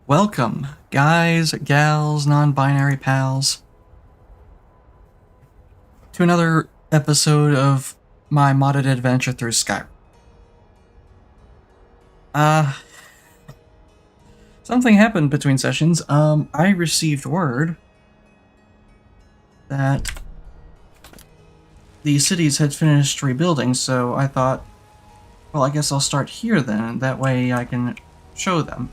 Welcome, guys, gals, non-binary pals, to another episode of my modded adventure through Skyrim. Something happened between sessions. I received word that the cities had finished rebuilding, so I thought, well, I guess I'll start here then, that way I can show them.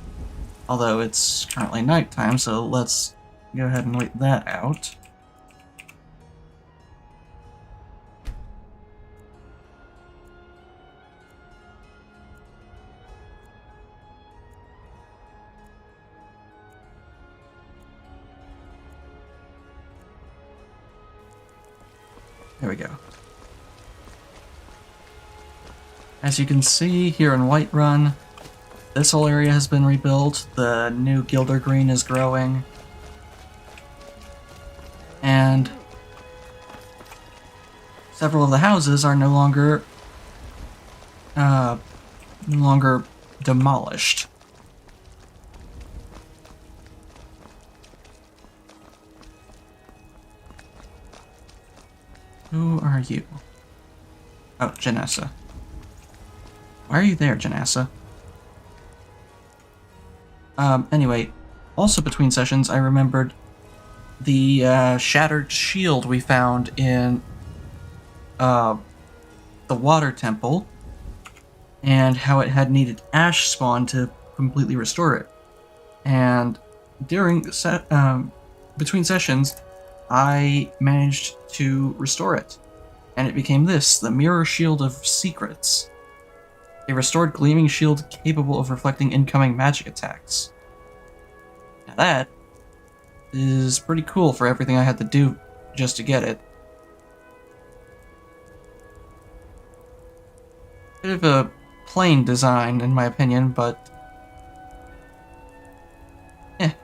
Although it's currently nighttime, so let's go ahead and wait that out. There we go. As you can see here in Whiterun, this whole area has been rebuilt. The new Gilder Green is growing. And several of the houses are no longer demolished. Who are you? Oh, Janessa. Why are you there, Janessa? Anyway, also between sessions, I remembered the shattered shield we found in the water temple, and how it had needed ash spawn to completely restore it. And during between sessions, I managed to restore it, and it became this, the Mirror Shield of Secrets. A restored gleaming shield capable of reflecting incoming magic attacks. Now that is pretty cool for everything I had to do just to get it. Bit of a plain design in my opinion, but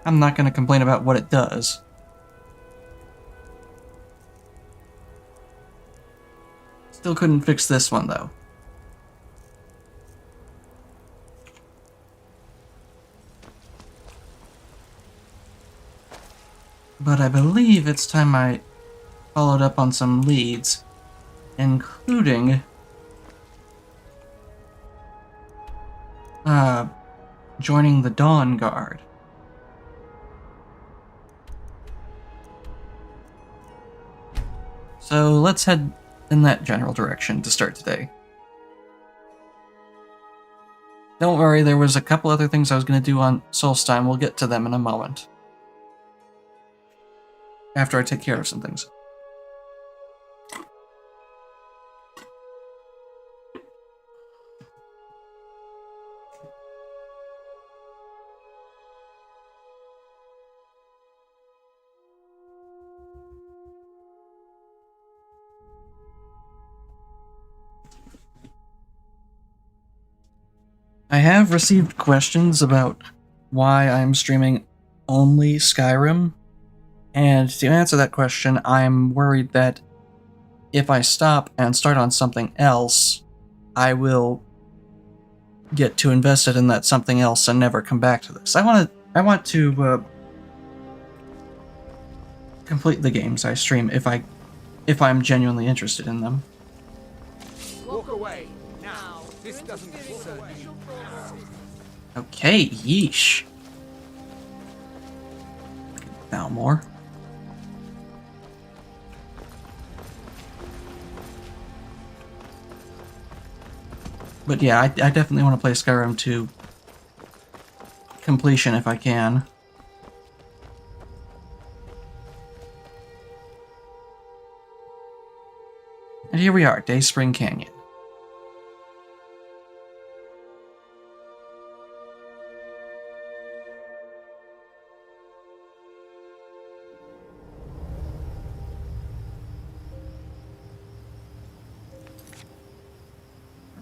I'm not going to complain about what it does. Still couldn't fix this one though. But I believe it's time I followed up on some leads, including joining the Dawn Guard. So let's head in that general direction to start today. Don't worry, there was a couple other things I was going to do on Solstheim. We'll get to them in a moment, after I take care of some things. I have received questions about why I'm streaming only Skyrim, and to answer that question, I'm worried that if I stop and start on something else, I will get too invested in that something else and never come back to this. I want to complete the games I stream if I'm genuinely interested in them. Walk away now. This doesn't concern you. Okay, yeesh. Now more. But yeah, I definitely want to play Skyrim to completion if I can. And here we are, Dayspring Canyon.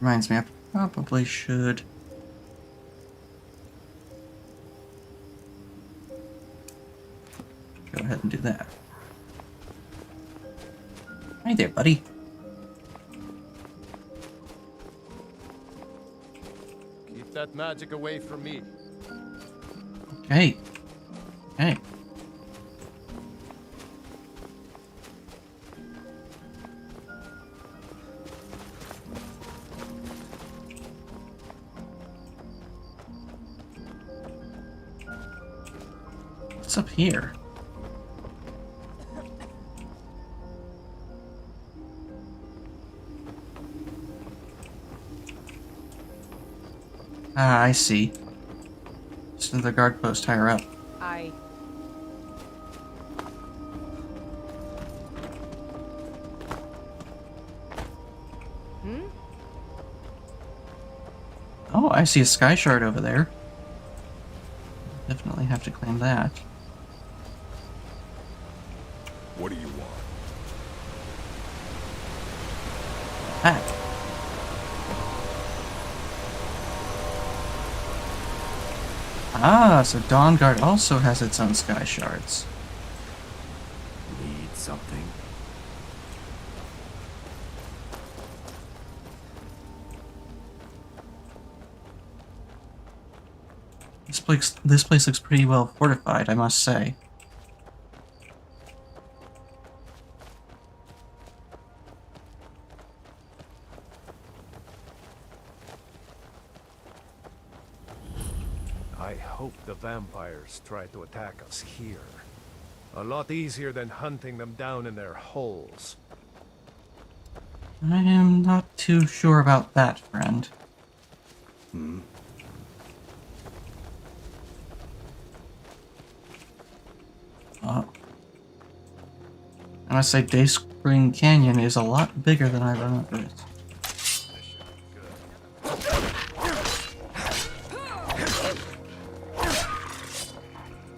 Reminds me, I probably should go ahead and do that. Hey there, buddy. Keep that magic away from me. Hey. Hey. What's up here? Ah, I see. Just another guard post higher up. Oh, I see a sky shard over there. Definitely have to claim that. What do you want? Back. Ah, so Dawnguard also has its own sky shards. Need something? This place looks pretty well fortified, I must say. I hope the vampires try to attack us here. A lot easier than hunting them down in their holes. I am not too sure about that, friend. I must say, Dayspring Canyon is a lot bigger than I remember it.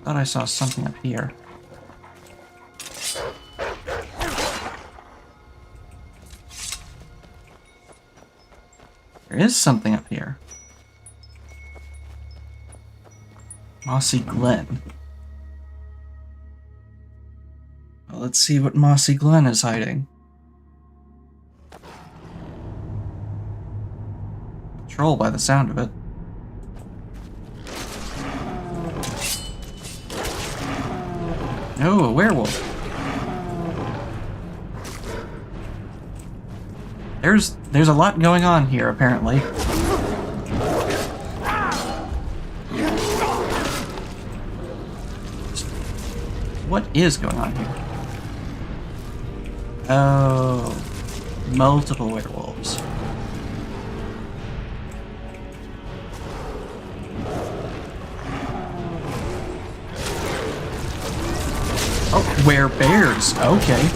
Thought I saw something up here. There is something up here. Mossy Glen. Well, let's see what Mossy Glen is hiding. Troll by the sound of it. No, a werewolf. There's a lot going on here, apparently. What is going on here? Oh, multiple werewolves. Oh, werebears. Okay.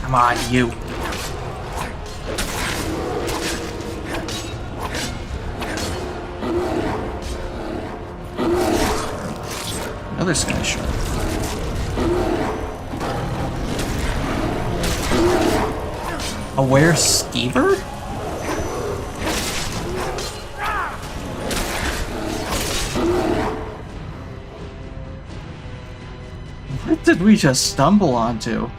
Come on, you. Another sky shark. A were-skeever? What did we just stumble onto?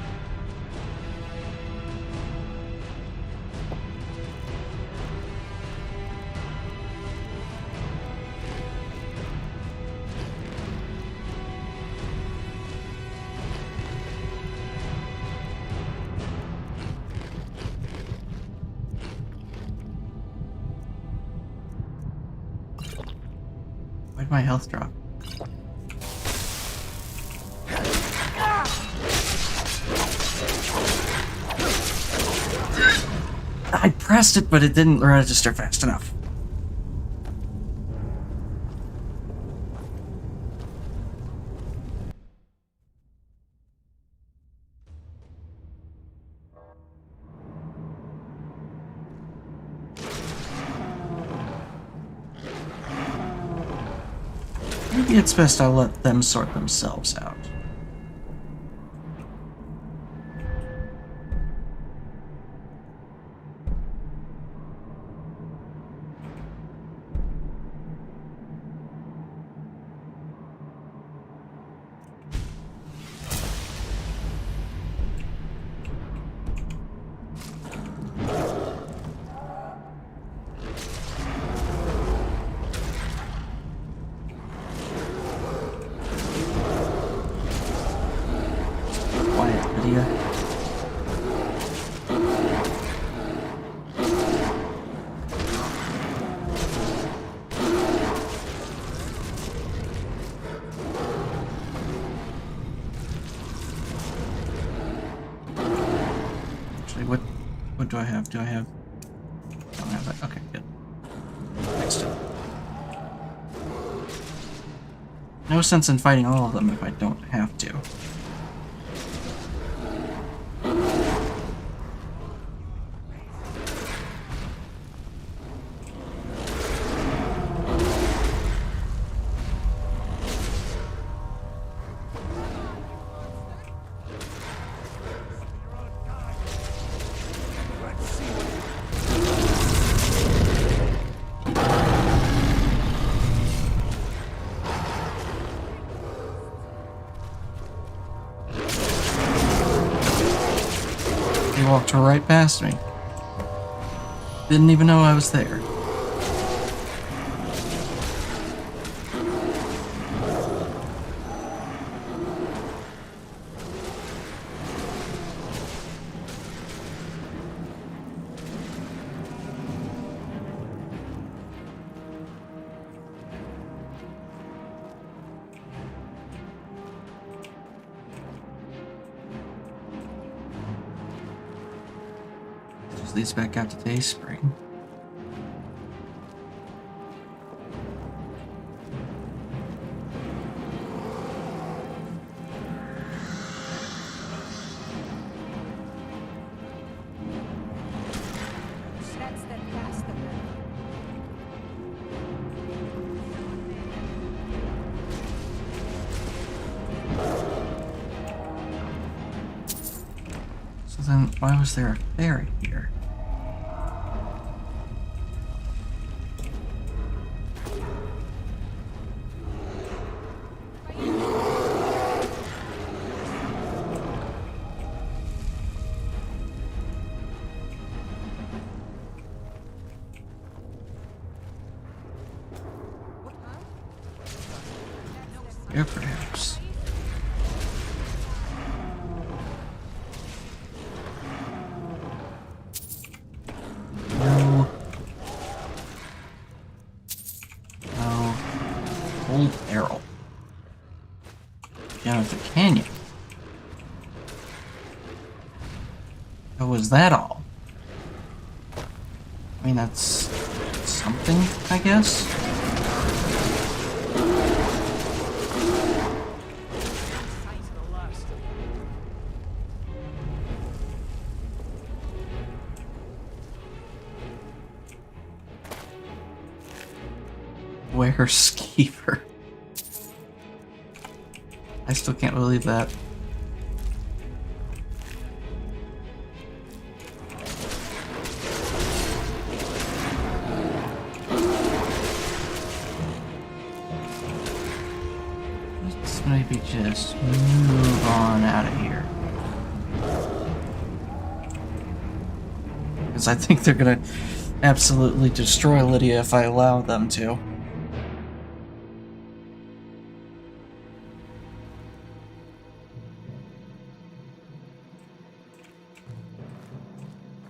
Why'd my health drop? I pressed it, but it didn't register fast enough. Maybe it's best I let them sort themselves out. What do I have? Do I have... I don't have that. Okay, good. Next up. No sense in fighting all of them if I don't have to. He walked right past me. Didn't even know I was there. Just leads back out to Dayspring. That's the past of it. So then, why was there a ferry here? Here, perhaps. No. No. Old barrel. Down at the canyon. Oh, was that all? I mean, that's something, I guess? Where's Skeever? I still can't believe that. Let's maybe just move on out of here. Because I think they're gonna absolutely destroy Lydia if I allow them to.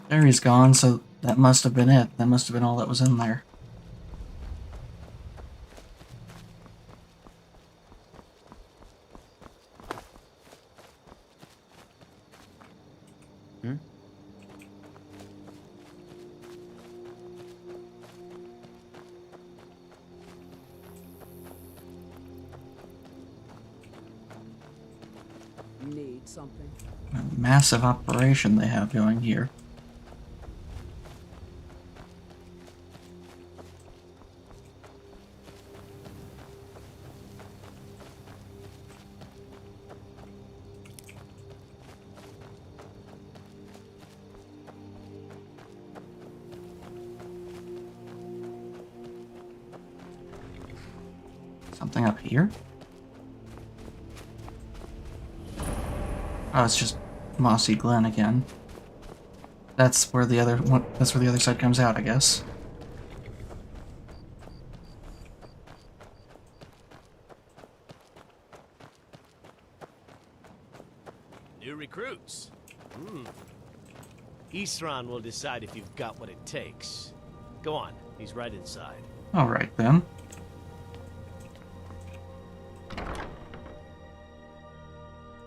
There he's gone, so that must have been it. That must have been all that was in there. Need something? A massive operation they have going here. Something up here? Oh, it's just Mossy Glen again. That's where the other one. That's where the other side comes out, I guess. New recruits. Isran will decide if you've got what it takes. Go on, he's right inside. All right then.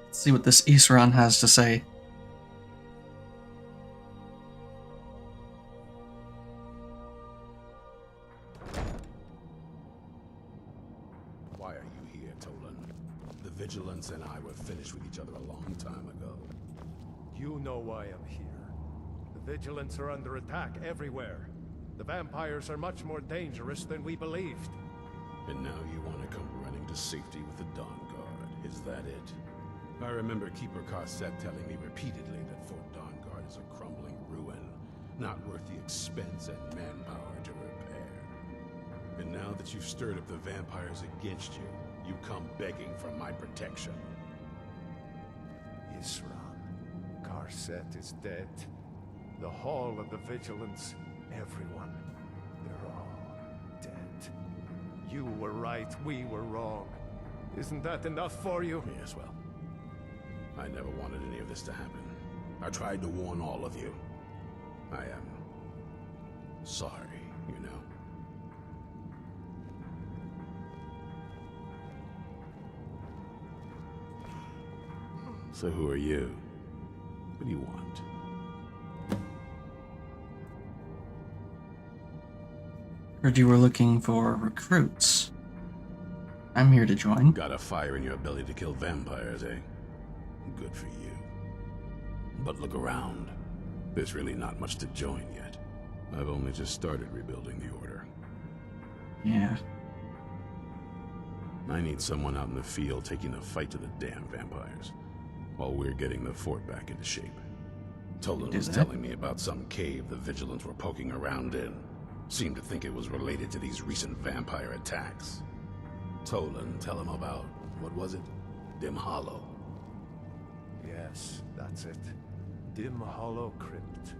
Let's see what this Isran has to say. and I were finished with each other a long time ago. You know why I'm here. The Vigilants are under attack everywhere. The vampires are much more dangerous than we believed. And now you want to come running to safety with the Dawn Guard. Is that it? I remember Keeper Carset telling me repeatedly that Fort Dawn Guard is a crumbling ruin, not worth the expense and manpower to repair. And now that you've stirred up the vampires against you, you come begging for my protection. Isran. Carset is dead. The Hall of the Vigilance, everyone. They're all dead. You were right, we were wrong. Isn't that enough for you? Yes, well, I never wanted any of this to happen. I tried to warn all of you. I am sorry, you know. So who are you? What do you want? Heard you were looking for recruits. I'm here to join. Got a fire in your belly to kill vampires, eh? Good for you. But look around. There's really not much to join yet. I've only just started rebuilding the Order. Yeah. I need someone out in the field taking the fight to the damn vampires, while we're getting the fort back into shape. Tolan was telling me about some cave the Vigilants were poking around in. Seemed to think it was related to these recent vampire attacks. Tolan, tell him about, what was it? Dim Hollow. Yes, that's it. Dim Hollow Crypt.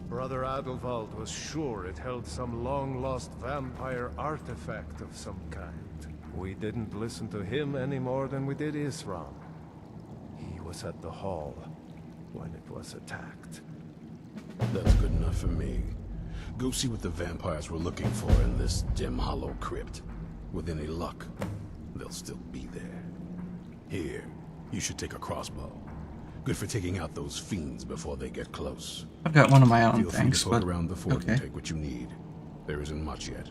Brother Adelwald was sure it held some long-lost vampire artifact of some kind. We didn't listen to him any more than we did Isram. He was at the hall when it was attacked. That's good enough for me. Go see what the vampires were looking for in this Dim Hollow Crypt. With any luck, they'll still be there. Here, you should take a crossbow. Good for taking out those fiends before they get close. I've got one of my own, Feel free thanks, to poke but around the fort okay. and take what you need. There isn't much yet,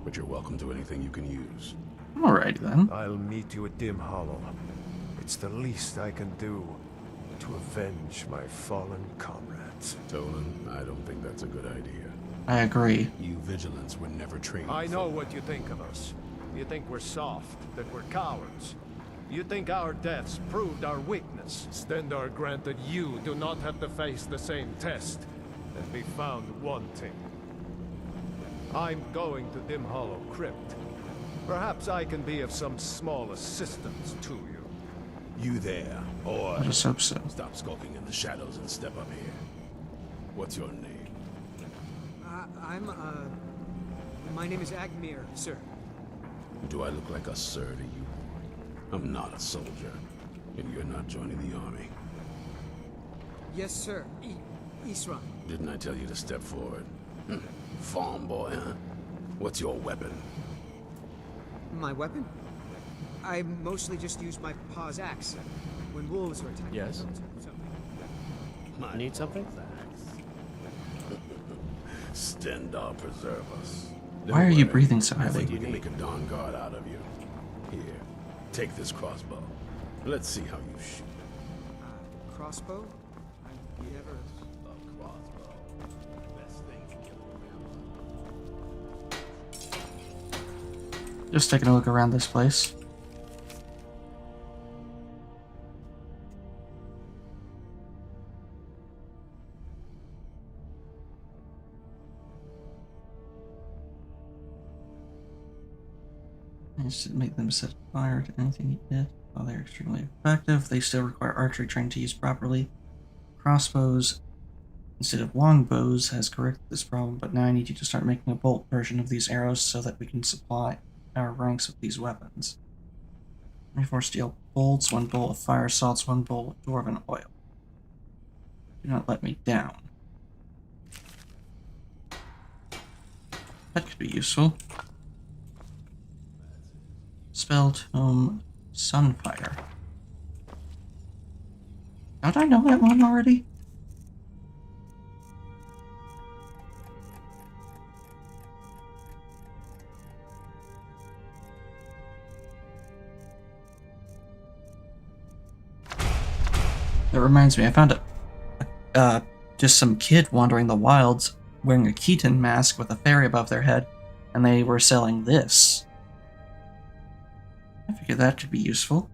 but you're welcome to anything you can use. Alrighty then. I'll meet you at Dim Hollow. It's the least I can do to avenge my fallen comrades. Tolan, I don't think that's a good idea. I agree. You Vigilants were never trained. I know what you think of us. You think we're soft, that we're cowards. You think our deaths proved our weakness. Stendar granted you do not have to face the same test and be found wanting. I'm going to Dim Hollow Crypt. Perhaps I can be of some small assistance to you. You there, or I just hope so. stop skulking in the shadows and step up here. What's your name? My name is Agmir, sir. Do I look like a sir to you? I'm not a soldier, and you're not joining the army. Yes, sir. Isran. Didn't I tell you to step forward? Farm boy, huh? What's your weapon? My weapon? I mostly just use my paw's axe when wolves are attacking. Yes? So, Need something? Stendar preserve us. Why are you Don't worry. breathing so I think heavy? we can make a Dawn Guard out of you. Here, take this crossbow. Let's see how you shoot. crossbow? I never... A crossbow. Best thing to kill. Just taking a look around this place. Just make them set fire to anything you did. While they're extremely effective, they still require archery training to use properly. Crossbows, instead of longbows, has corrected this problem, but now I need you to start making a bolt version of these arrows so that we can supply our ranks with these weapons. 24 steel bolts, 1 bolt of fire salts, 1 bolt of dwarven oil. Do not let me down. That could be useful. Spell Tome Sunfire. Don't I know that one already? That reminds me, I found just some kid wandering the wilds wearing a Keaton mask with a fairy above their head, and they were selling this. I figured that could be useful.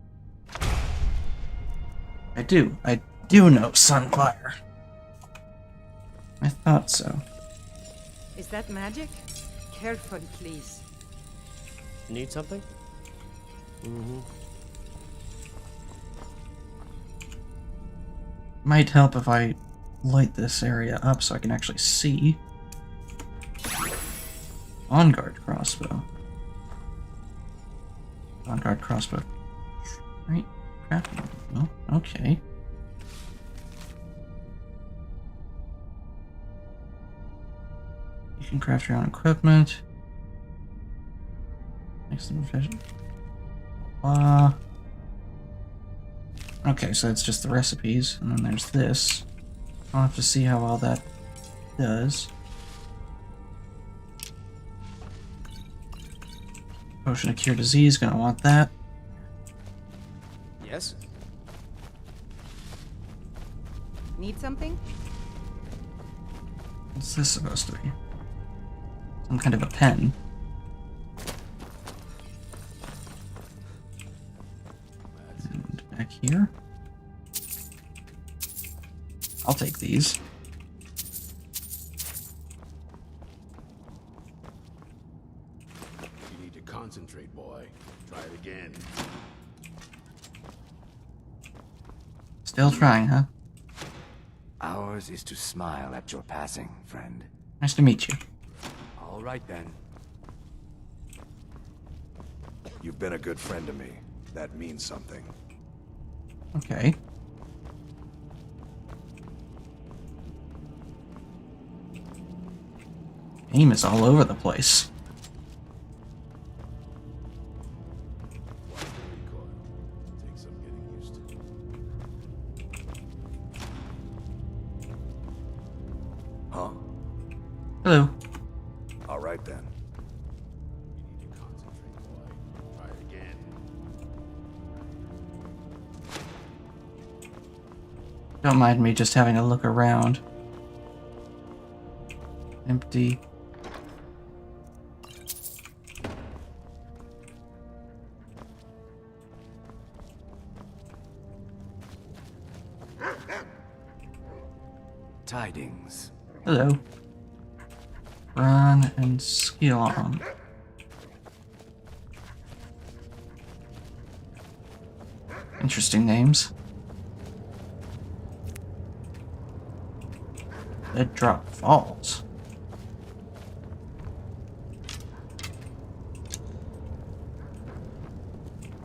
I do know Sunfire. I thought so. Is that magic? Careful, please. Need something? Mm-hmm. Might help if I light this area up so I can actually see. On-guard crossbow. On-guard crossbow. Right? Crafting. Oh, okay. You can craft your own equipment. Makes them efficient. Okay, so it's just the recipes, and then there's this. I'll have to see how well that does. Potion of Cure Disease, gonna want that. Yes? Need something? What's this supposed to be? Some kind of a pen. And back here. I'll take these. You need to concentrate, boy. Try it again. Still trying, huh? Ours is to smile at your passing, friend. Nice to meet you. All right, then. You've been a good friend to me. That means something. Okay. Aim is all over the place. Watch the recoil. Takes some getting used to. Huh? Hello. All right, then. You need to concentrate, boy. Try it again. Don't mind me just having a look around. Empty. Tidings. Hello. Run and ski along. Interesting names. Dead Drop Falls.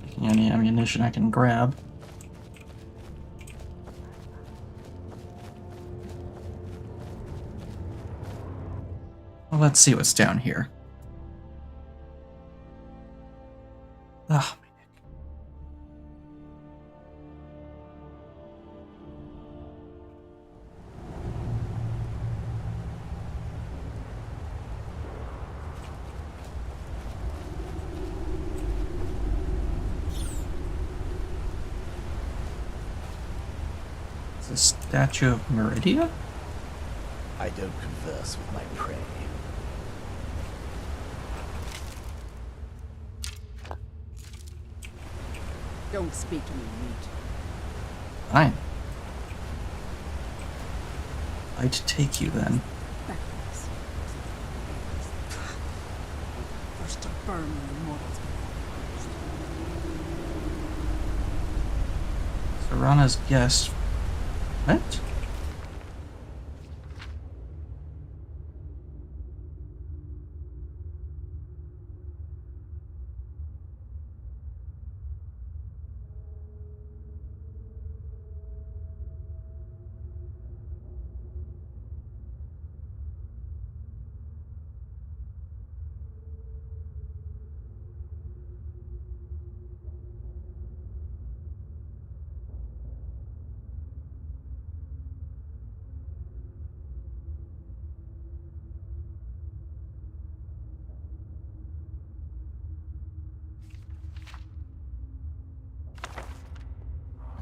Taking any ammunition I can grab. Well, let's see what's down here. Ah, my neck. It's a statue of Meridia? I don't converse with my prey. Don't speak to me, Meat. Fine. I'd take you then. Backwards. First to burn the mortals before. Serana's guest. What?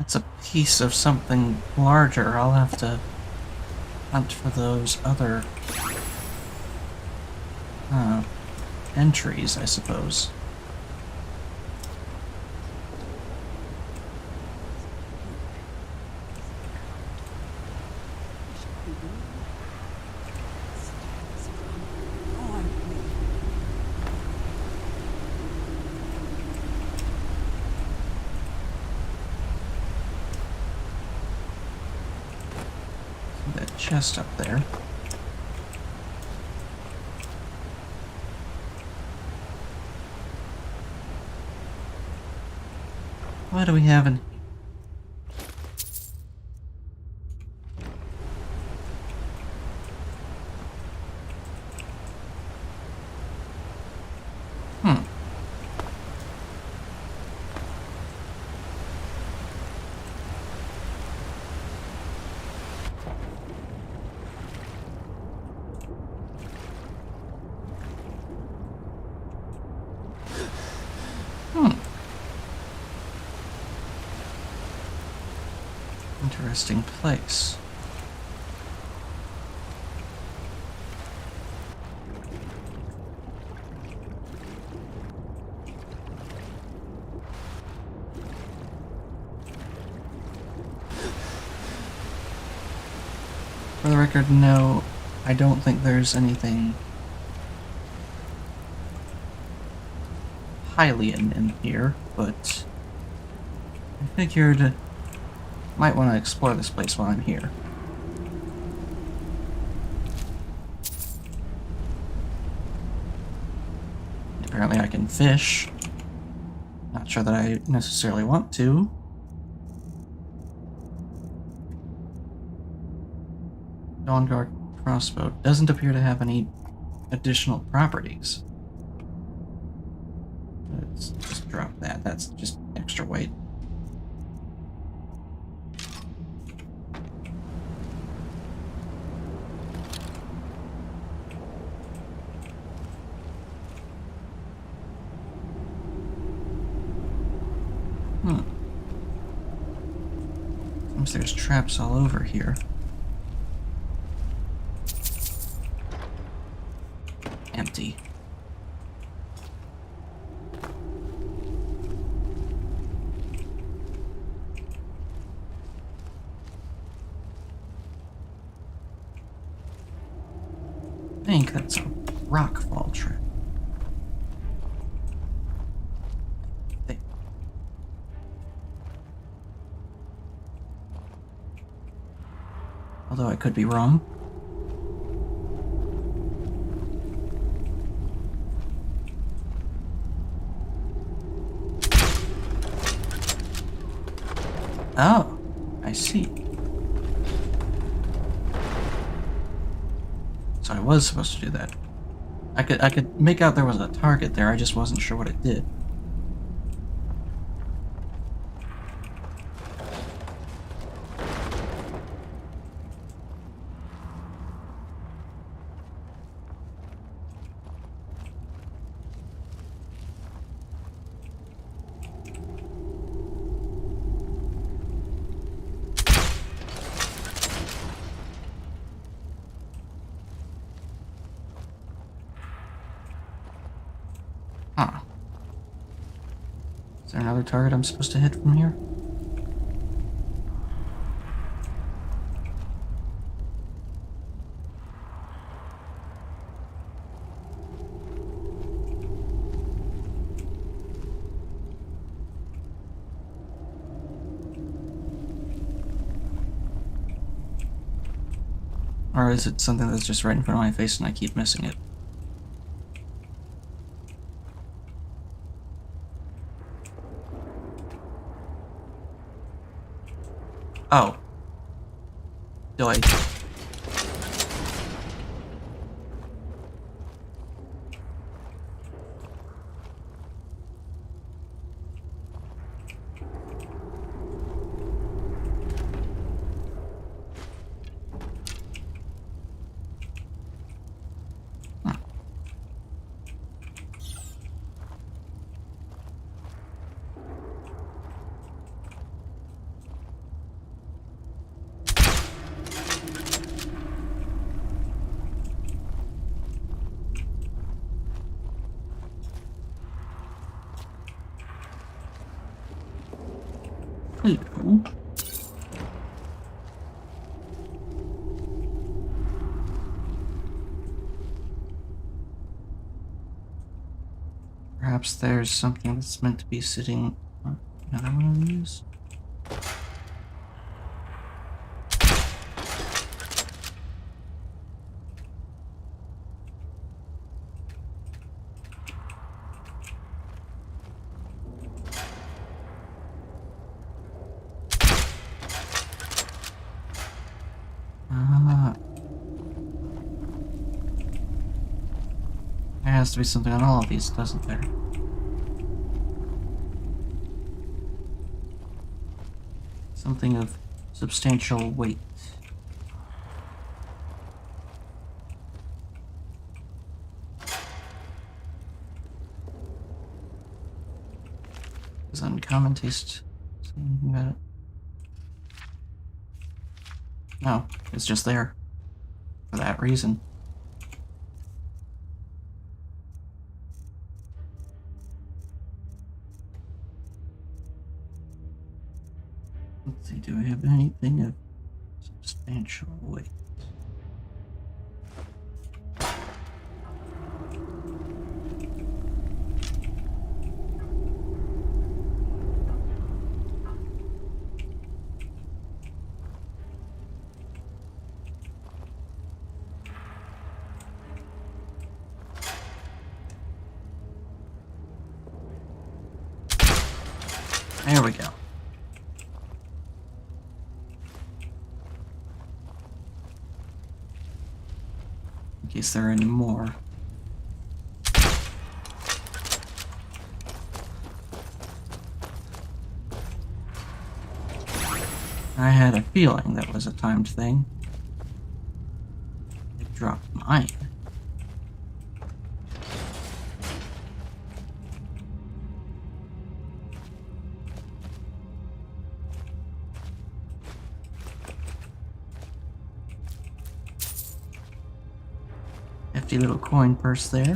That's a piece of something larger. I'll have to hunt for those other entries, I suppose. That chest up there. What do we have in? Hmm. Interesting place. For the record, no, I don't think there's anything Hylian in here, but I figured might want to explore this place while I'm here. Apparently I can fish. Not sure that I necessarily want to. Dawn Guard crossbow doesn't appear to have any additional properties. Let's just drop that. That's just extra weight. Seems there's traps all over here. Empty. I think that's a rockfall trap. Although I could be wrong. Oh, I see. So I was supposed to do that. I could make out there was a target there, I just wasn't sure what it did. Huh. Is there another target I'm supposed to hit from here? Or is it something that's just right in front of my face and I keep missing it? Oh. Do I? Hello. Perhaps there's something that's meant to be sitting on another one of these. There has to be something on all of these, doesn't there? Something of substantial weight. Is uncommon taste something about it? No, it's just there. For that reason. Let's see, do I have anything of substantial weight? There we go. In case there are any more. I had a feeling that was a timed thing. It dropped mine. Hefty little coin purse there.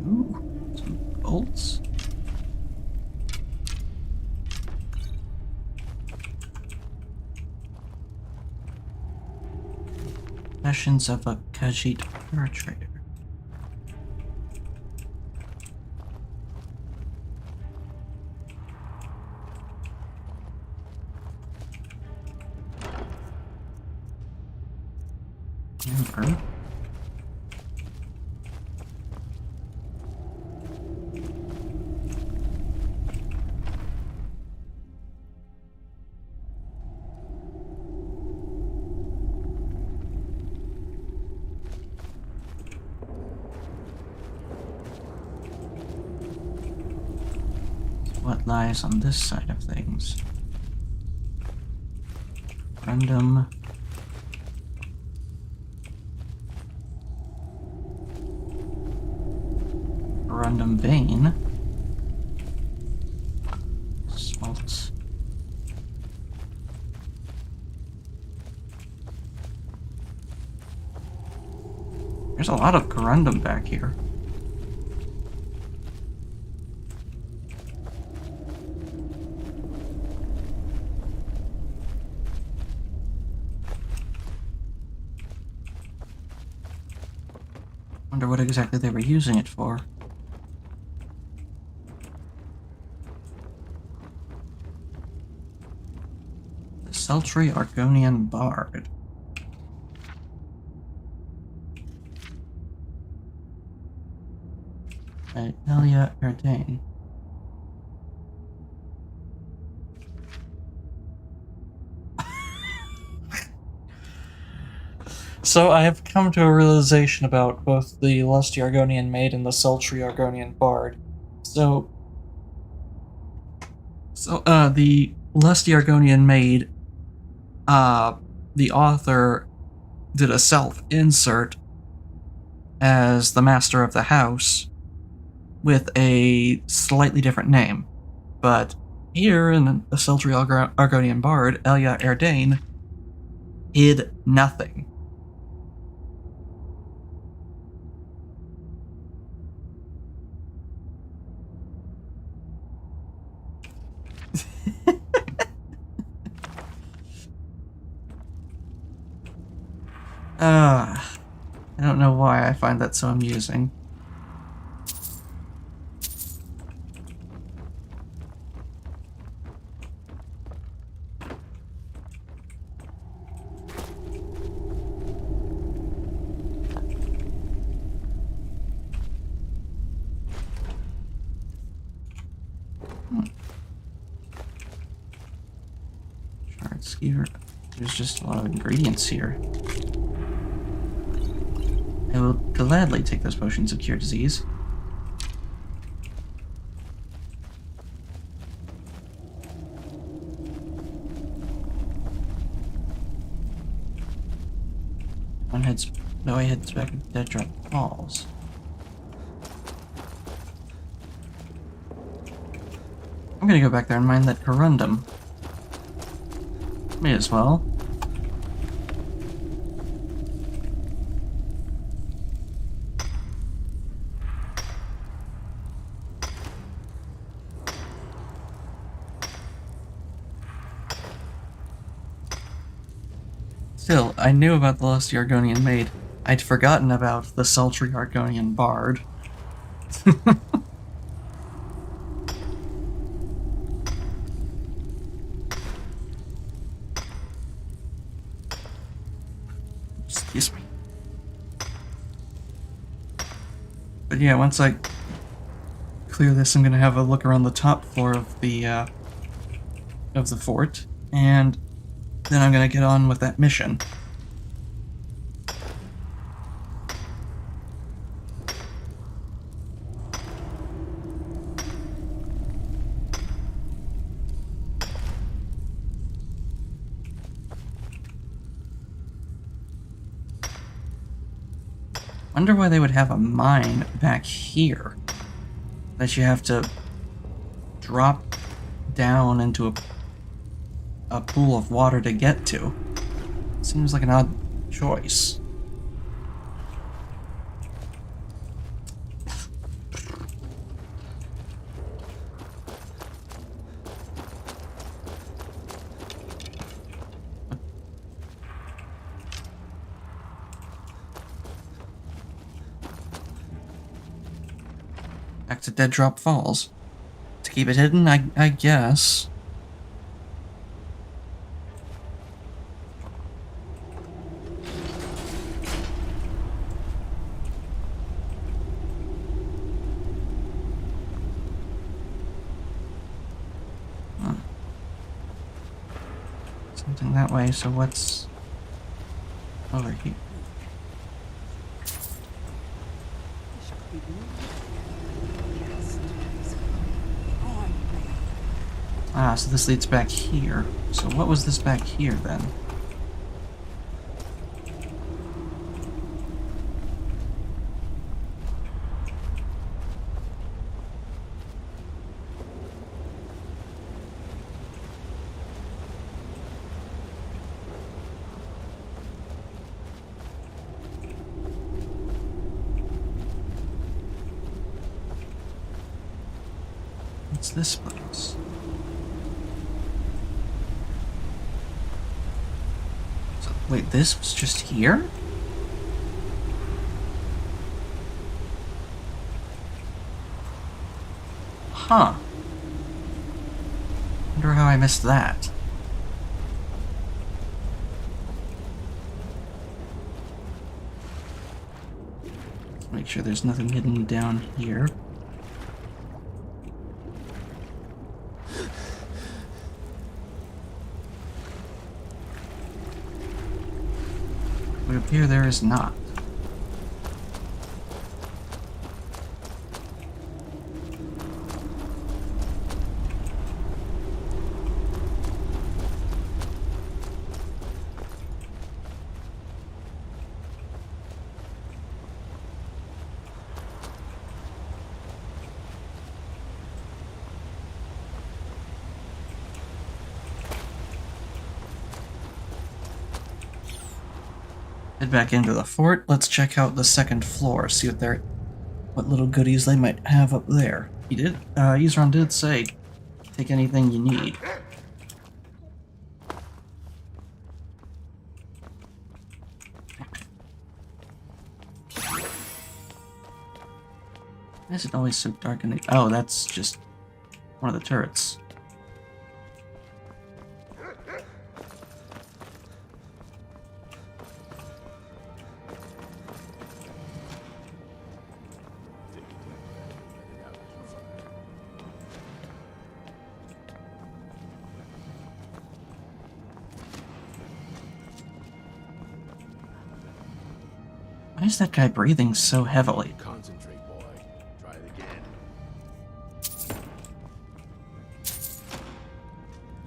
Ooh, some bolts. Possessions of a Khajiit fur trader. Amber. What lies on this side of things? Random. Random vein. Salt. There's a lot of corundum back here. Wonder what exactly they were using it for. The Sultry Argonian Bard. By Elia Erdane. So I have come to a realization about both the Lusty Argonian Maid and the Sultry Argonian Bard. So the Lusty Argonian Maid, the author did a self-insert as the Master of the House with a slightly different name. But here in the Sultry Argonian Bard, Elia Erdane hid nothing. I don't know why I find that so amusing. Shard skewer. There's just a lot of ingredients here. I will gladly take those potions of cure disease. No, I heads back to Dead Drop Falls. I'm gonna go back there and mine that corundum. May as well. Still, I knew about the lusty Argonian maid. I'd forgotten about the sultry Argonian bard. Excuse me. But yeah, once I clear this, I'm gonna have a look around the top floor of the fort, and then I'm gonna get on with that mission. Wonder why they would have a mine back here that you have to drop down into a pool of water to get to. Seems like an odd choice. Back to Dead Drop Falls. To keep it hidden, I guess. Something that way, so what's over here? Ah, so this leads back here. So what was this back here then? What's this place? So, wait, this was just here? Huh. Wonder how I missed that. Make sure there's nothing hidden down here. Would appear there is not. Head back into the fort. Let's check out the second floor, see what little goodies they might have up there. Isran did say, take anything you need. Why is it always so dark in the... Oh, that's just one of the turrets. Why is that guy breathing so heavily? Concentrate, boy. Try it again.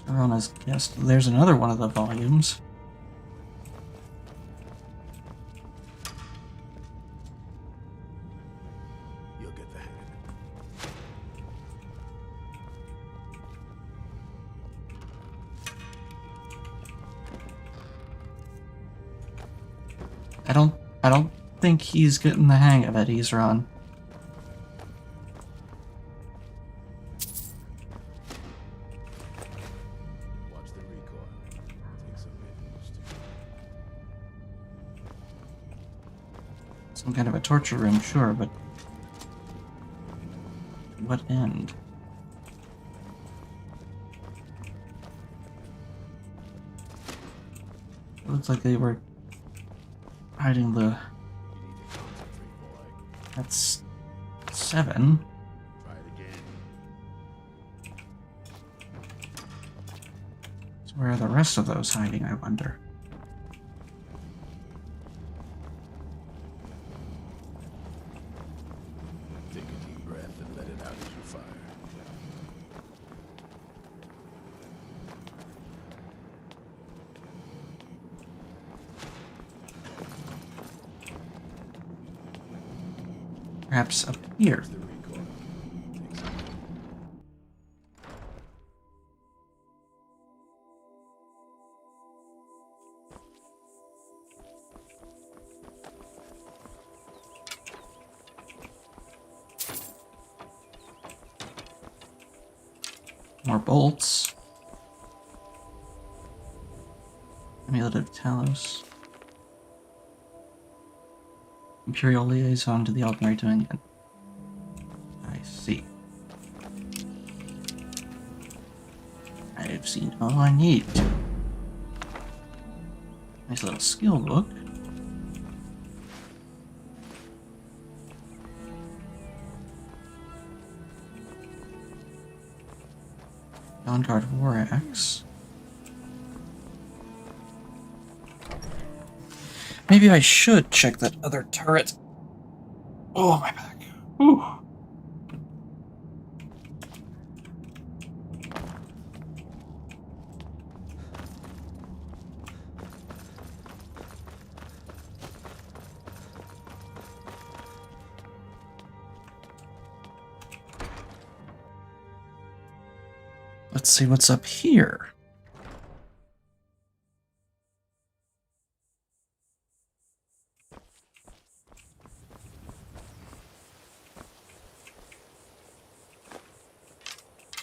Verona's guest. There's another one of the volumes. You'll get the hang of it. I don't think he's getting the hang of it, Isran. Watch the recoil. Takes a bit to... Some kind of a torture room, sure, but... what end? It looks like they were hiding the... You need to concentrate, boy. That's 7. Try it again. So where are the rest of those hiding, I wonder? Take a deep breath and let it out as you fire. Perhaps up here. The recoil. Takes a bit. More bolts. Amulet of Talos. Imperial liaison to the Ordinary Dominion. I see. I've seen all I need. Nice little skill book. Dawnguard War Axe. Maybe I should check that other turret. Oh, my back. Whew. Let's see what's up here.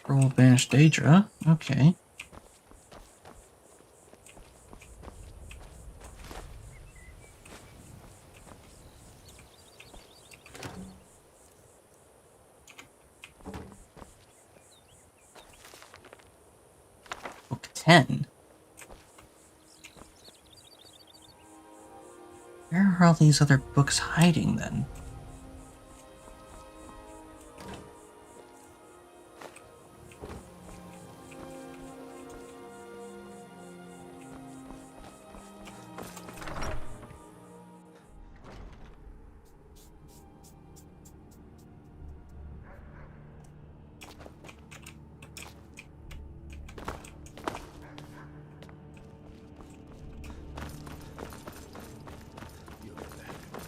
Roll Banished Daedra. Okay. Book 10. Where are all these other books hiding then? You'll get the hang of it.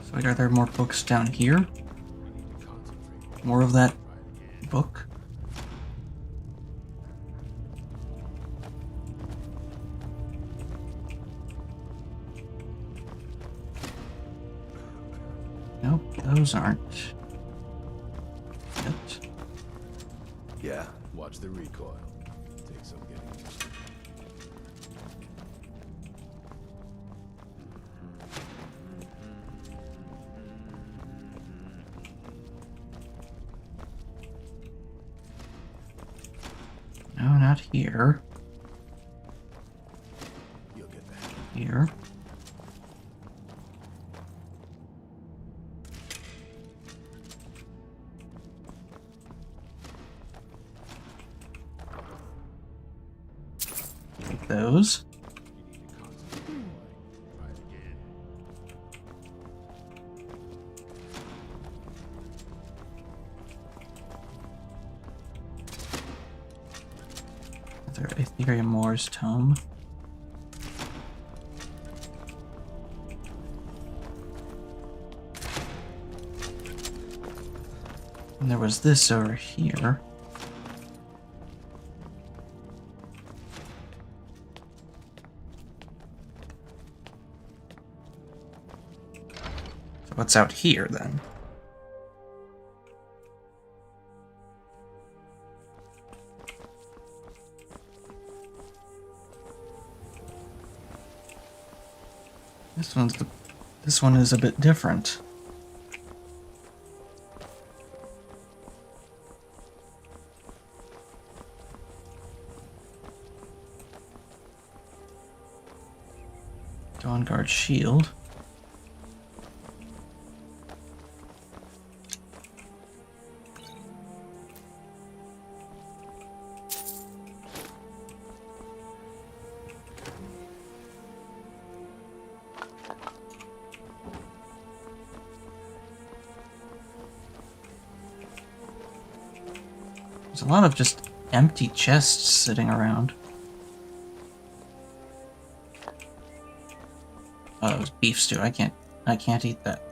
So wait, are there more books down here? You need to concentrate. More of that Try it again. book? Nope, those aren't. Yet. Yeah. Watch the recoil. not here. You'll get that. Here. Take those. You need to concentrate. Try it again. Another Ethereum Moore's tome. And there was this over here. So what's out here then? This one is a bit different. Dawnguard shield. There's a lot of just empty chests sitting around. Oh, that was beef stew. I can't eat that.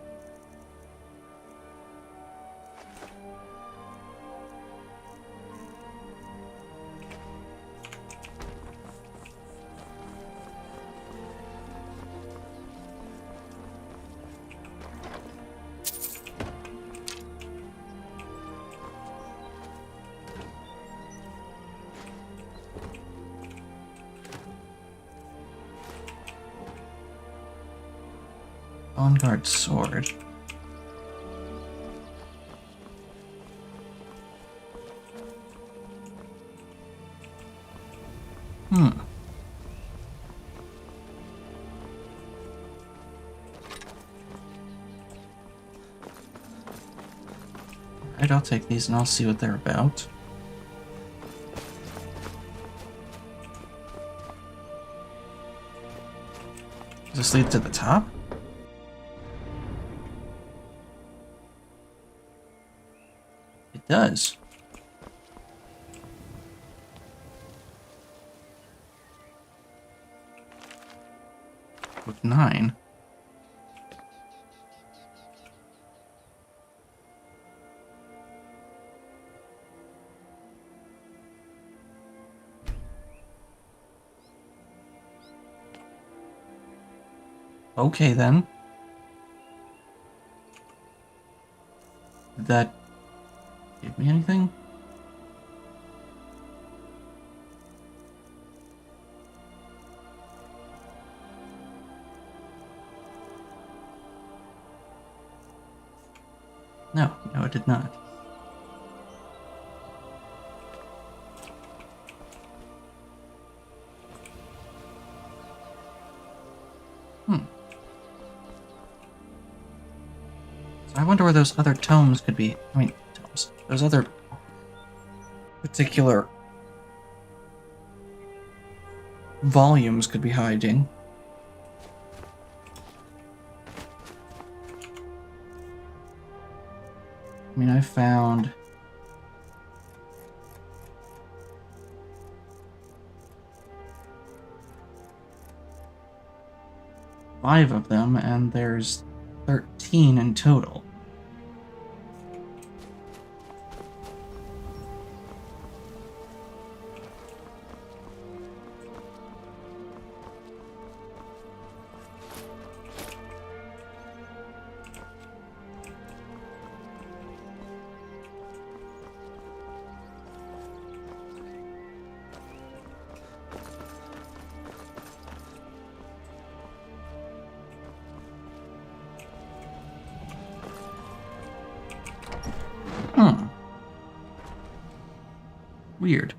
Dawnguard sword. Alright, I'll take these and I'll see what they're about. Does this lead to the top? It does. With 9. Okay then. Did that give me anything? No, it did not. So I wonder where those other tomes could be. I mean, tomes. Those other particular volumes could be hiding. I mean, I found five of them, and there's 13 in total. Weird.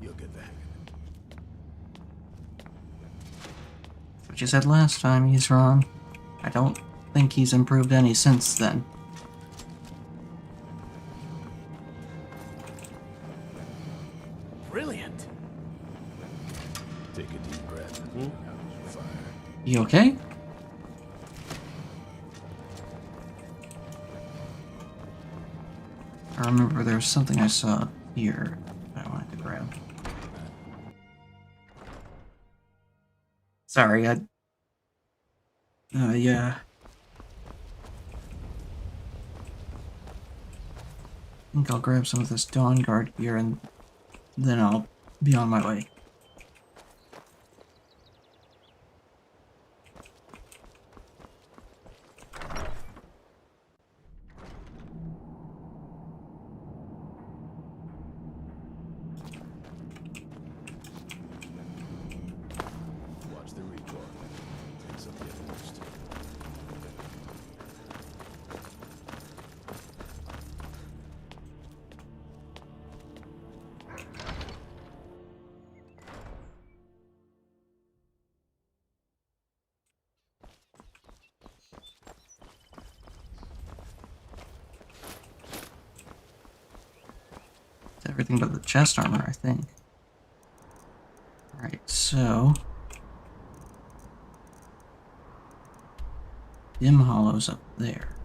You'll get the hang of it. What you said last time, he's wrong. I don't think he's improved any since then. Brilliant. Take a deep breath and bring out your fire. You okay? I remember there was something I saw here that I wanted to grab. Sorry, yeah. I think I'll grab some of this Dawn Guard gear and then I'll be on my way. Watch the recoil. Takes up the utmost. It's everything but the chest armor, I think. Alright, so... Dim Hollow's up there.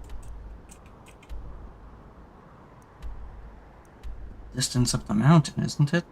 Distance up the mountain, isn't it?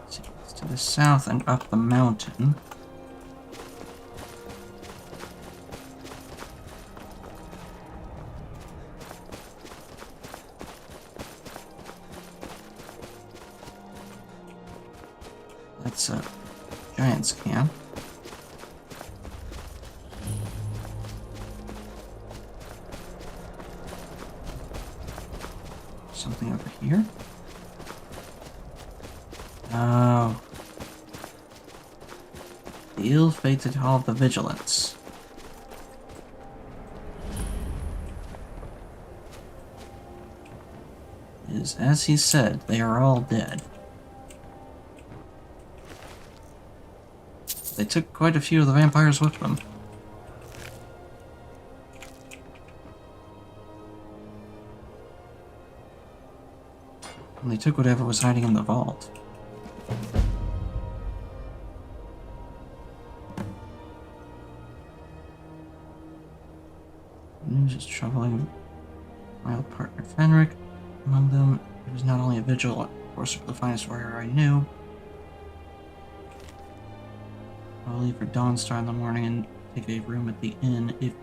It's to the south and up the mountain. That's a giant's camp. Something over here? Oh. The ill-fated Hall of the Vigilance. It is as he said, they are all dead. They took quite a few of the vampires with them. And they took whatever was hiding in the vault. News is troubling my old partner Fenric. Among them, he was not only a vigilant, of course, but the finest warrior I knew. I'll leave for Dawnstar in the morning and take a room at the inn. If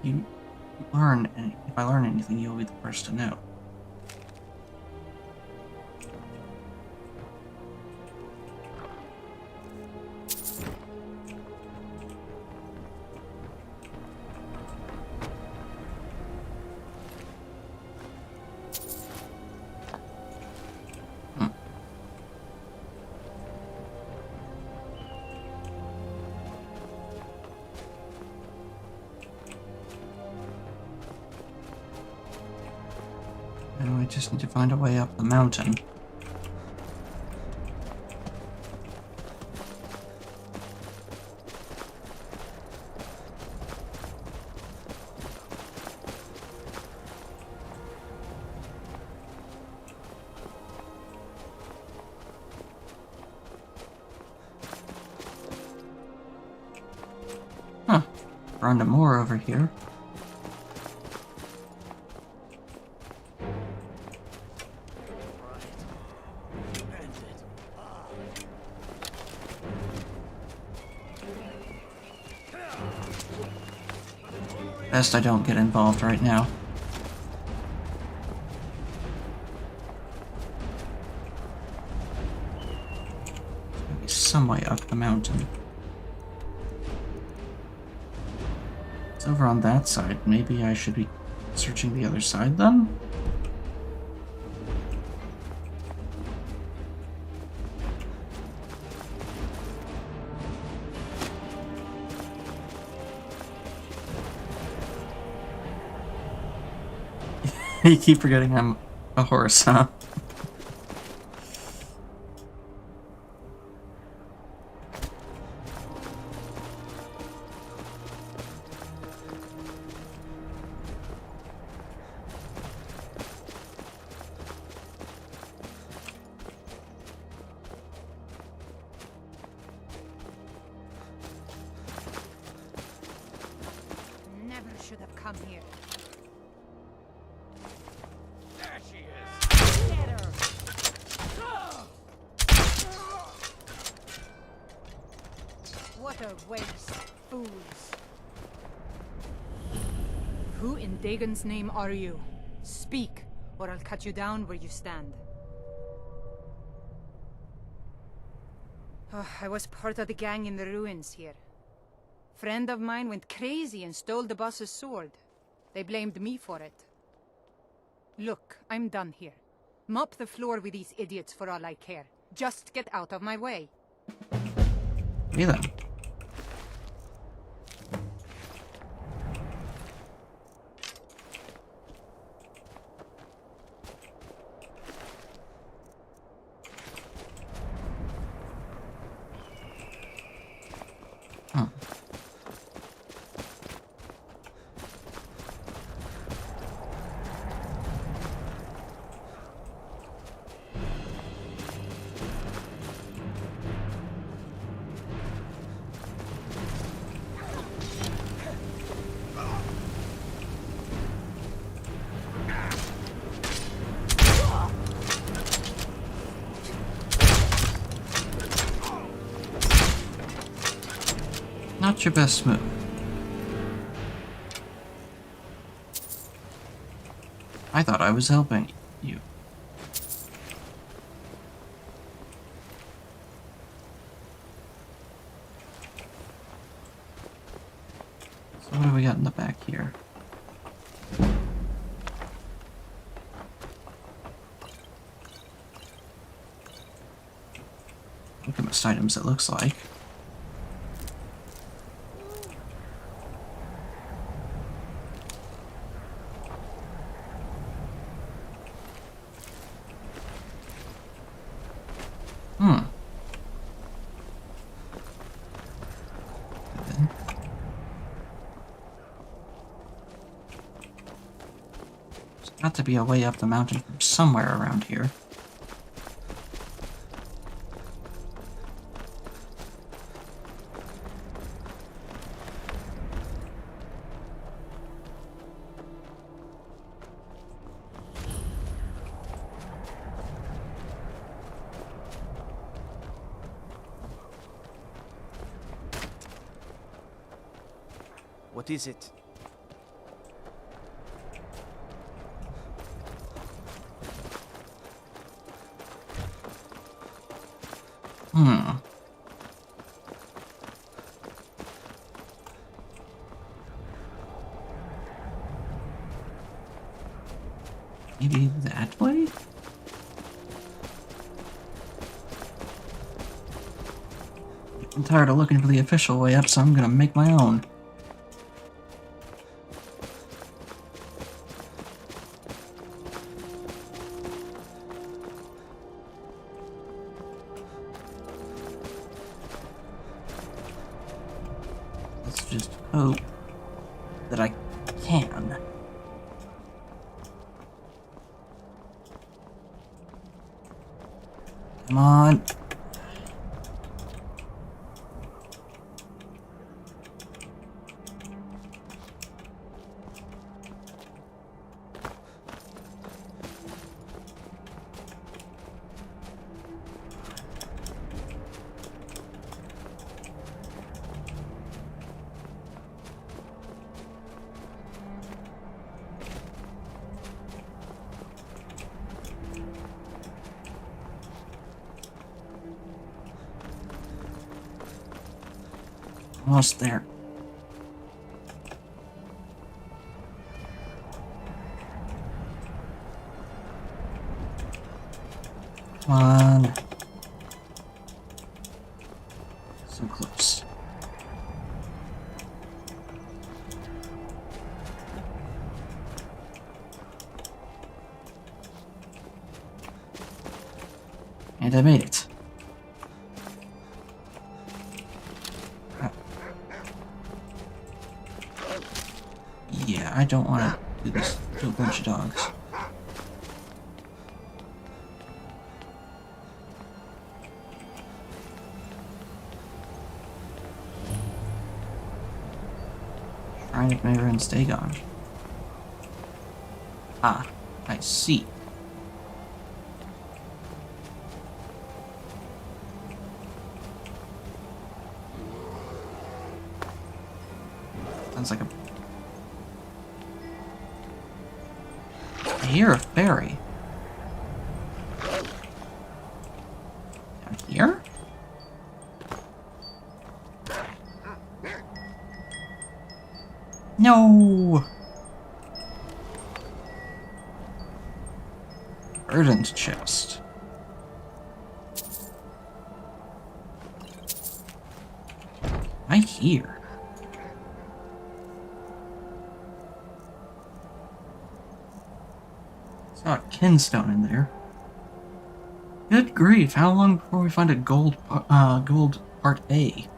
I learn anything, you'll be the first to know. And we just need to find a way up the mountain. run to more over here. Best I don't get involved right now. Maybe some way up the mountain. It's over on that side. Maybe I should be searching the other side then? You keep forgetting I'm a horse, huh? Never should have come here. There she is! Get her! What a waste, fools. Who in Dagon's name are you? Speak, or I'll cut you down where you stand. I was part of the gang in the ruins here. Friend of mine went crazy and stole the boss's sword. They blamed me for it. Look, I'm done here. Mop the floor with these idiots for all I care. Just get out of my way. Me then. Not your best move. I thought I was helping you. So what do we got in the back here? Alchemist items, it looks like. There's got to be a way up the mountain from somewhere around here. What is it? Maybe that way? I'm tired of looking for the official way up, so I'm gonna make my own. Let's just hope that I can. Come on. Almost there. Come on. So close. And I made it. Yeah, I don't want to do this to a bunch of dogs. Shrine of Mayor and stay gone. Ah, I see. Sounds like a... I hear a fairy. Down here? No! Burdened chest. I hear. Saw a kinstone in there. Good grief! How long before we find a gold part A?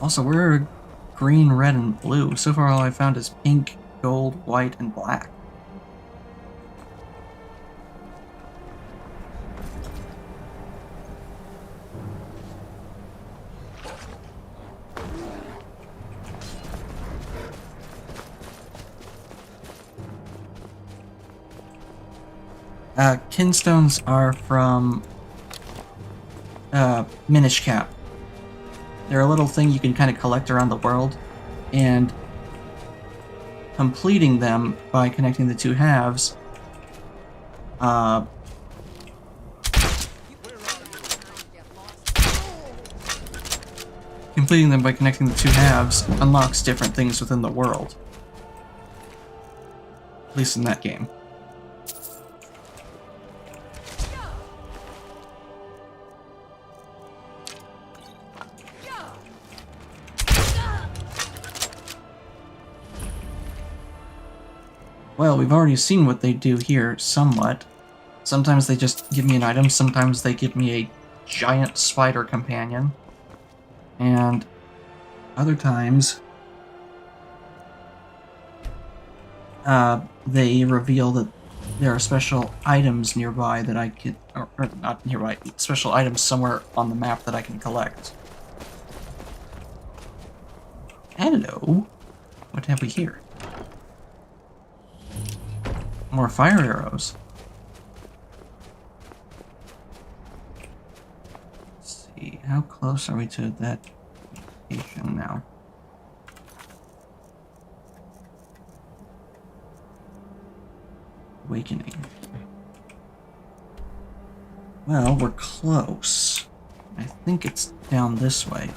Also, where are green, red, and blue? So far, all I found is pink, gold, white, and black. Kinstones are from Minish Cap. They're a little thing you can kind of collect around the world, and completing them by connecting the two halves unlocks different things within the world. At least in that game. Well, we've already seen what they do here, somewhat. Sometimes they just give me an item, sometimes they give me a giant spider companion. And other times, they reveal that there are special items nearby that I can, or not nearby, special items somewhere on the map that I can collect. Hello! What have we here? More fire arrows. Let's see, how close are we to that location now? Awakening. Well, we're close. I think it's down this way.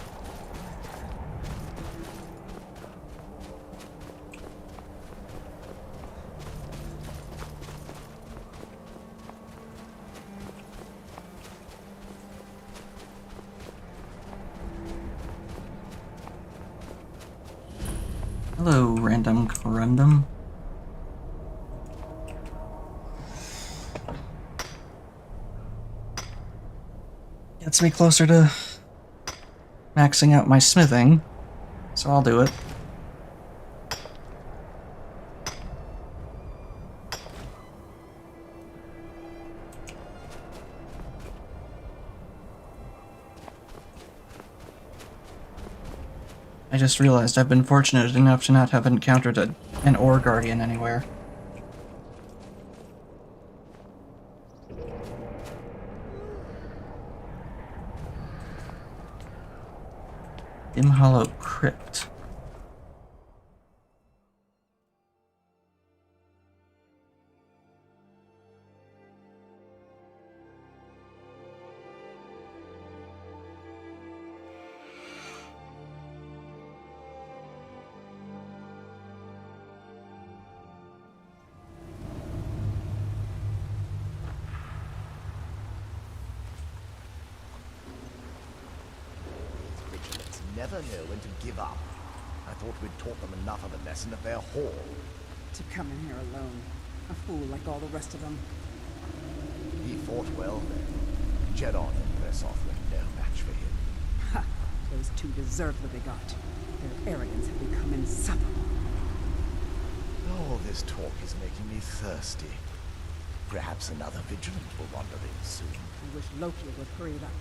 Hello, random corundum. Gets me closer to maxing out my smithing, so I'll do it. I just realized I've been fortunate enough to not have encountered an ore guardian anywhere. Dim Hollow Crypt. never know when to give up. I thought we'd taught them enough of a lesson at their hall. To come in here alone. A fool like all the rest of them. He fought well then. Jedon and Versov were no match for him. Ha! Those two deserved what they got. Their arrogance had become insufferable. All this talk is making me thirsty. Perhaps another vigilant will wander in soon. I wish Loki would hurry it up.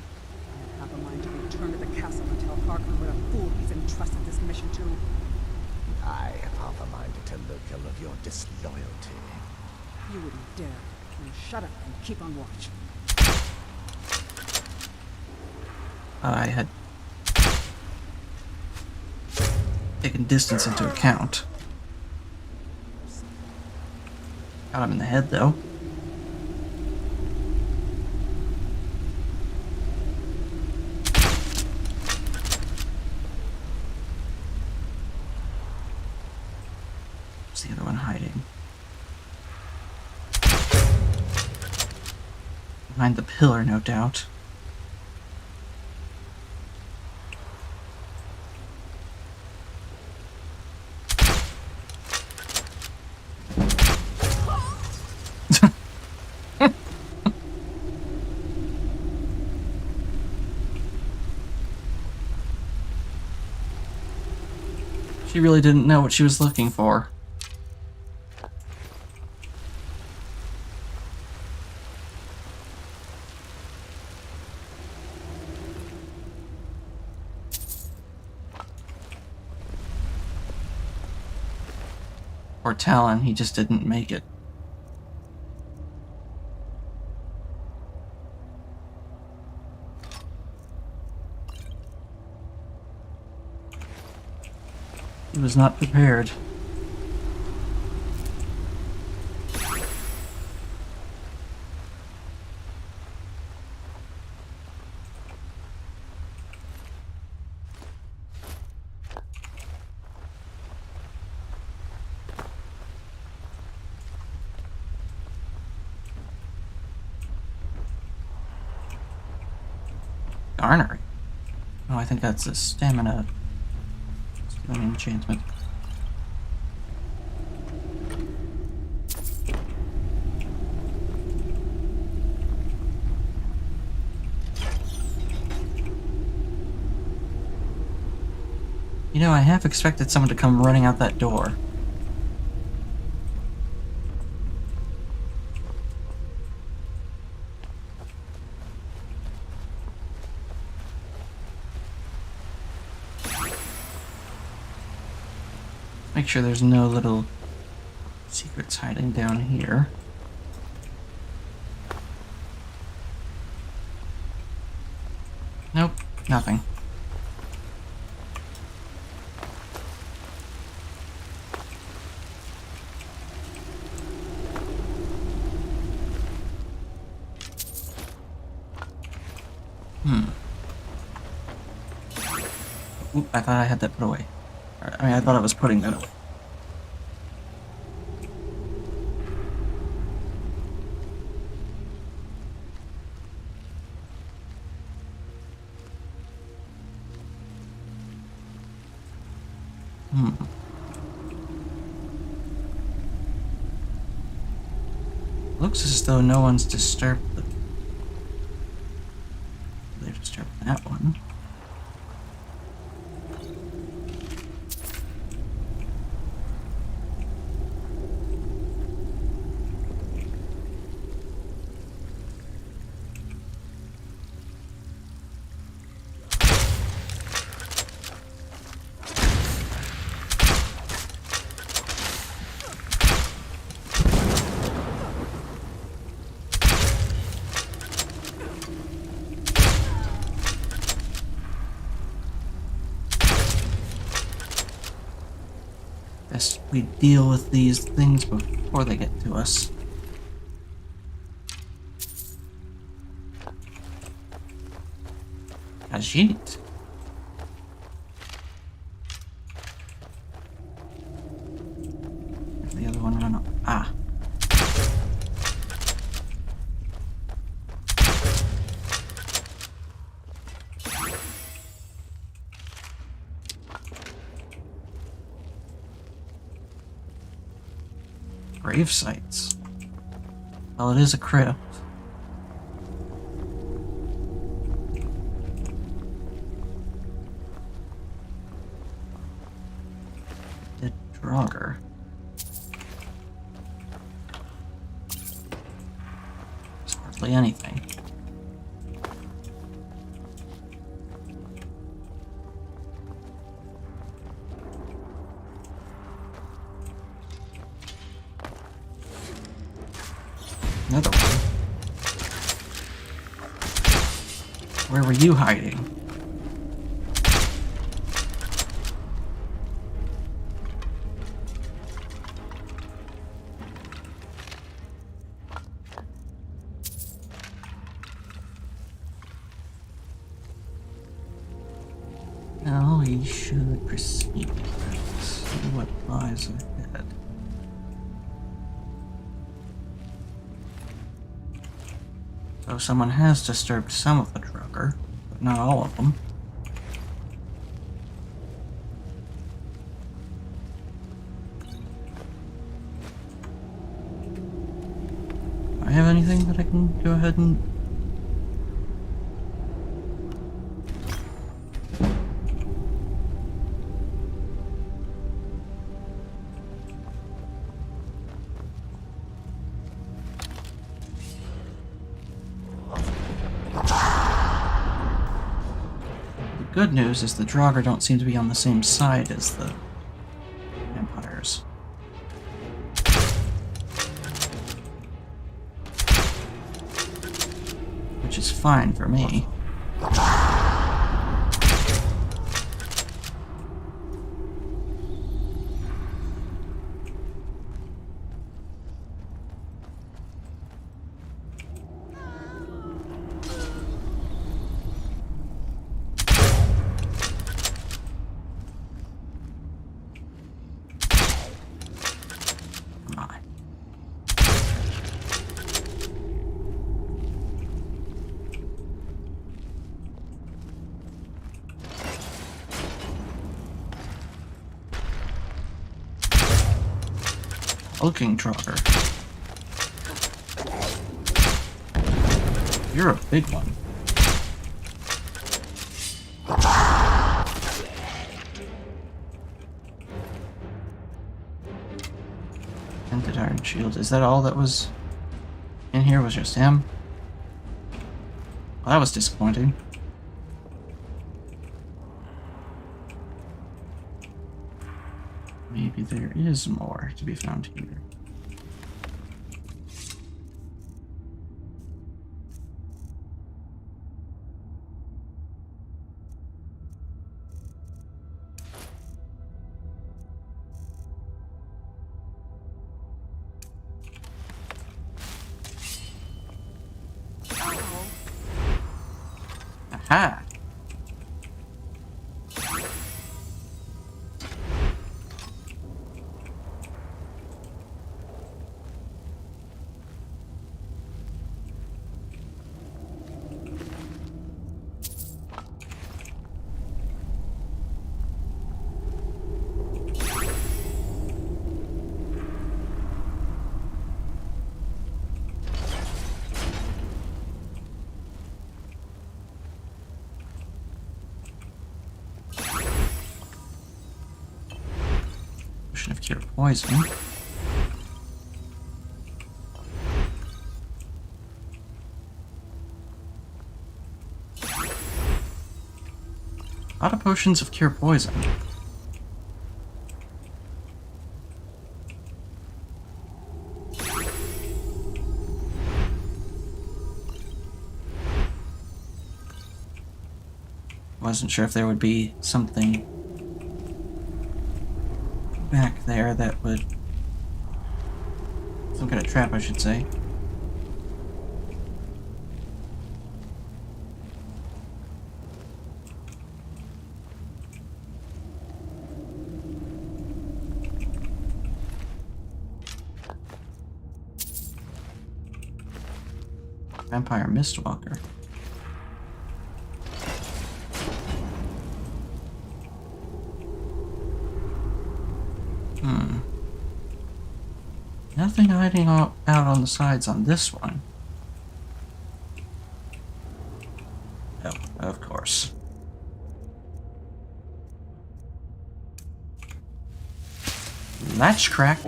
I have a mind to return to the castle and tell Harkon what a fool he's entrusted this mission to. I have half a mind to tell Loki of your disloyalty. You wouldn't dare. Now shut up and keep on watch. I had taken distance into account. Got him in the head, though. Where's the other one hiding? Behind the pillar, no doubt. She really didn't know what she was looking for. Or Talon, he just didn't make it. He was not prepared. Garnery. Oh, I think that's a stamina. An enchantment. You know, I half expected someone to come running out that door. Make sure there's no little secrets hiding down here. Nope, nothing. Oop, I thought I had that put away. I mean, I thought I was putting that away. Looks as though no one's disturbed the... They've disturbed that one. Best we deal with these things before they get to us. Ajit. Where's the other one run up? Ah. Grave sites. Well, it is a crypt. Dead Draugr. There's hardly anything. Another one. Where were you hiding? Now we should proceed. See what lies ahead. So someone has disturbed some of the Draugr, but not all of them. Do I have anything that I can go ahead and... Good news is the Draugr don't seem to be on the same side as the vampires. Which is fine for me. Hulking Draugr. You're a big one. Dented iron shield. Is that all that was in here? Was just him? Well, that was disappointing. Maybe there is more to be found here. Aha! Of cure poison. A lot of potions of cure poison. Wasn't sure if there would be something back there that would... some kind of trap, I should say. Vampire Mistwalker. nothing hiding out on the sides on this one. Oh, of course. Latch crack.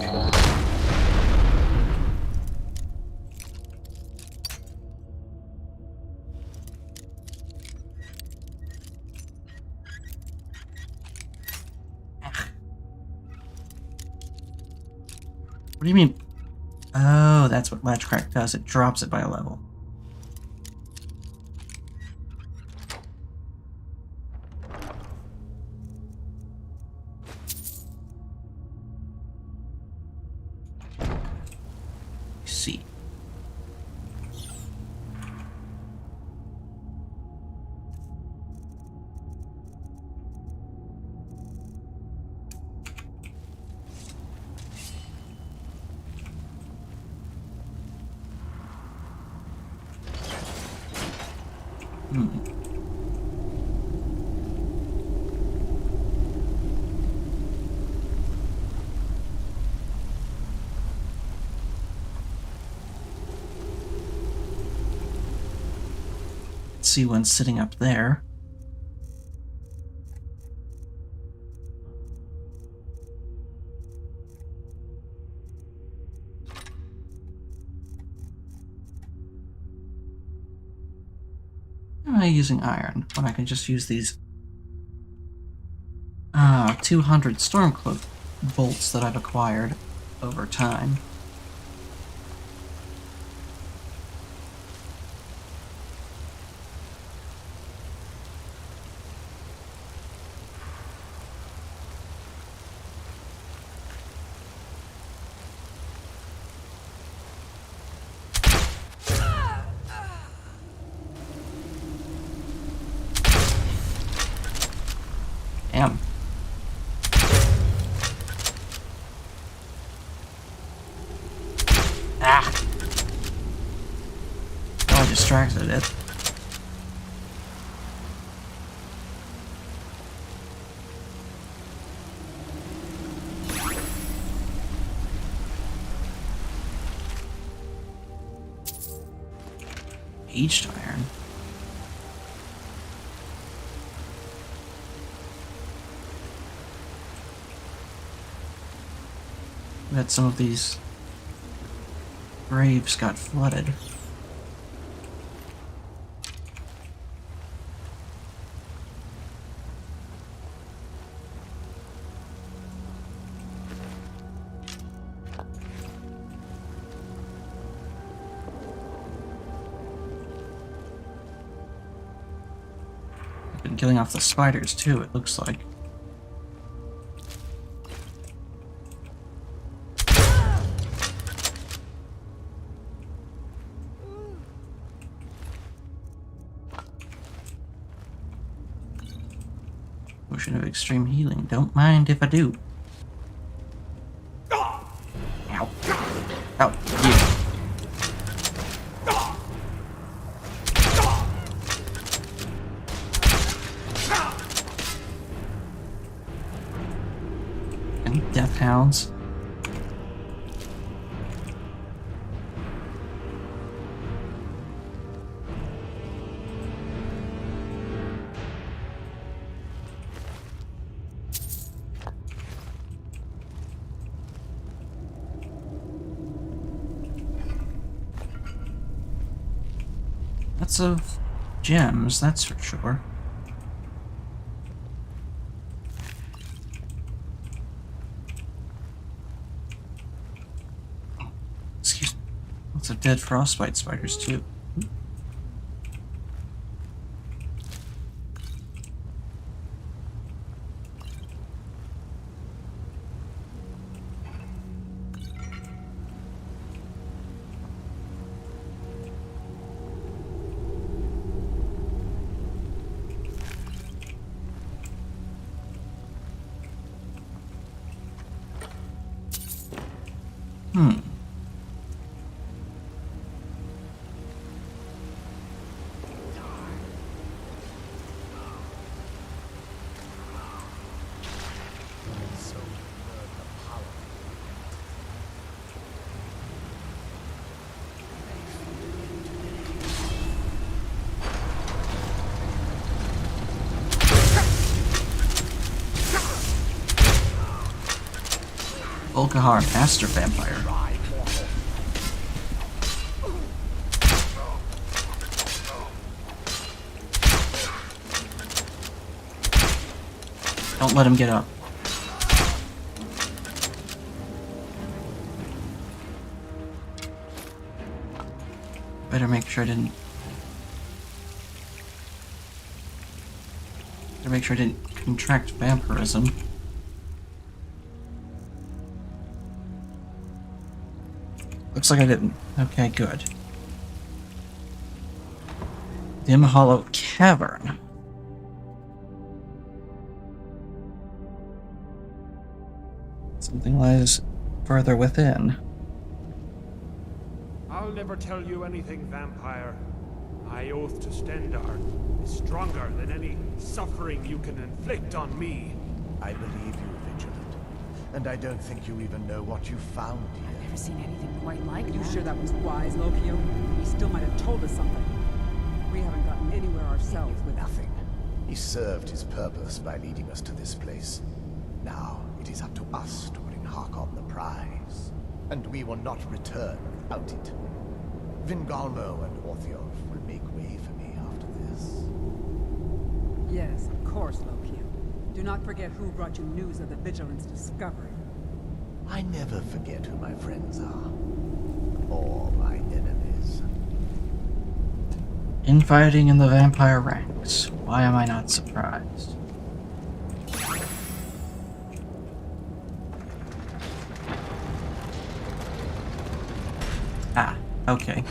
What do you mean? Oh, that's what latch crack does. It drops it by a level. See. See one sitting up there. Why am I using iron when I can just use these 200 Stormcloak bolts that I've acquired over time? Damn. Ah! Oh, I distracted it. Aged iron. That some of these graves got flooded. I've been killing off the spiders too, it looks like. Potion of extreme healing. Don't mind if I do. Ow. Ow. You. Any death hounds? Lots of gems, that's for sure. Excuse me. Lots of dead frostbite spiders too. Volkahar, Master Vampire. Don't let him get up. Better make sure I didn't... Better make sure I didn't contract vampirism. Looks like I didn't. Okay, good. Dim Hollow Cavern. Something lies further within. I'll never tell you anything, vampire. My oath to Stendar is stronger than any suffering you can inflict on me. I believe you, Vigilant. And I don't think you even know what you found here. Never seen anything quite like it. You sure that was wise, Lokio? He still might have told us something. We haven't gotten anywhere ourselves with Nothing. He served his purpose by leading us to this place. Now, it is up to us to bring Harkon the prize. And we will not return without it. Vingalmo and Orthiolf will make way for me after this. Yes, of course, Lokio. Do not forget who brought you news of the Vigilance discovery. I never forget who my friends are. Or my enemies. Infighting in the vampire ranks. Why am I not surprised? Ah, okay.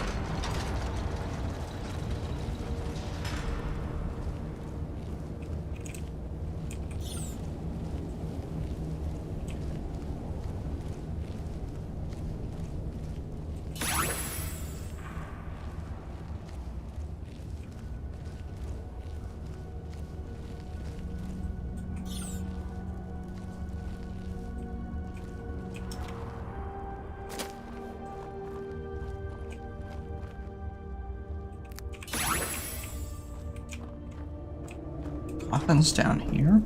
Coffin's down here.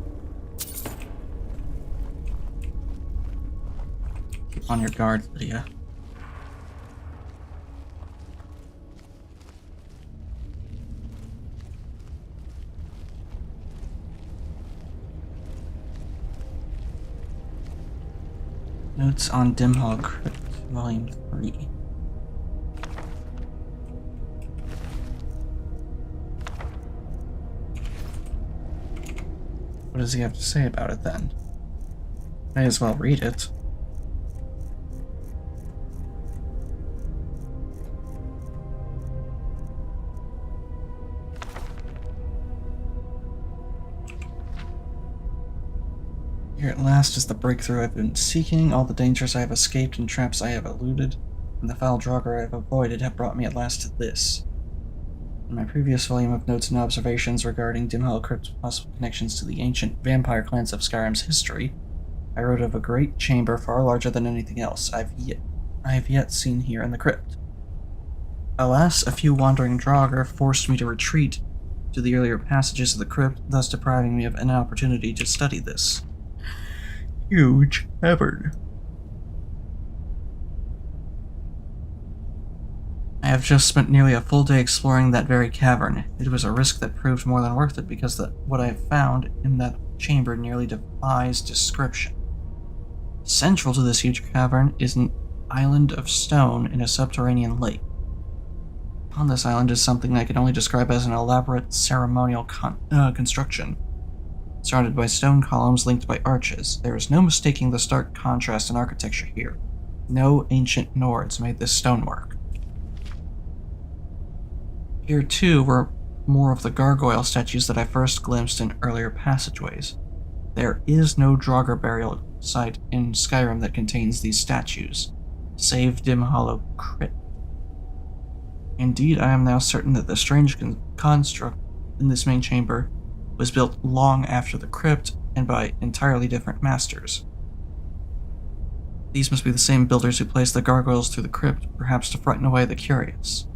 Keep on your guard, Lydia. Notes on Dim Hollow Crypt, Volume 3. What does he have to say about it then? May as well read it. Here at last is the breakthrough I've been seeking. All the dangers I have escaped and traps I have eluded, and the foul Draugr I have avoided have brought me at last to this. In my previous volume of notes and observations regarding Dim Hollow Crypt's possible connections to the ancient vampire clans of Skyrim's history, I wrote of a great chamber far larger than anything else I have yet seen here in the crypt. Alas, a few wandering Draugr forced me to retreat to the earlier passages of the crypt, thus depriving me of an opportunity to study this huge cavern. I have just spent nearly a full day exploring that very cavern. It was a risk that proved more than worth it because what I have found in that chamber nearly defies description. Central to this huge cavern is an island of stone in a subterranean lake. On this island is something I can only describe as an elaborate ceremonial construction. Surrounded by stone columns linked by arches, there is no mistaking the stark contrast in architecture here. No ancient Nords made this stonework. Here, too, were more of the gargoyle statues that I first glimpsed in earlier passageways. There is no Draugr burial site in Skyrim that contains these statues, save Dim Hollow Crypt. Indeed, I am now certain that the strange construct in this main chamber was built long after the crypt and by entirely different masters. These must be the same builders who placed the gargoyles through the crypt, perhaps to frighten away the curious.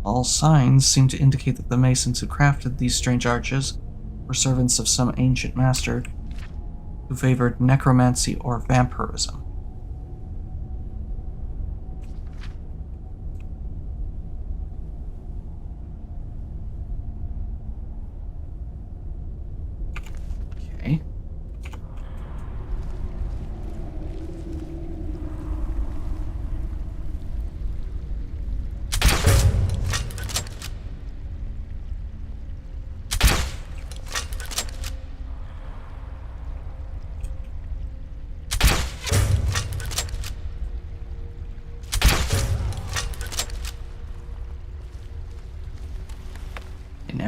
All signs seem to indicate that the masons who crafted these strange arches were servants of some ancient master who favored necromancy or vampirism.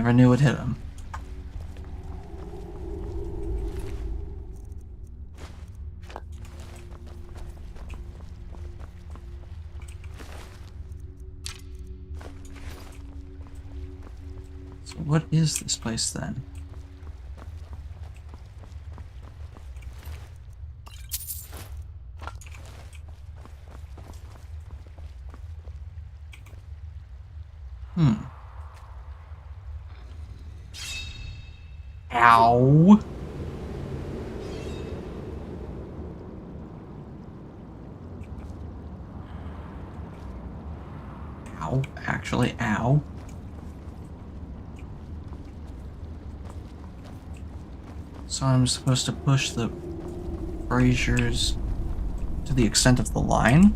Never knew it hit him. So what is this place then? Ow. Ow. Actually, ow. So I'm supposed to push the braziers to the extent of the line?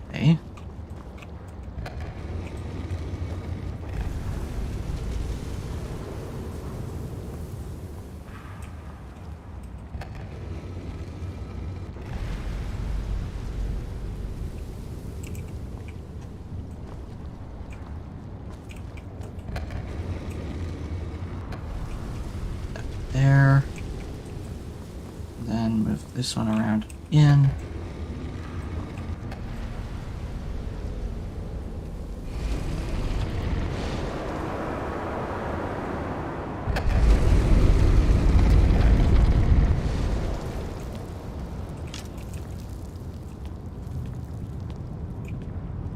Okay. There. Then move this one around in.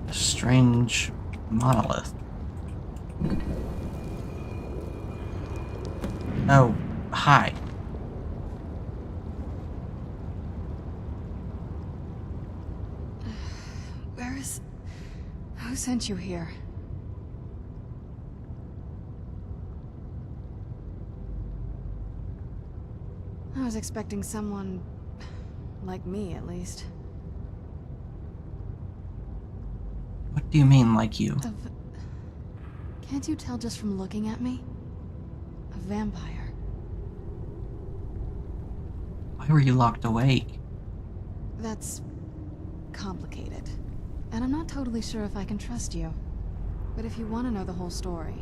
A strange monolith. Oh, hi. Who sent you here? I was expecting someone... like me, at least. What do you mean, like you? Can't you tell just from looking at me? A vampire. Why were you locked awake? That's... complicated. And I'm not totally sure if I can trust you. But if you want to know the whole story,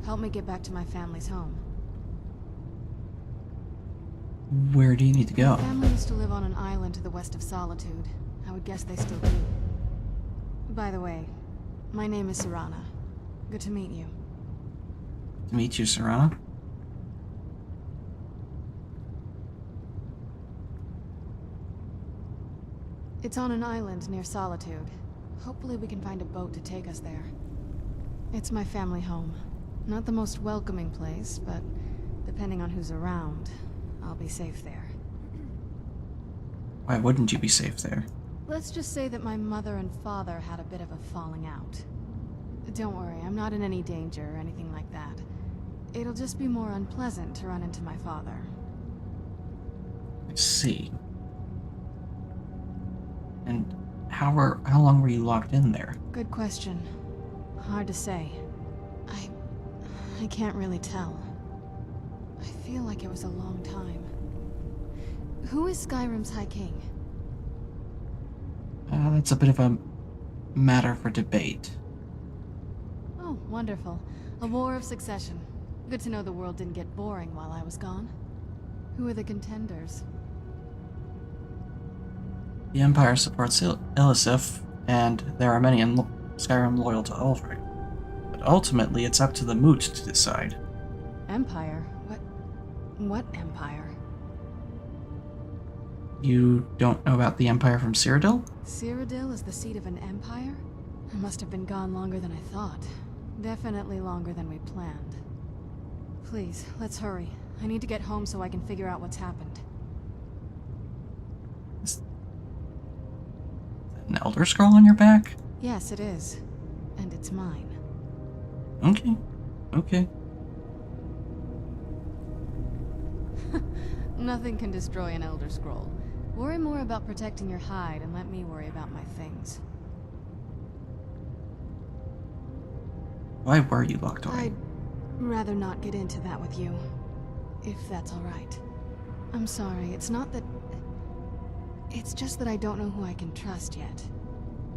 help me get back to my family's home. Where do you need to go? My family used to live on an island to the west of Solitude. I would guess they still do. By the way, my name is Serana. Good to meet you. To meet you, Serana? It's on an island near Solitude. Hopefully we can find a boat to take us there. It's my family home. Not the most welcoming place, but depending on who's around, I'll be safe there. Why wouldn't you be safe there? Let's just say that my mother and father had a bit of a falling out. Don't worry, I'm not in any danger or anything like that. It'll just be more unpleasant to run into my father. I see. And how long were you locked in there? Good question. Hard to say. I can't really tell. I feel like it was a long time. Who is Skyrim's High King? That's a bit of a matter for debate. Oh, wonderful. A war of succession. Good to know the world didn't get boring while I was gone. Who are the contenders? The Empire supports Elisif, and there are many in Skyrim loyal to Ulfric. But ultimately, it's up to the Moot to decide. Empire? What Empire? You don't know about the Empire from Cyrodiil? Cyrodiil is the seat of an empire? I must have been gone longer than I thought. Definitely longer than we planned. Please, let's hurry. I need to get home so I can figure out what's happened. Is that an Elder Scroll on your back? Yes, it is. And it's mine. Okay. Okay. Nothing can destroy an Elder Scroll. Worry more about protecting your hide and let me worry about my things. Why were you locked away? I'd rather not get into that with you. If that's alright. I'm sorry, it's not that... It's just that I don't know who I can trust yet.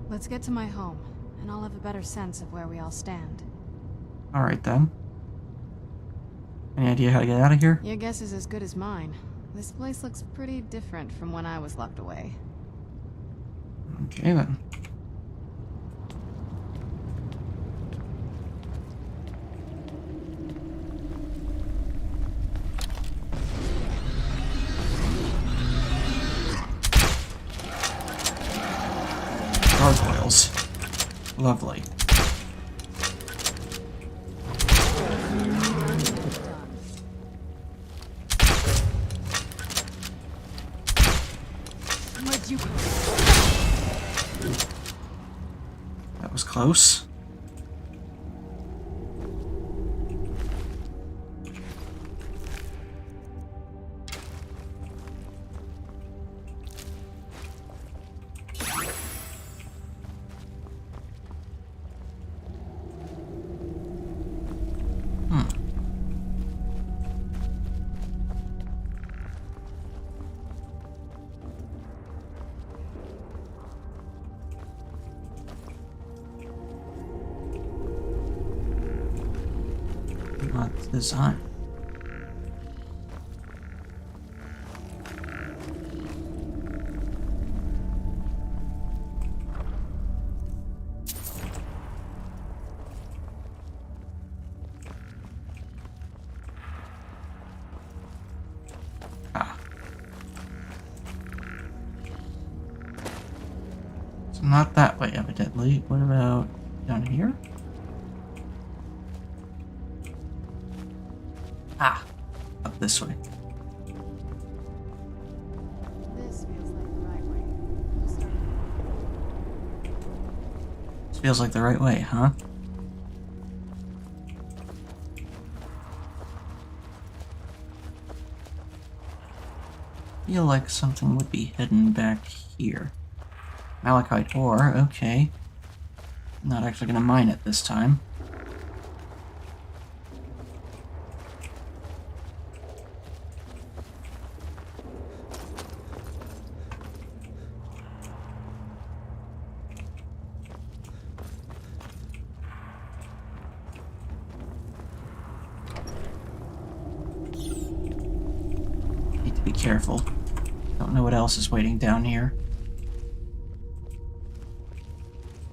Let's get to my home, and I'll have a better sense of where we all stand. Alright then. Any idea how to get out of here? Your guess is as good as mine. This place looks pretty different from when I was locked away. Okay then. Gargoyles. Lovely. Where'd you go? That was close. Not design. Ah. So not that way, evidently. What about down here? Ah, up this way. This feels like the right way. We'll start. This feels like the right way, huh? Feel like something would be hidden back here. Malachite ore, okay. Not actually gonna mine it this time. Need to be careful. Don't know what else is waiting down here.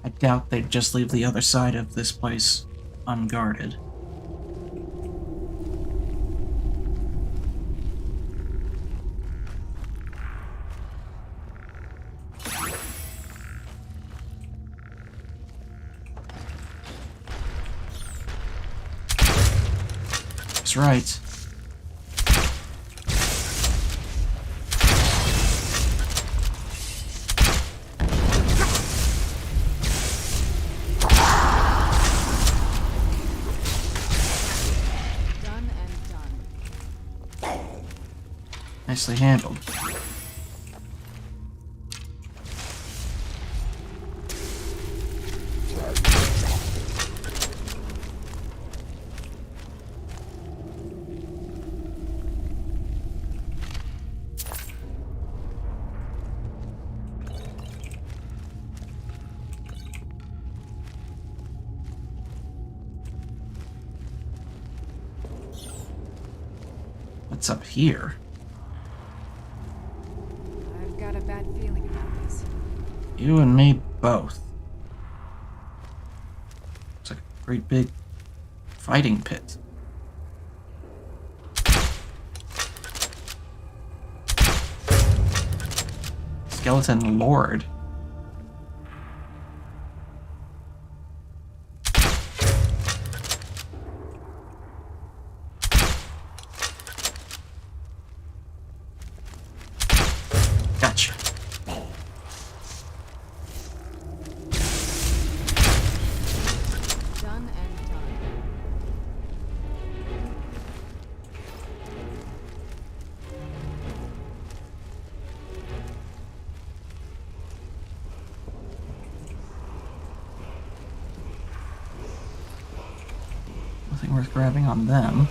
I doubt they'd just leave the other side of this place unguarded. That's right. Done and done. Nicely handled. What's up here? I've got a bad feeling about this. You and me both. It's like a great big fighting pit. Skeleton Lord. Gotcha. Done and done. Nothing worth grabbing on them.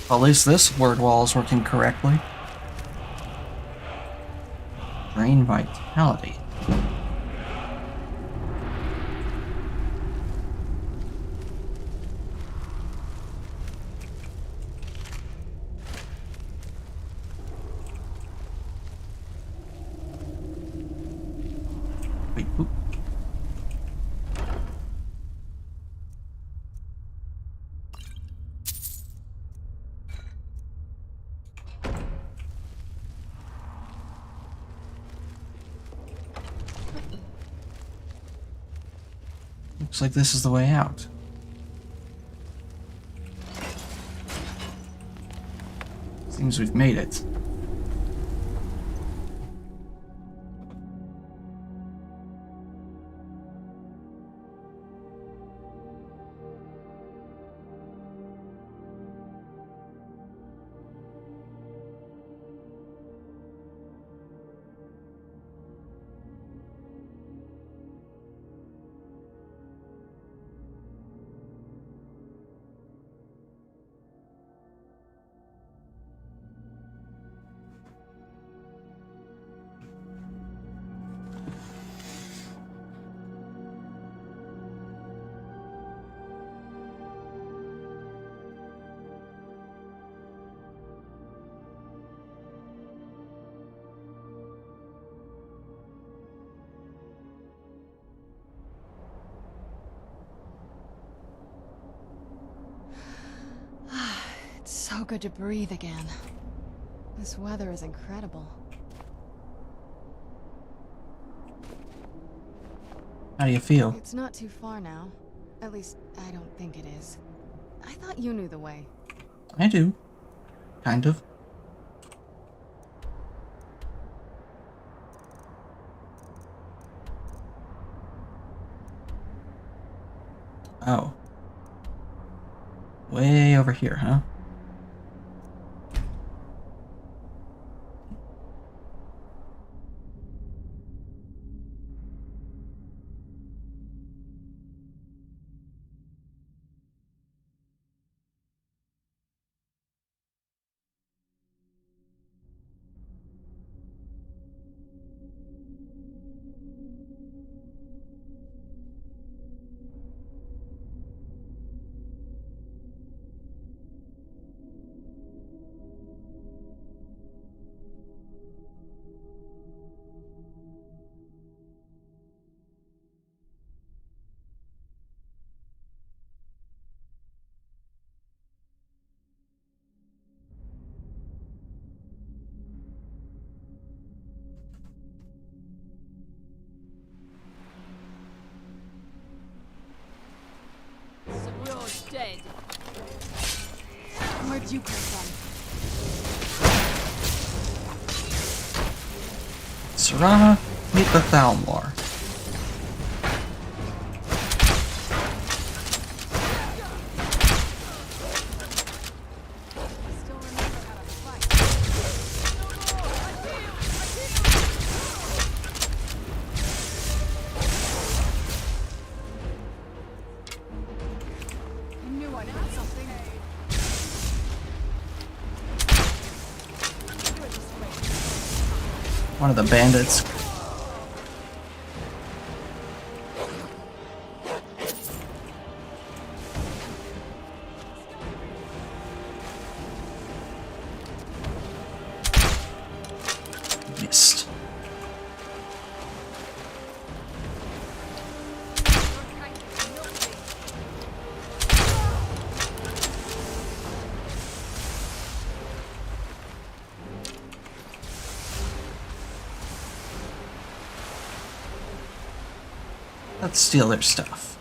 At least this word wall is working correctly. Drain vitality. Wait, oop. Looks like this is the way out. Seems we've made it. It's so good to breathe again. This weather is incredible. How do you feel? It's not too far now. At least, I don't think it is. I thought you knew the way. I do. Kind of. Oh. Way over here, huh? Dead. Where'd you come from? Serana, meet the Thalmor. One of the bandits. Missed. Let's steal their stuff.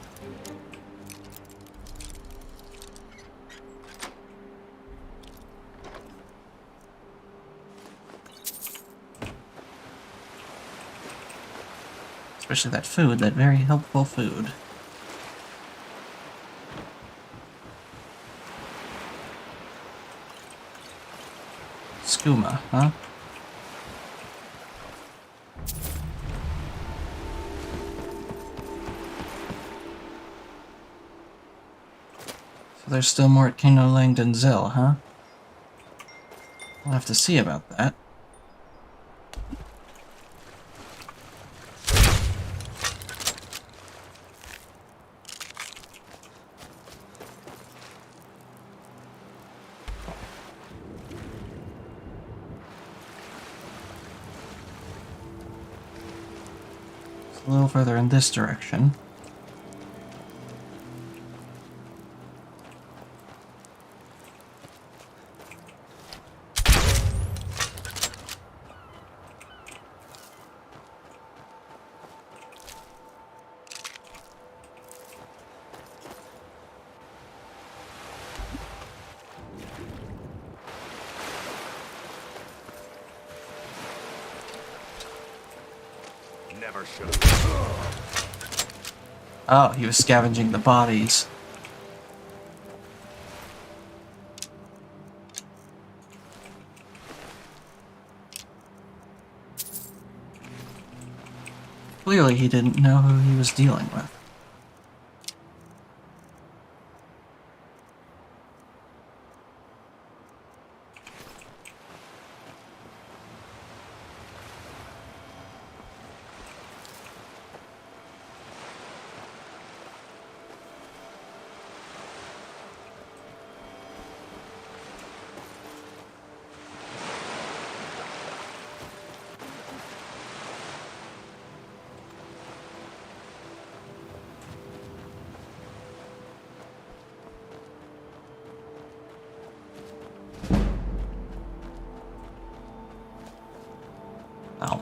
Especially that food, that very helpful food. Skooma, huh? So there's still more at Kano Langdon Zill, huh? We'll have to see about that. A little further in this direction. Never should have. Oh, he was scavenging the bodies. Clearly he didn't know who he was dealing with.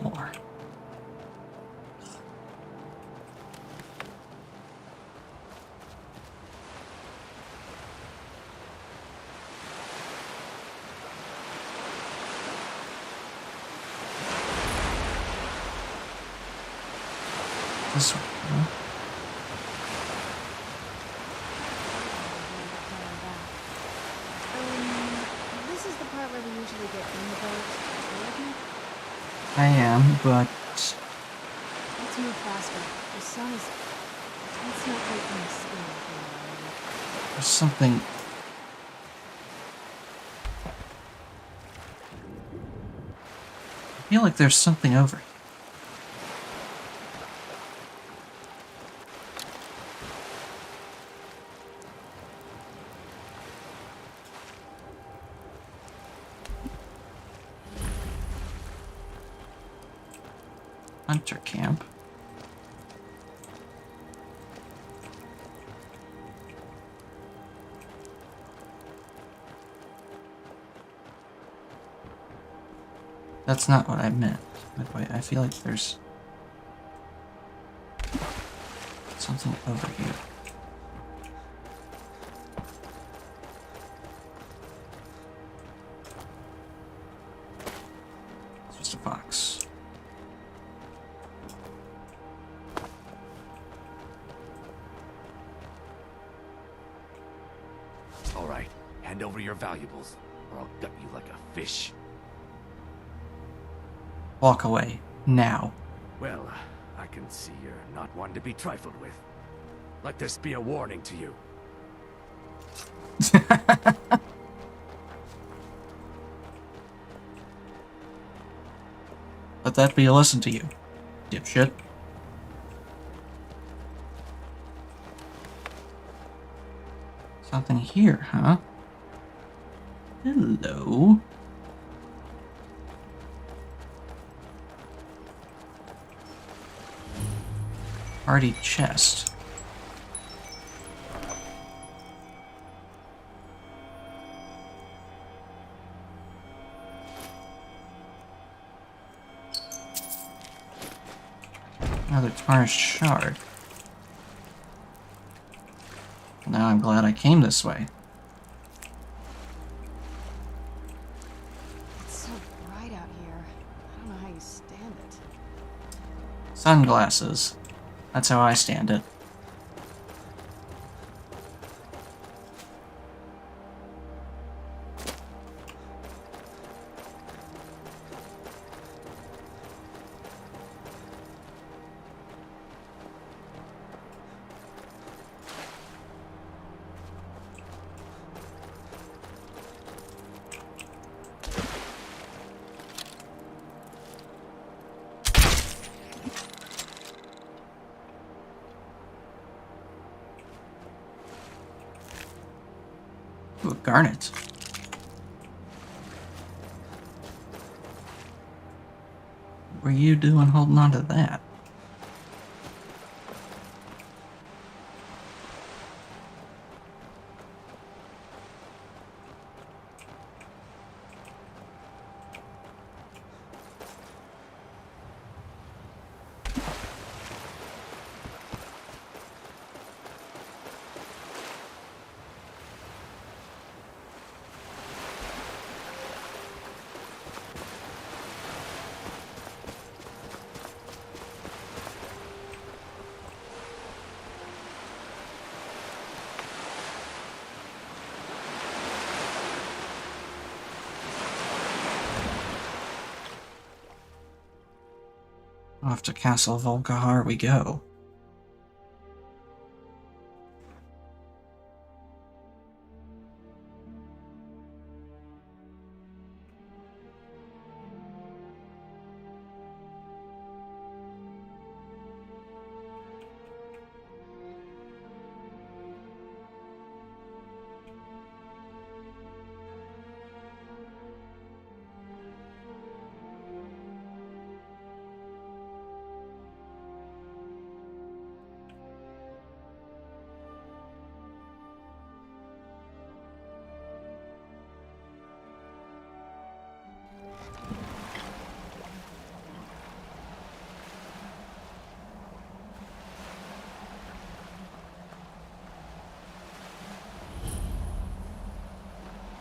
More. This one, huh? This is the part where we usually get in the boat, isn't it? I am, but Let's move faster. The sun is... Let's not wait for the skin. there's something. I feel like there's something over here. Hunter camp. That's not what I meant. But wait, I feel like there's something over here. It's just a fox. All right, hand over your valuables, or I'll gut you like a fish. Walk away. Now. Well, I can see you're not one to be trifled with. Let this be a warning to you. Let that be a lesson to you, dipshit. Something here, huh? Hello. Party chest. Another tarnished shard. Now I'm glad I came this way. It's so bright out here. I don't know how you stand it. Sunglasses. That's how I stand it. Ooh, a garnet. What were you doing holding on to that? Off to Castle Volkihar we go.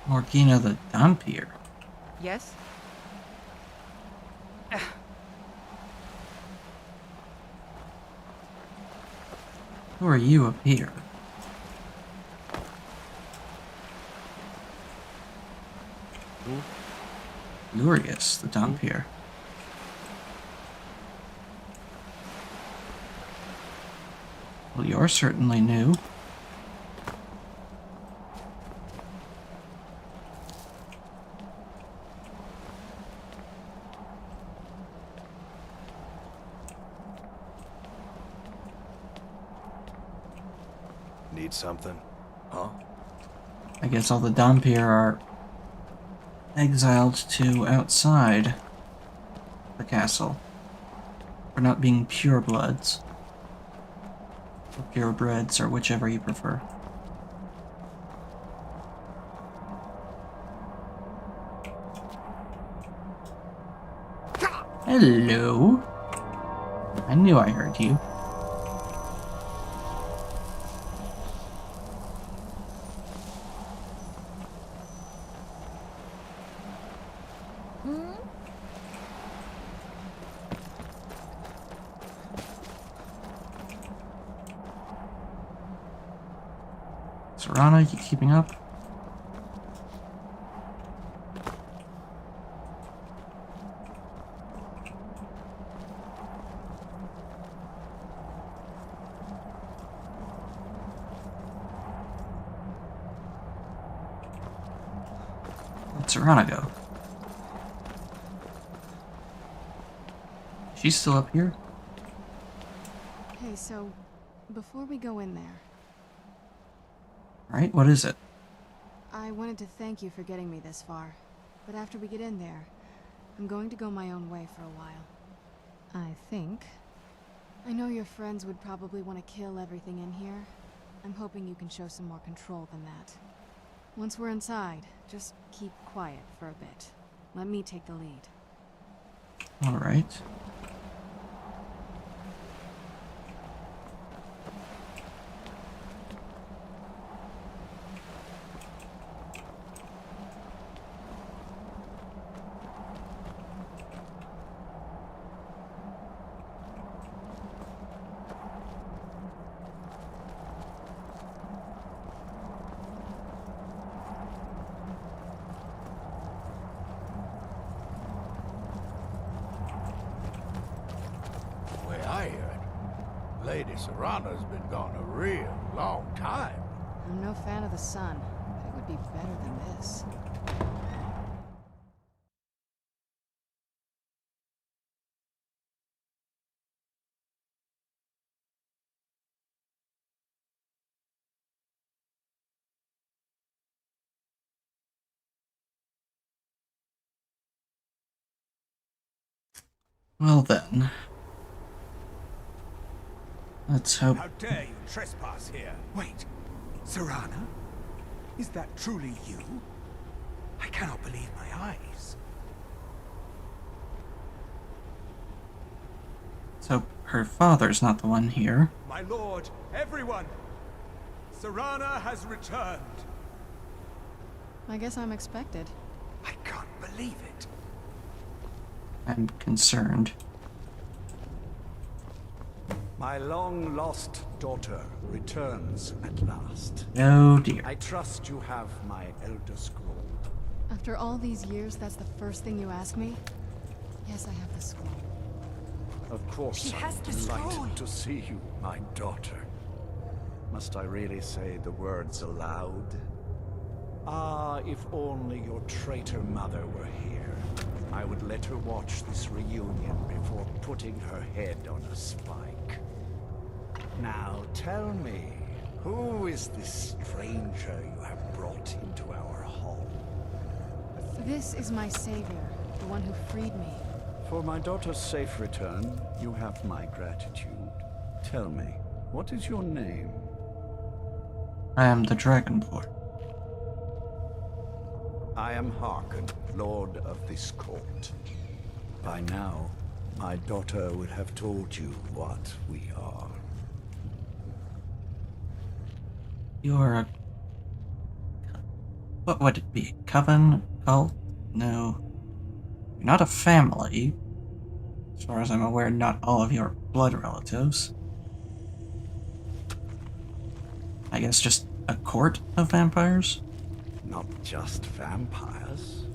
Morgana the Dampier. Yes? Who are you up here? Glorious the Dampier. Well, you're certainly new. Need something? Huh? I guess all the Dampier are exiled to outside the castle for not being purebloods. Or purebreds, or whichever you prefer. Hello? I knew I heard you. Serana, you keeping up? Where'd Serana go? She's still up here? Hey, so before we go in there, Right, what is it? I wanted to thank you for getting me this far. But after we get in there, I'm going to go my own way for a while. I think. I know your friends would probably want to kill everything in here. I'm hoping you can show some more control than that. Once we're inside, just keep quiet for a bit. Let me take the lead. Alright. Lady Serana's been gone a real long time. I'm no fan of the sun, but it would be better than this. Well then. Let's hope. How dare you trespass here? Wait, Serana? Is that truly you? I cannot believe my eyes. So her father's not the one here. My lord, everyone! Serana has returned. I guess I'm expected. I can't believe it. I'm concerned. My long-lost daughter returns at last. Oh dear. I trust you have my Elder Scroll. After all these years, that's the first thing you ask me? Yes, I have the scroll. Of course, She has I'm the scroll. delighted to see you, my daughter. Must I really say the words aloud? Ah, if only your traitor mother were here. I would let her watch this reunion before putting her head on a spike. Now tell me, who is this stranger you have brought into our home? This is my savior, the one who freed me. For my daughter's safe return, you have my gratitude. Tell me, what is your name? I am the Dragonborn. I am Harkon, Lord of this court. By now, my daughter would have told you what we are. You are a... What would it be? Coven? Cult? No. You're not a family. As far as I'm aware, not all of your blood relatives. I guess just a court of vampires? Not just vampires.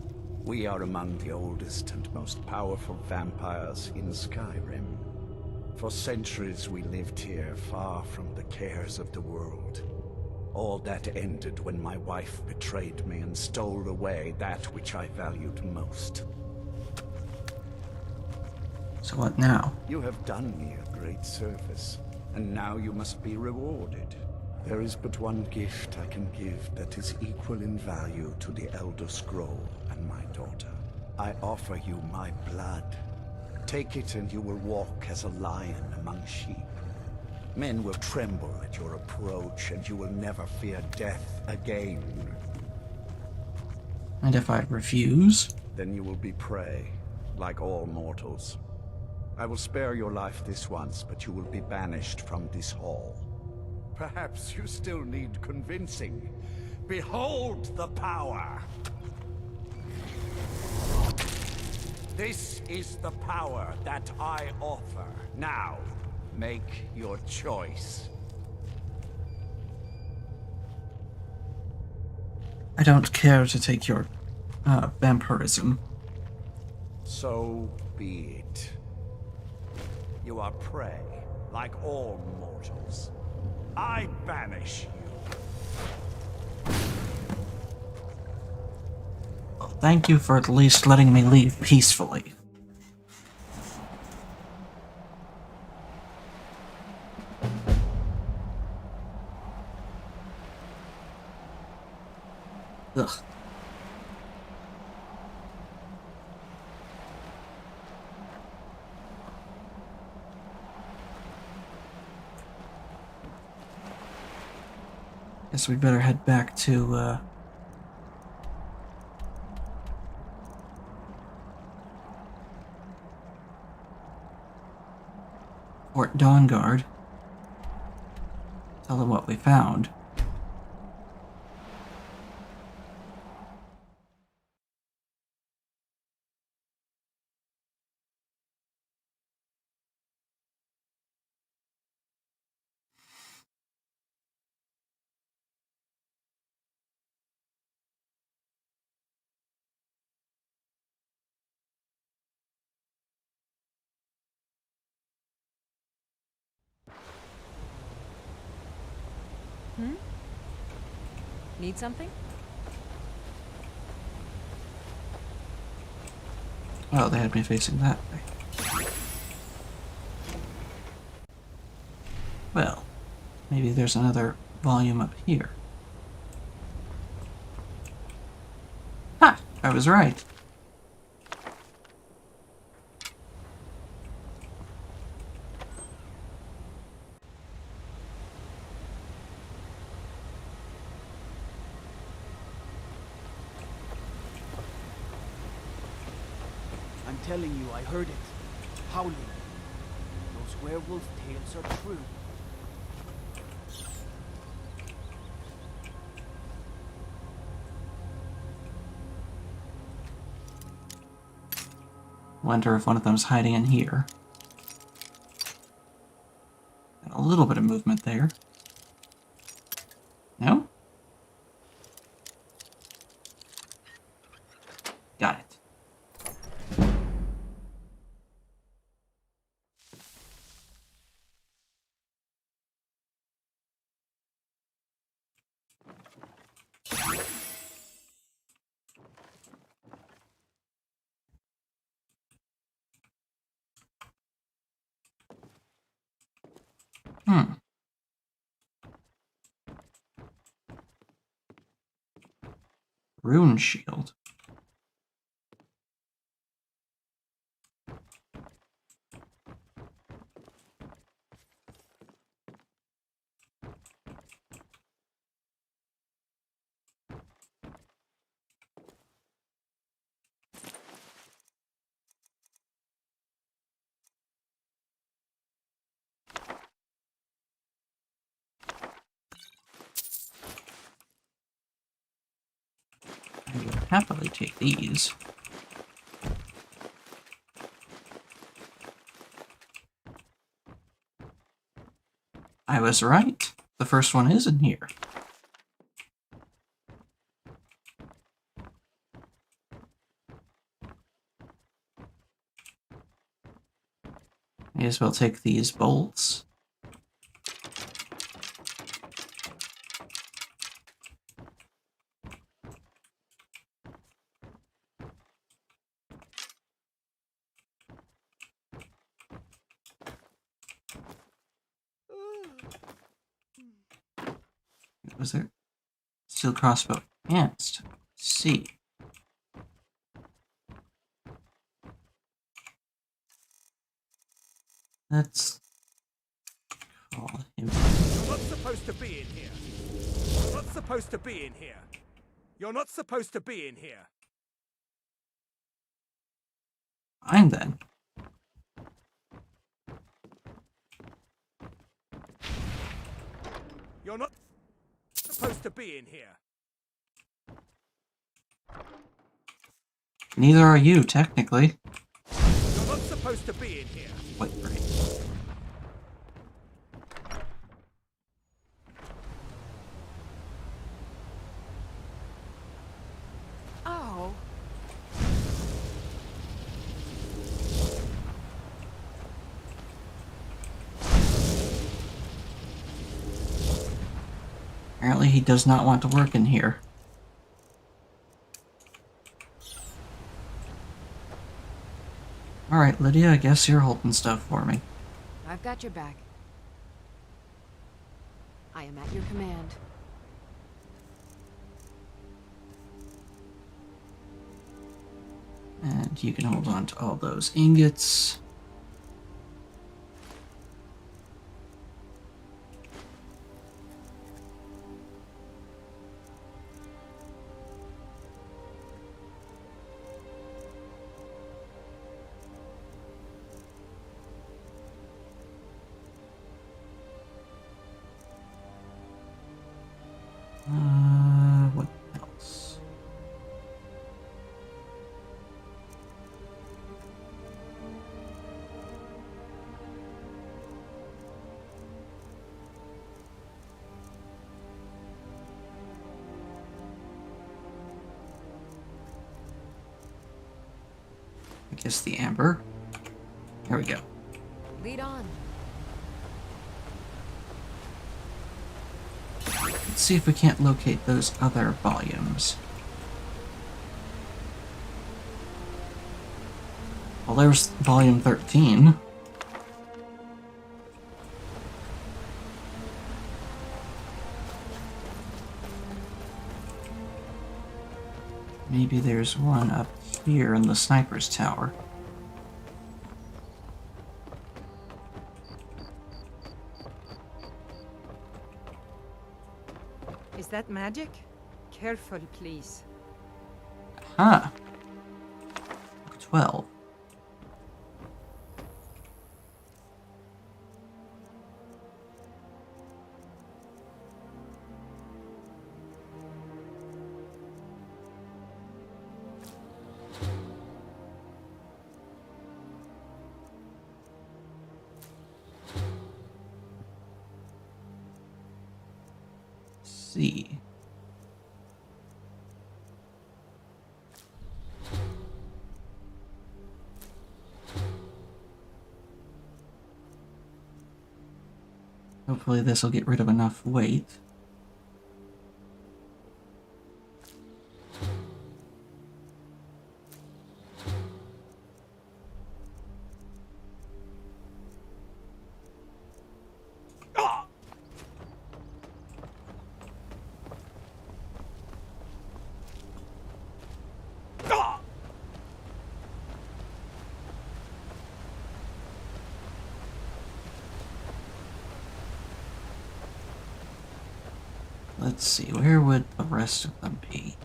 We are among the oldest and most powerful vampires in Skyrim. For centuries we lived here, far from the cares of the world. All that ended when my wife betrayed me and stole away that which I valued most. So what now? You have done me a great service, and now you must be rewarded. There is but one gift I can give that is equal in value to the Elder Scroll and my daughter. I offer you my blood. Take it and you will walk as a lion among sheep. Men will tremble at your approach, and you will never fear death again. And if I refuse? Then you will be prey, like all mortals. I will spare your life this once, but you will be banished from this hall. Perhaps you still need convincing. Behold the power! This is the power that I offer. Now, make your choice. I don't care to take your, vampirism. So be it. You are prey, like all mortals. I banish you. Well, thank you for at least letting me leave peacefully. Ugh. Guess we better head back to, Fort Dawnguard. Tell them what we found. Need something? Oh, they had me facing that way. Well, maybe there's another volume up here. Ha! I was right. I'm telling you, I heard it. Howling. Those werewolf tales are true. Wonder if one of them's hiding in here. And a little bit of movement there. No? Got it. rune shield. I would happily take these. I was right. The first one is in here. May as well take these bolts. Was there? Steel crossbow. Enhanced. C. Let's call him. You're not supposed to be in here. You're not supposed to be in here. You're not supposed to be in here. Fine then. You're not supposed to be in here. Neither are you, technically. You're not supposed to be in here. Wait, right. Oh. Apparently he does not want to work in here. Alright, Lydia, I guess you're holding stuff for me. I've got your back. I am at your command. And you can hold on to all those ingots. What else? I guess the amber. There we go. Lead on. Let's see if we can't locate those other volumes. Well, there's volume 13. Maybe there's one up here in the sniper's tower. Is that magic? Careful, please. Huh. 12. See. Hopefully this will get rid of enough weight. let's see, where would the rest of them be?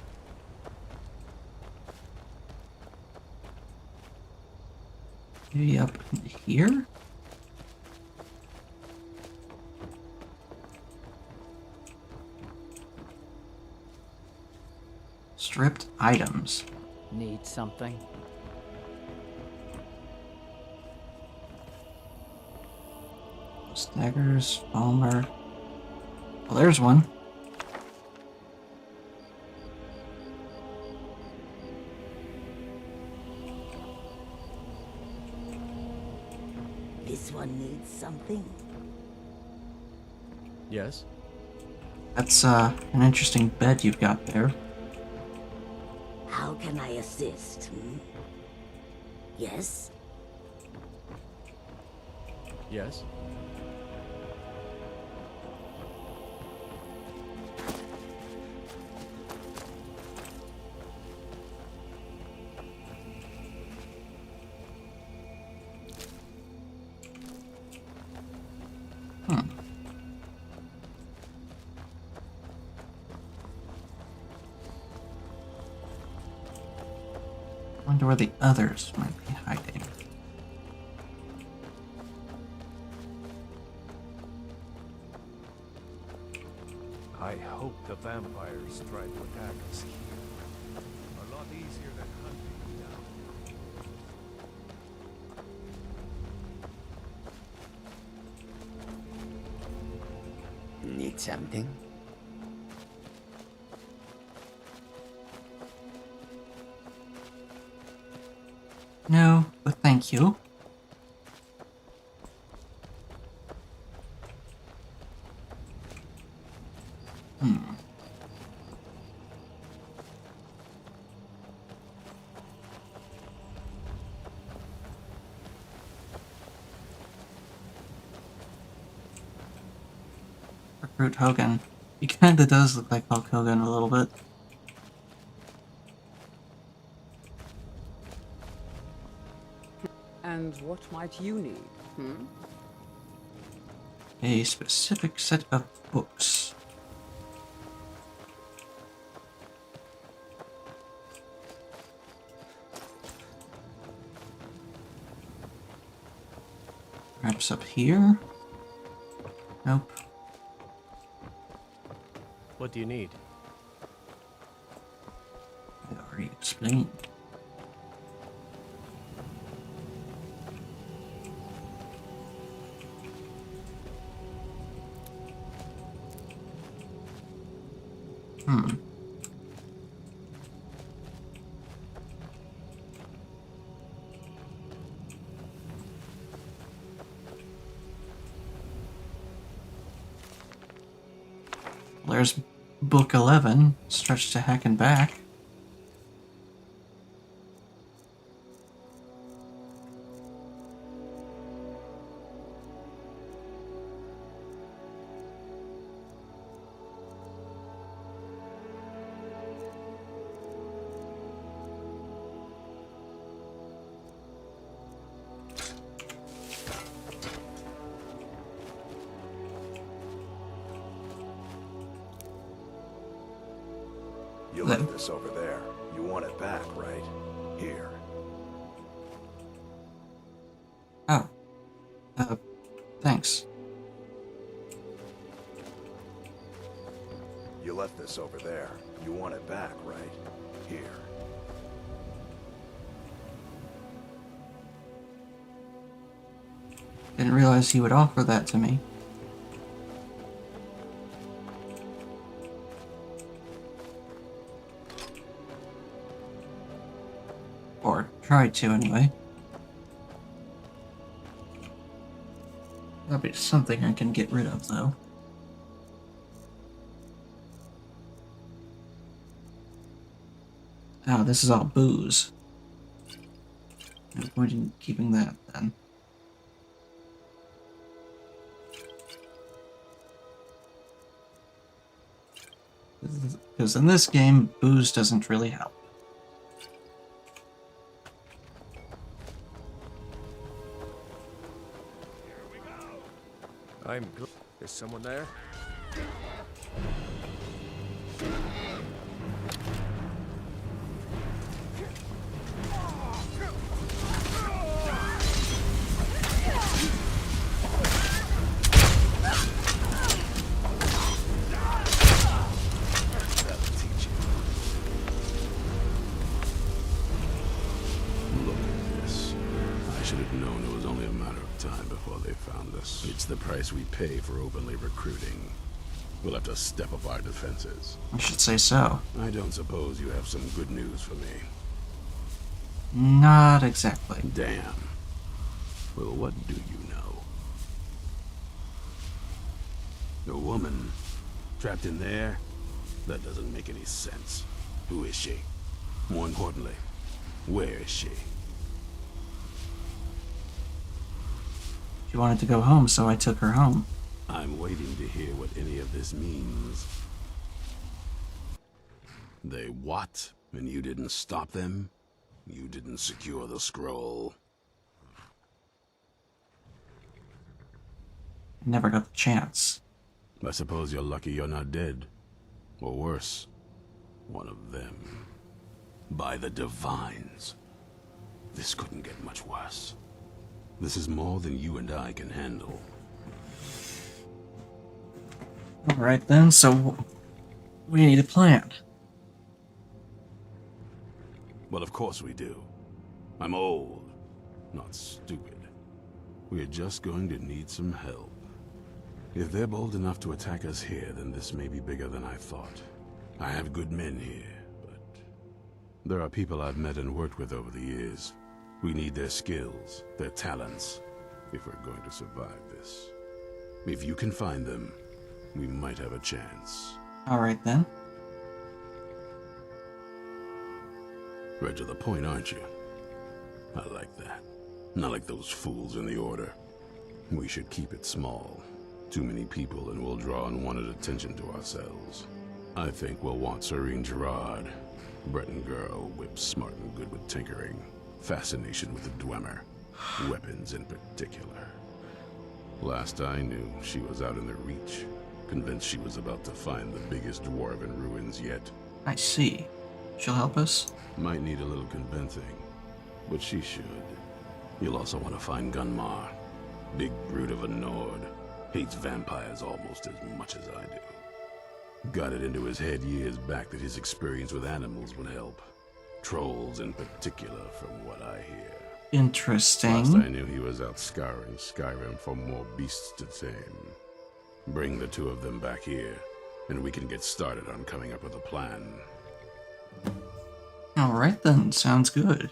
Maybe up in here? Stripped items. Need something? Daggers, Palmer. Well, there's one. This one needs something. Yes? That's an interesting bed you've got there. How can I assist? Yes? Yes? Wonder where the others might be hiding. I hope the vampires try to attack us here. A lot easier than hunting them down. Need something? No, but thank you. Recruit Hogan. He kinda does look like Hulk Hogan a little bit. And what might you need, A specific set of books. Perhaps up here? Nope. What do you need? I already explained. There's book 11, stretched to heck and back. You left this over there. You want it back, right? Here. Oh. Thanks. You left this over there. You want it back, right? Here. Didn't realize he would offer that to me. Or tried to, anyway. That'll be something I can get rid of, though. Oh, this is all booze. No point in keeping that, then. Because in this game, booze doesn't really help. I'm good. Is someone there? time before they found us. It's the price we pay for openly recruiting. We'll have to step up our defenses. I should say so. I don't suppose you have some good news for me. Not exactly. Damn. Well, what do you know? A woman trapped in there? That doesn't make any sense. Who is she? More importantly, where is she? She wanted to go home, so I took her home. I'm waiting to hear what any of this means. They what? And you didn't stop them? You didn't secure the scroll? Never got the chance. I suppose you're lucky you're not dead. Or worse, one of them. By the Divines. This couldn't get much worse. This is more than you and I can handle. Alright then, so we need a plan. Well, of course we do. I'm old, not stupid. We're just going to need some help. If they're bold enough to attack us here, then this may be bigger than I thought. I have good men here, but there are people I've met and worked with over the years. We need their skills, their talents, if we're going to survive this. If you can find them, we might have a chance. Alright then. Right to the point, aren't you? I like that. Not like those fools in the Order. We should keep it small. Too many people and we'll draw unwanted attention to ourselves. I think we'll want Serene Gerard. Breton girl, whip smart and good with tinkering. Fascination with the Dwemer. Weapons in particular. Last I knew, she was out in the Reach. Convinced she was about to find the biggest dwarven ruins yet. I see. She'll help us? Might need a little convincing, but she should. You'll also want to find Gunmar. Big brute of a Nord. Hates vampires almost as much as I do. Got it into his head years back that his experience with animals would help. Trolls in particular, from what I hear. Interesting. Last I knew he was out scouring Skyrim for more beasts to tame. Bring the two of them back here, and we can get started on coming up with a plan. Alright then, sounds good.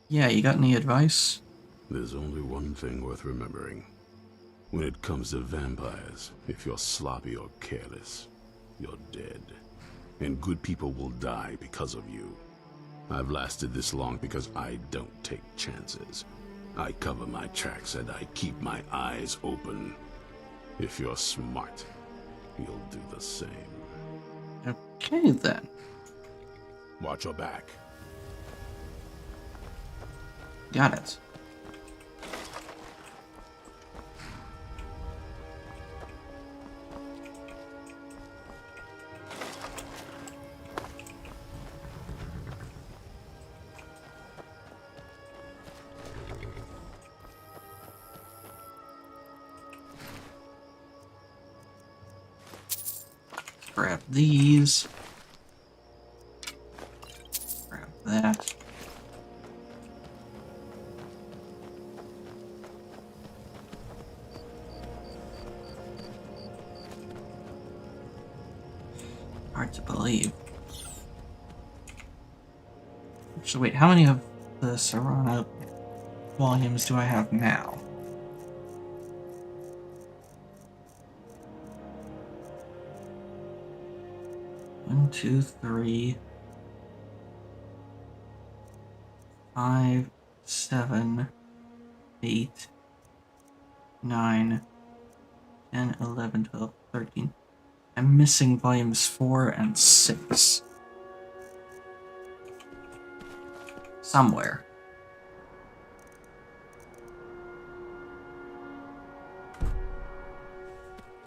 Yeah, you got any advice? There's only one thing worth remembering. When it comes to vampires, if you're sloppy or careless, you're dead. And good people will die because of you. I've lasted this long because I don't take chances. I cover my tracks and I keep my eyes open. If you're smart, you'll do the same. Okay then. Watch your back. Got it. Grab these. Grab that. Hard to believe. So wait, how many of the Serana volumes do I have now? One, two, three, 5, 7, 8, 9, 10, 11, 12, 13. I'm missing volumes 4 and 6. Somewhere.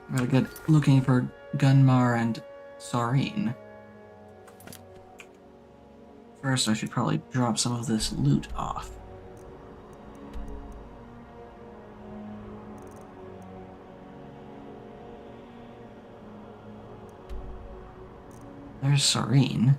I'm gonna get looking for Gunmar and Saurine. First, I should probably drop some of this loot off. There's Saurine.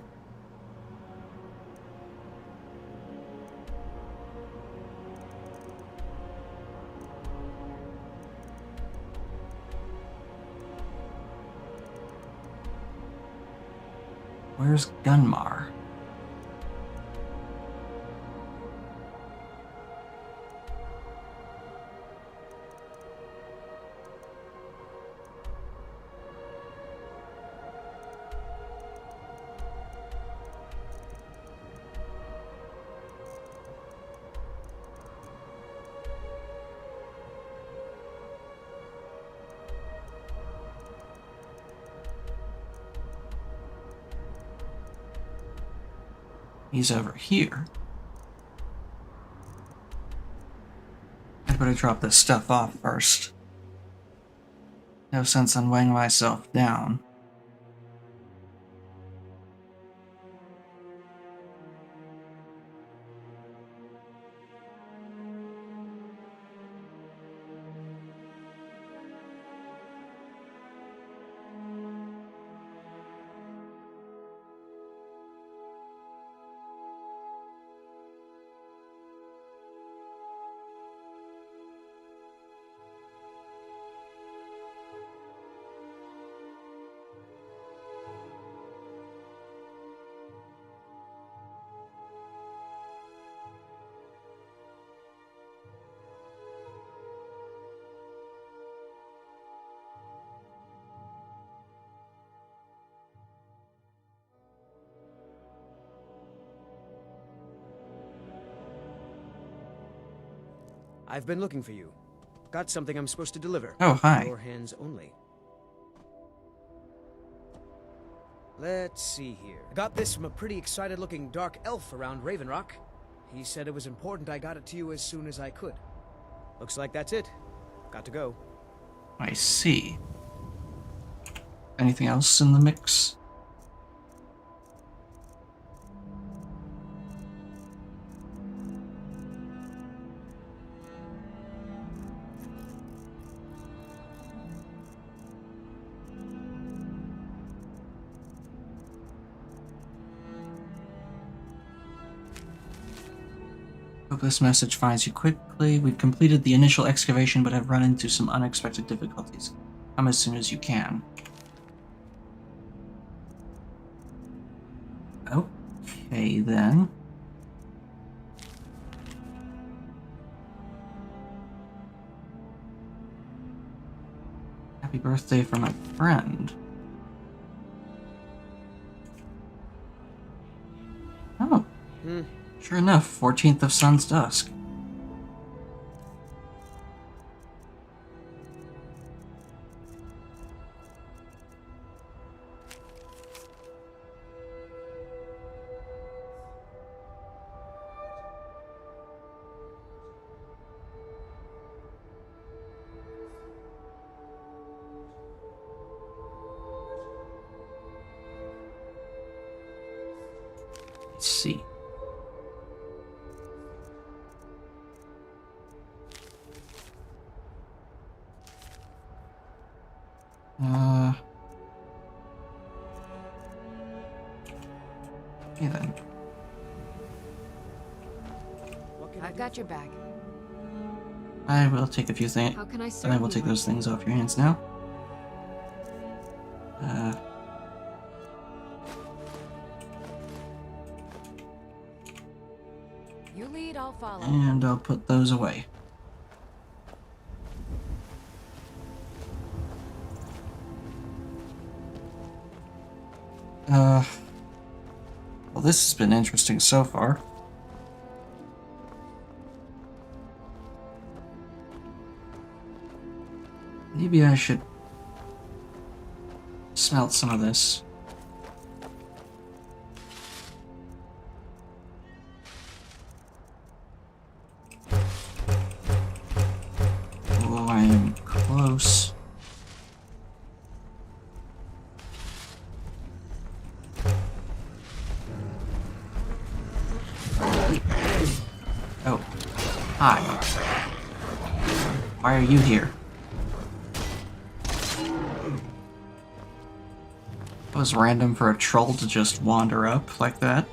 Where's Gunmar? He's over here. I better drop this stuff off first. No sense in weighing myself down. I've been looking for you. Got something I'm supposed to deliver. Oh, hi. Your hands only. Let's see here. I got this from a pretty excited-looking dark elf around Raven Rock. He said it was important I got it to you as soon as I could. Looks like that's it. Got to go. I see. Anything else in the mix? Hope this message finds you quickly. We've completed the initial excavation but have run into some unexpected difficulties. Come as soon as you can. Okay then. Happy birthday for my friend. Oh. Sure enough, 14th of Sun's Dusk. Let's see. Okay then. I've got your back. I will take a few things. How can I serve And I will you? take those things off your hands now. You lead, I'll follow. And I'll put those away. Well, this has been interesting so far. Maybe I should smelt some of this. Oh, I am close. Oh. Hi. Why are you here? It was random for a troll to just wander up like that.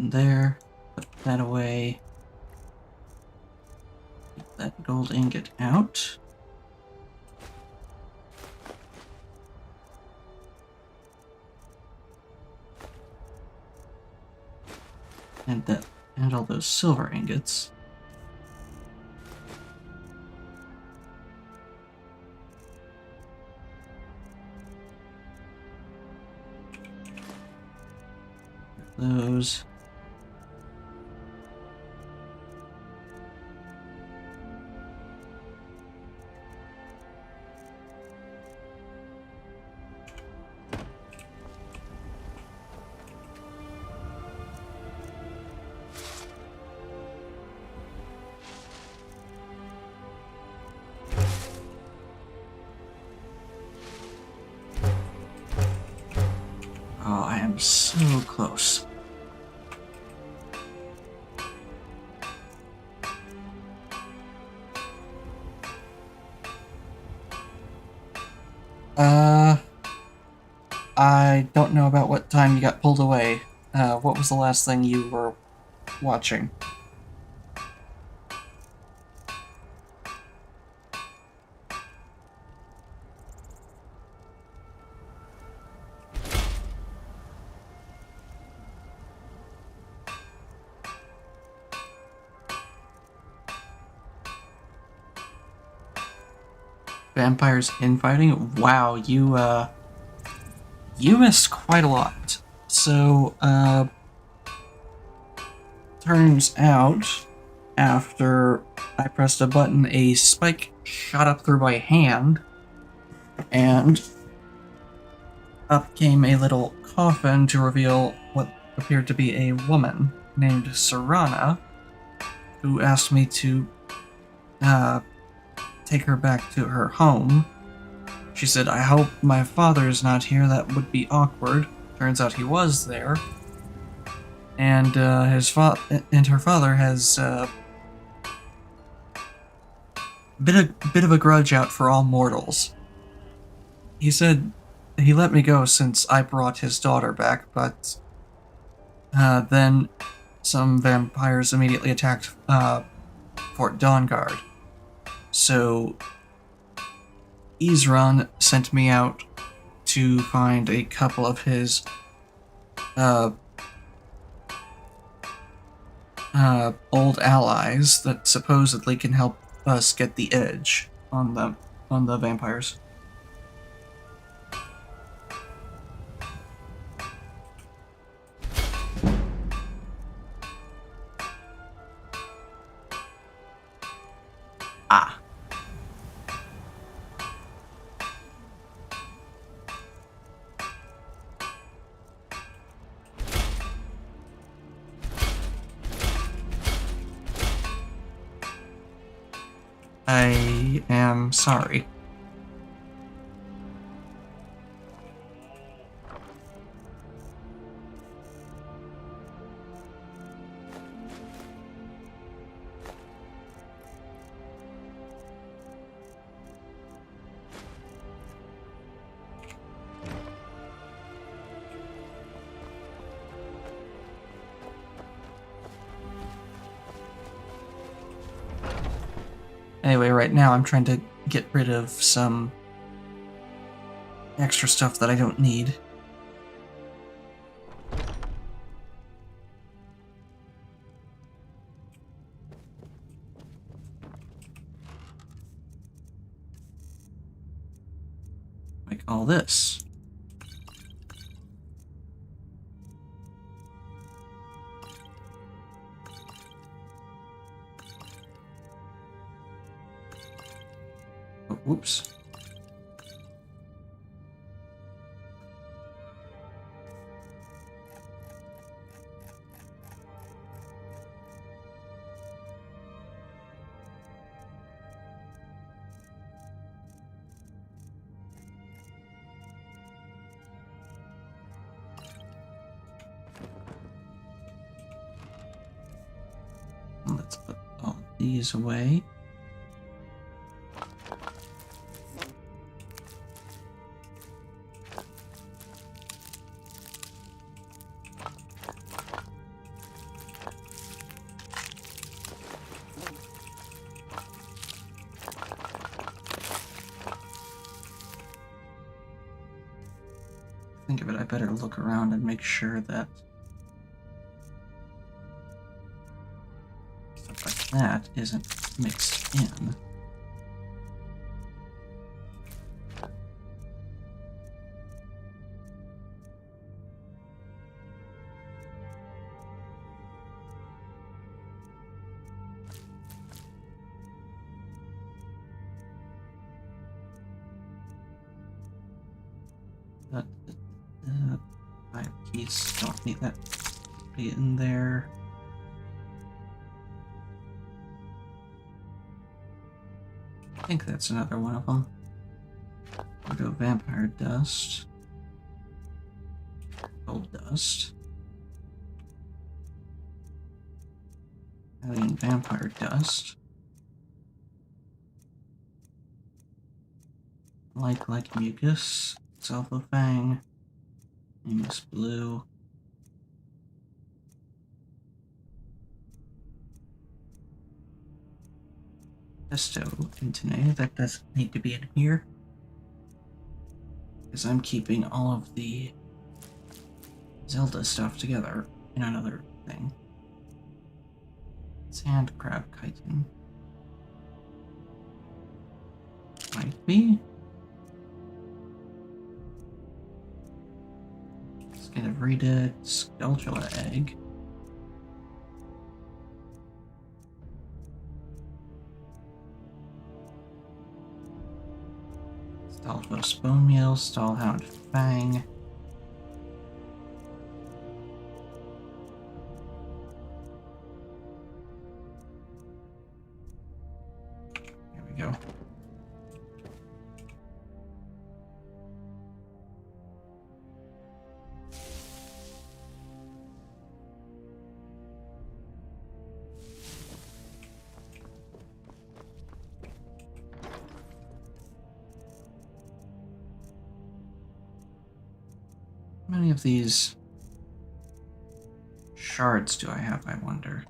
in there. Put that away. Get that gold ingot out. And all those silver ingots. Those. Oh, I am so close. I don't know about what time you got pulled away. What was the last thing you were watching? Vampires infighting? Wow, you missed quite a lot. So, turns out, after I pressed a button, a spike shot up through my hand, and up came a little coffin to reveal what appeared to be a woman named Serana, who asked me to, take her back to her home. She said, "I hope my father's not here, that would be awkward." Turns out he was there. And her father has bit of a grudge out for all mortals. He said he let me go since I brought his daughter back, but then some vampires immediately attacked Fort Dawnguard. So Isran sent me out to find a couple of his old allies that supposedly can help us get the edge on the vampires. Ah. I am sorry. Anyway, right now I'm trying to get rid of some extra stuff that I don't need. Like all this. Oh, whoops. Let's put all these away. think of it, I better look around and make sure that stuff like that isn't mixed in. That, 5 keys, don't need that to be in there. I think that's another one of them. We'll go vampire dust. Gold dust. Alien vampire dust. Like mucus. Sulfur fang. Mucus blue. Pesto Intene, that doesn't need to be in here. Because I'm keeping all of the Zelda stuff together in another thing. Sand crab chitin. Might be. Skin of Rita, Skulltula egg. Stalfos bone meal, Stallhound fang. There we go. How many of these shards do I have, I wonder?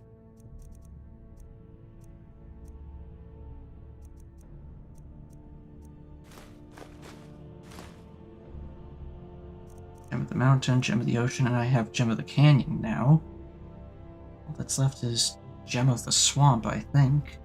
Gem of the mountain, gem of the ocean, and I have gem of the canyon now. All that's left is gem of the swamp, I think.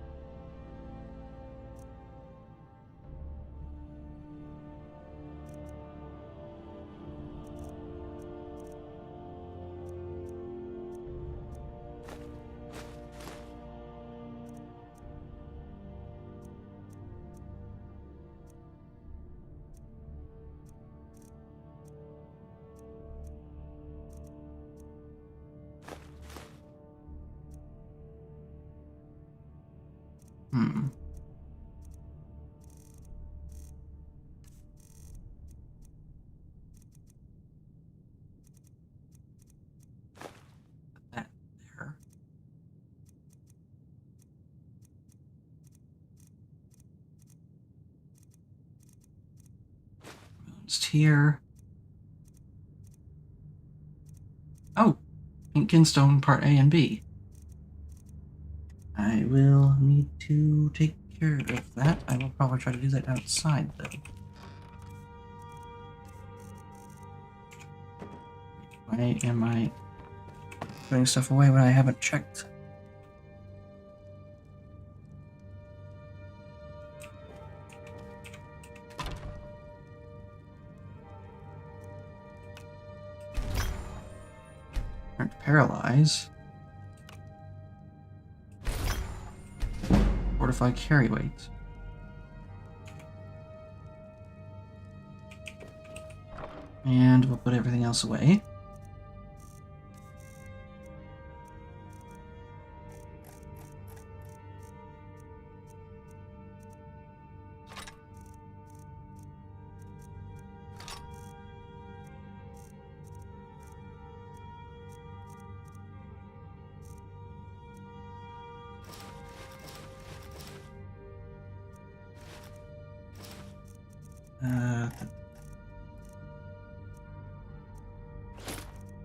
Put that there. Moon's here. Oh, Pinkenstone Part A and B. I will need to take care of that. I will probably try to do that outside, though. Why am I putting stuff away when I haven't checked? Aren't paralyze. Fortify carry weight. And we'll put everything else away.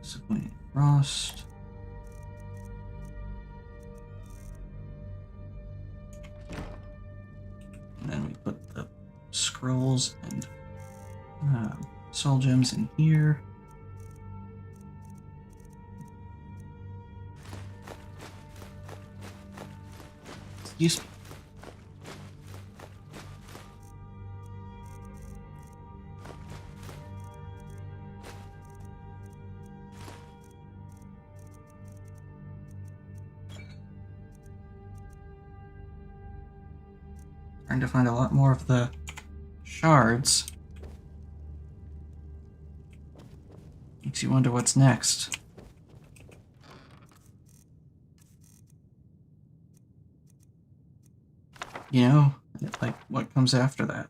Disappointing frost. And then we put the scrolls and soul gems in here. Excuse me. Trying to find a lot more of the shards. Makes you wonder what's next. You know, like, what comes after that?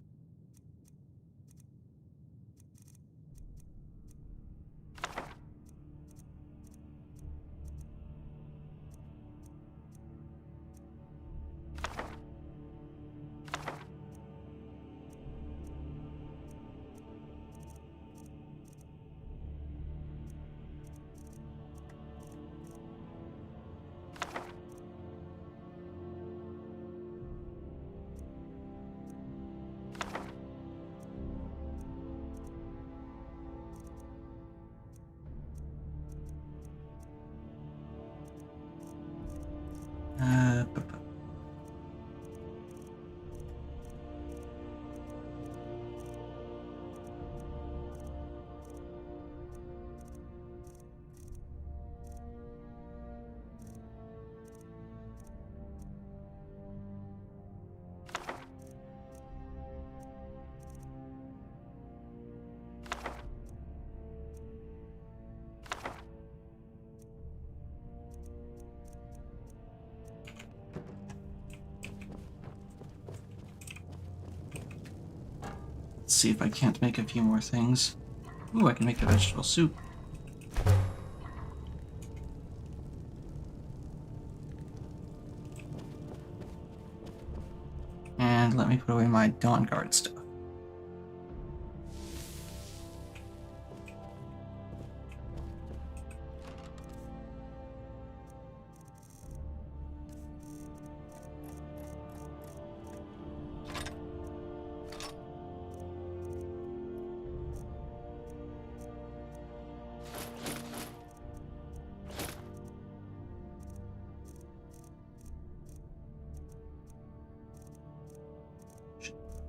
Bu- bu- Let's see if I can't make a few more things. Ooh, I can make a vegetable soup. And let me put away my Dawn Guard stuff.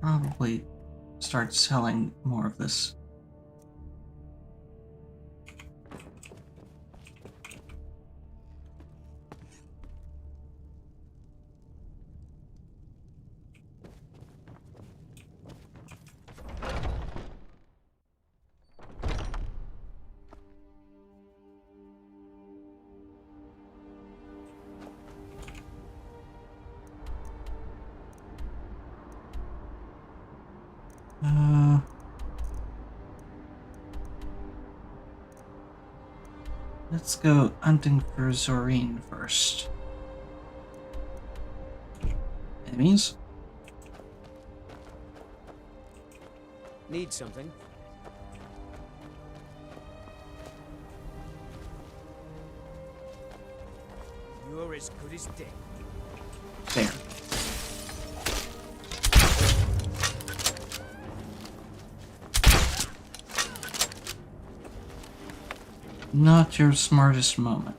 Probably start selling more of this. Let's go hunting for Zorine first. Enemies? Need something? You're as good as dead. There. Not your smartest moment.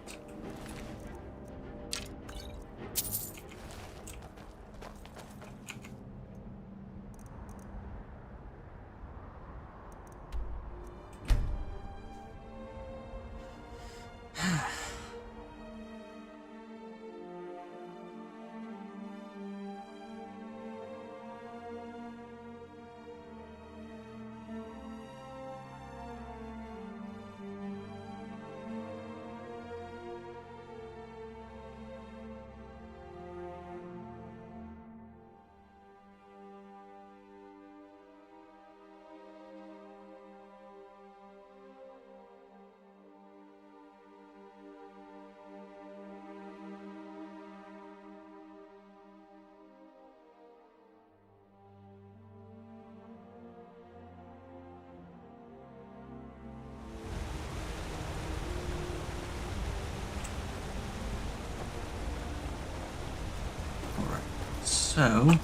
So,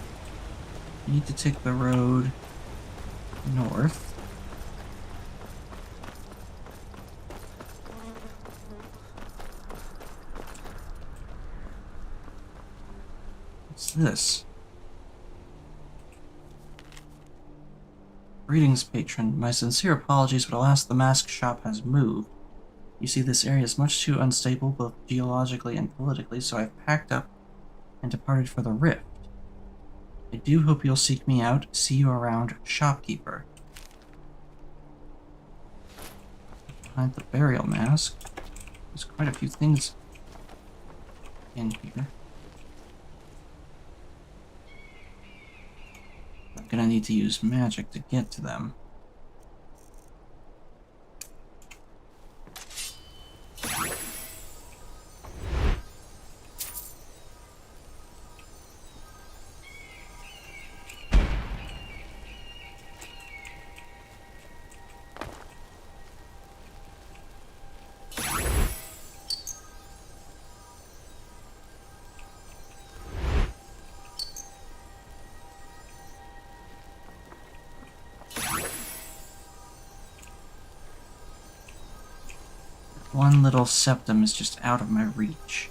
you need to take the road north. What's this? Greetings, patron. My sincere apologies, but alas, the mask shop has moved. You see, this area is much too unstable, both geologically and politically, so I've packed up and departed for the Rift. I do hope you'll seek me out. See you around, shopkeeper. Behind the burial mask, there's quite a few things in here. I'm gonna need to use magic to get to them. One little septum is just out of my reach.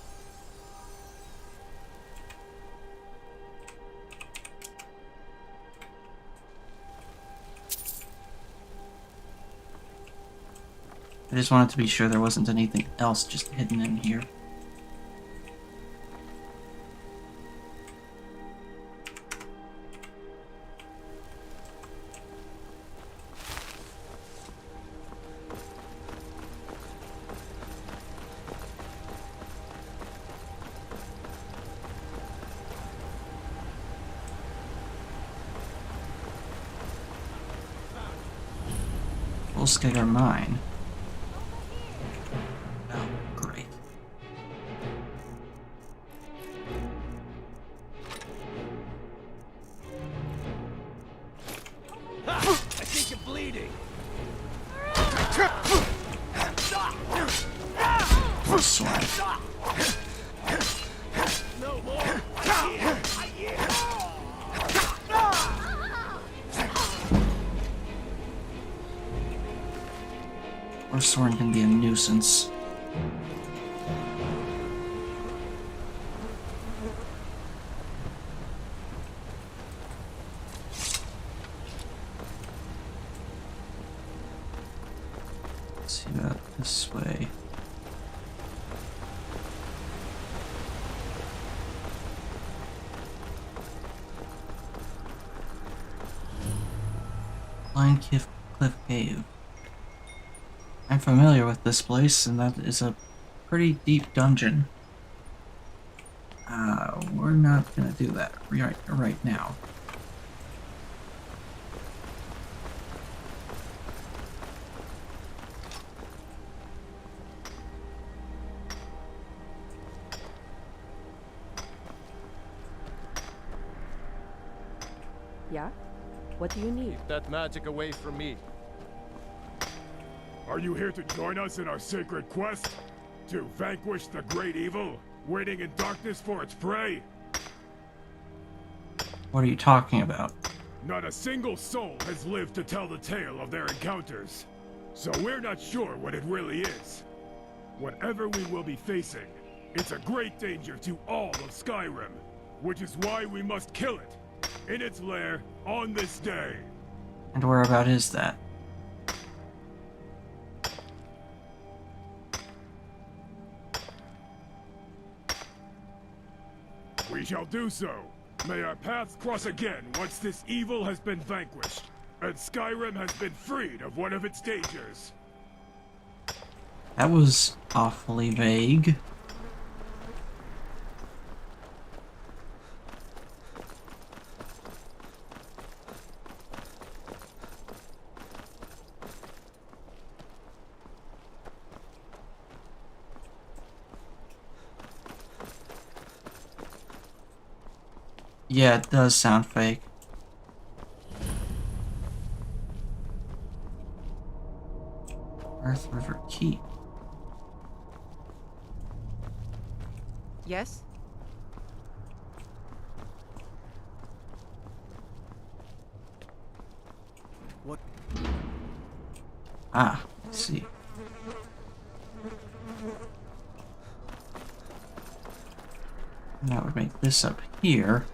I just wanted to be sure there wasn't anything else just hidden in here. Skyrim mine. Oh, great. I think you're bleeding. Poor sword. No more. Or Soren can be a nuisance. Let's see about this way. Blind Cliff Cave. I'm familiar with this place, and that is a pretty deep dungeon. We're not gonna do that right now. Yeah? What do you need? Keep that magic away from me. Are you here to join us in our sacred quest? To vanquish the great evil, waiting in darkness for its prey? What are you talking about? Not a single soul has lived to tell the tale of their encounters. So we're not sure what it really is. Whatever we will be facing, it's a great danger to all of Skyrim, which is why we must kill it, in its lair, on this day. And whereabout is that? We shall do so. May our paths cross again once this evil has been vanquished, and Skyrim has been freed of one of its dangers. That was awfully vague. Yeah, it does sound fake. Earth River Keep. Yes? What? Ah, I see. And that would make this up here.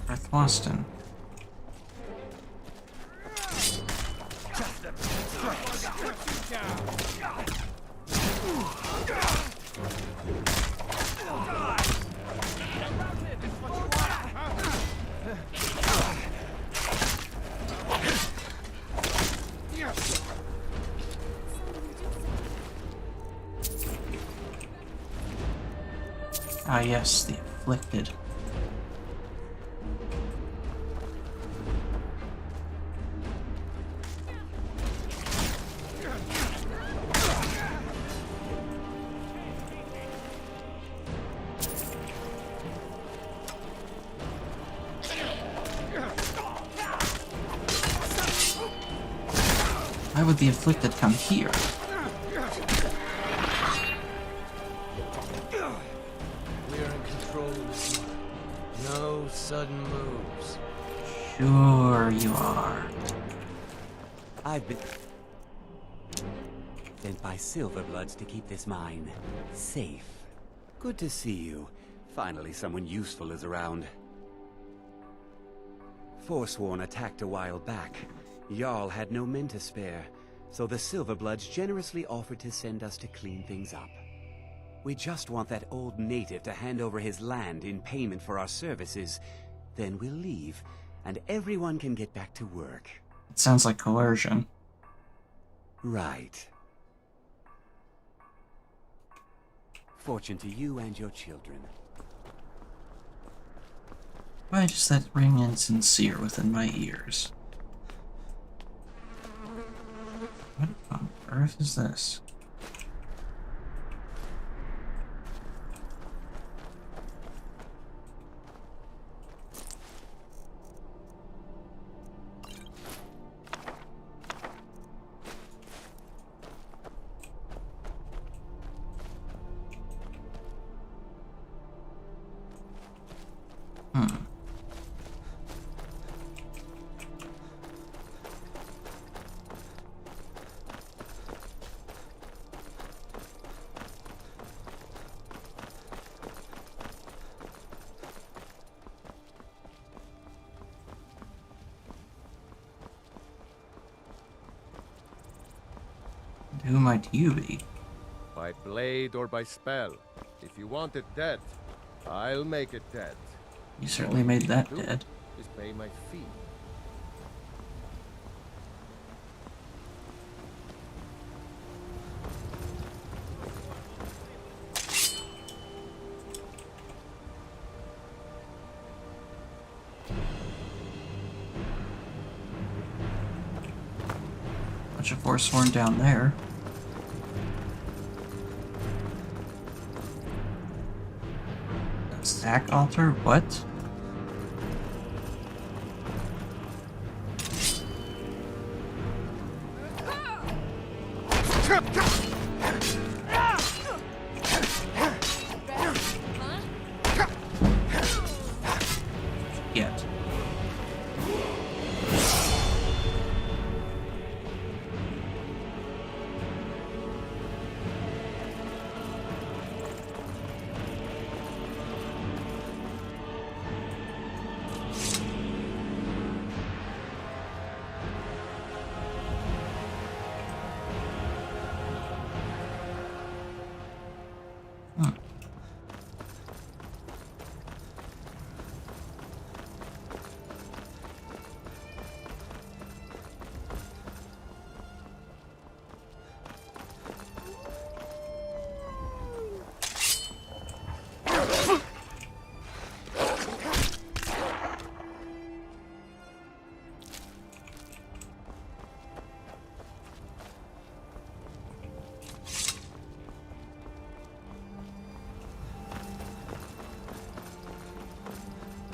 Northwaston. Ah yes, the afflicted. Why would the afflicted come here? We're in control of this one. No sudden moves. Sure you are. I've been sent by Silverbloods to keep this mine safe. Good to see you. Finally someone useful is around. Forsworn attacked a while back. Jarl had no men to spare, so the Silverbloods generously offered to send us to clean things up. We just want that old native to hand over his land in payment for our services. Then we'll leave, and everyone can get back to work. It sounds like coercion. Right. Fortune to you and your children. Why does that ring insincere within my ears? What on earth is this? Who might you be? By blade or by spell. If you want it dead, I'll make it dead. You certainly made that dead. Is pay my fee. Bunch of Forsworn down there. Sack altar? What? Yet.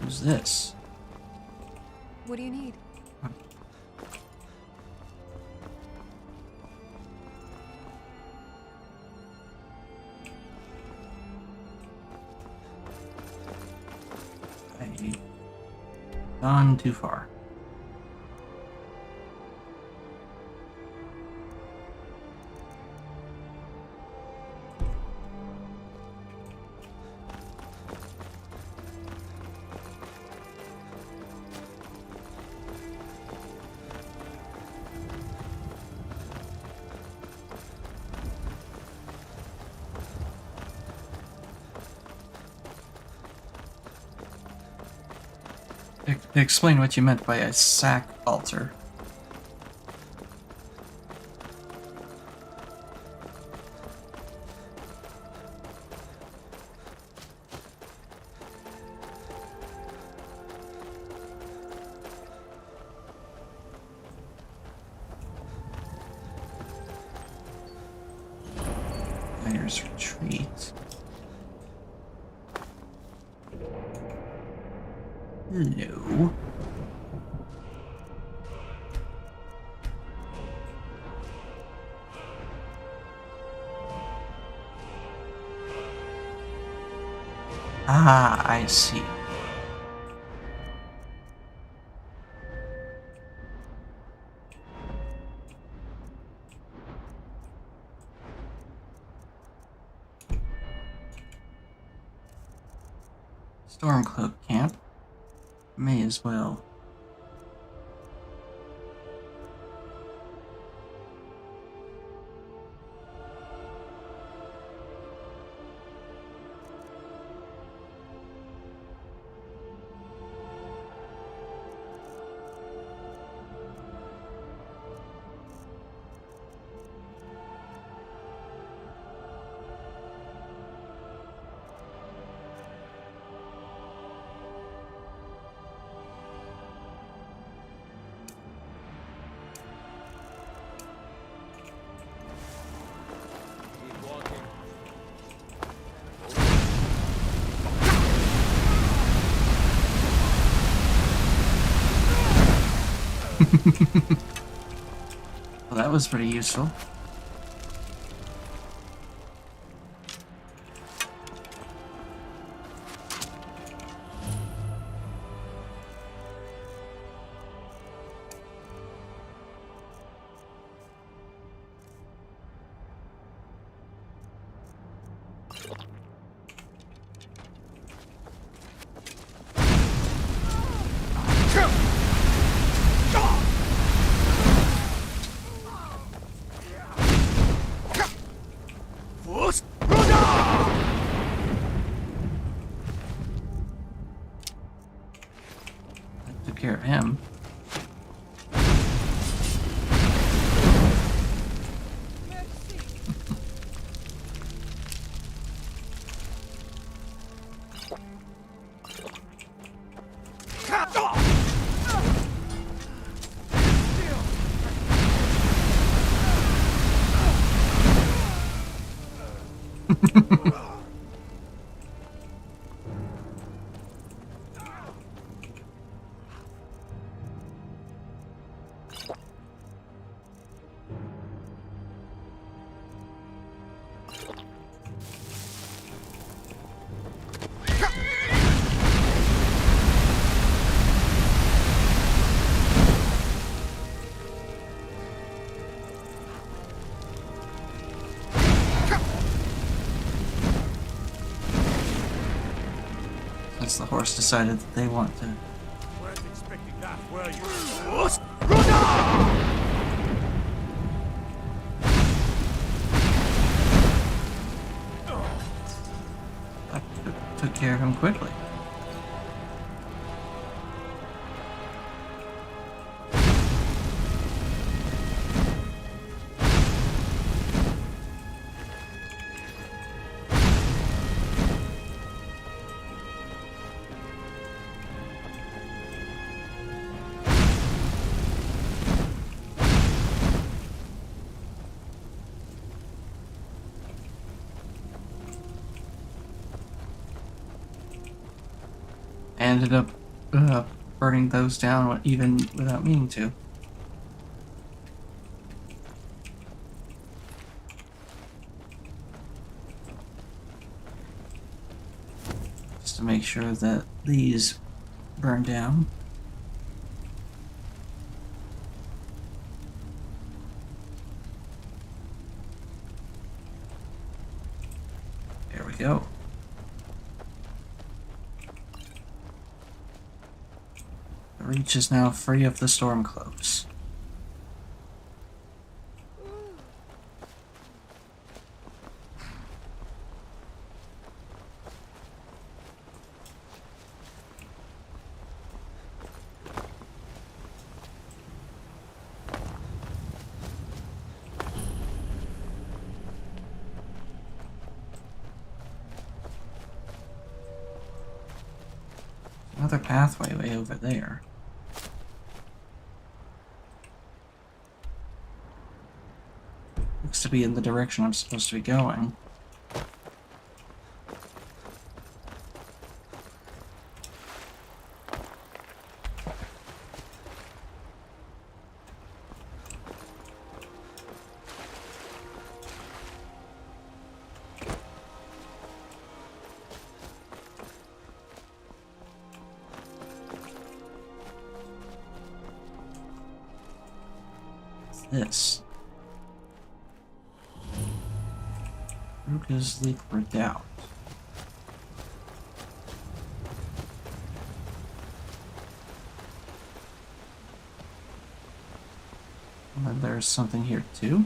Who's this? What do you need? Gone too far. Explain what you meant by a sack altar. Fire's retreat. Hello. Ah, I see. Stormcloak camp. May as well. Well, that was pretty useful. Took care of him. Since the horse decided that they want to. Weren't expecting that, were you? That took care of him quickly. I ended up burning those down even without meaning to. Just to make sure that these burn down. There we go. The reach is now free of the stormcloaks. Another pathway way over there. Looks to be in the direction I'm supposed to be going. This. Root is leak redoubt. And then there's something here too.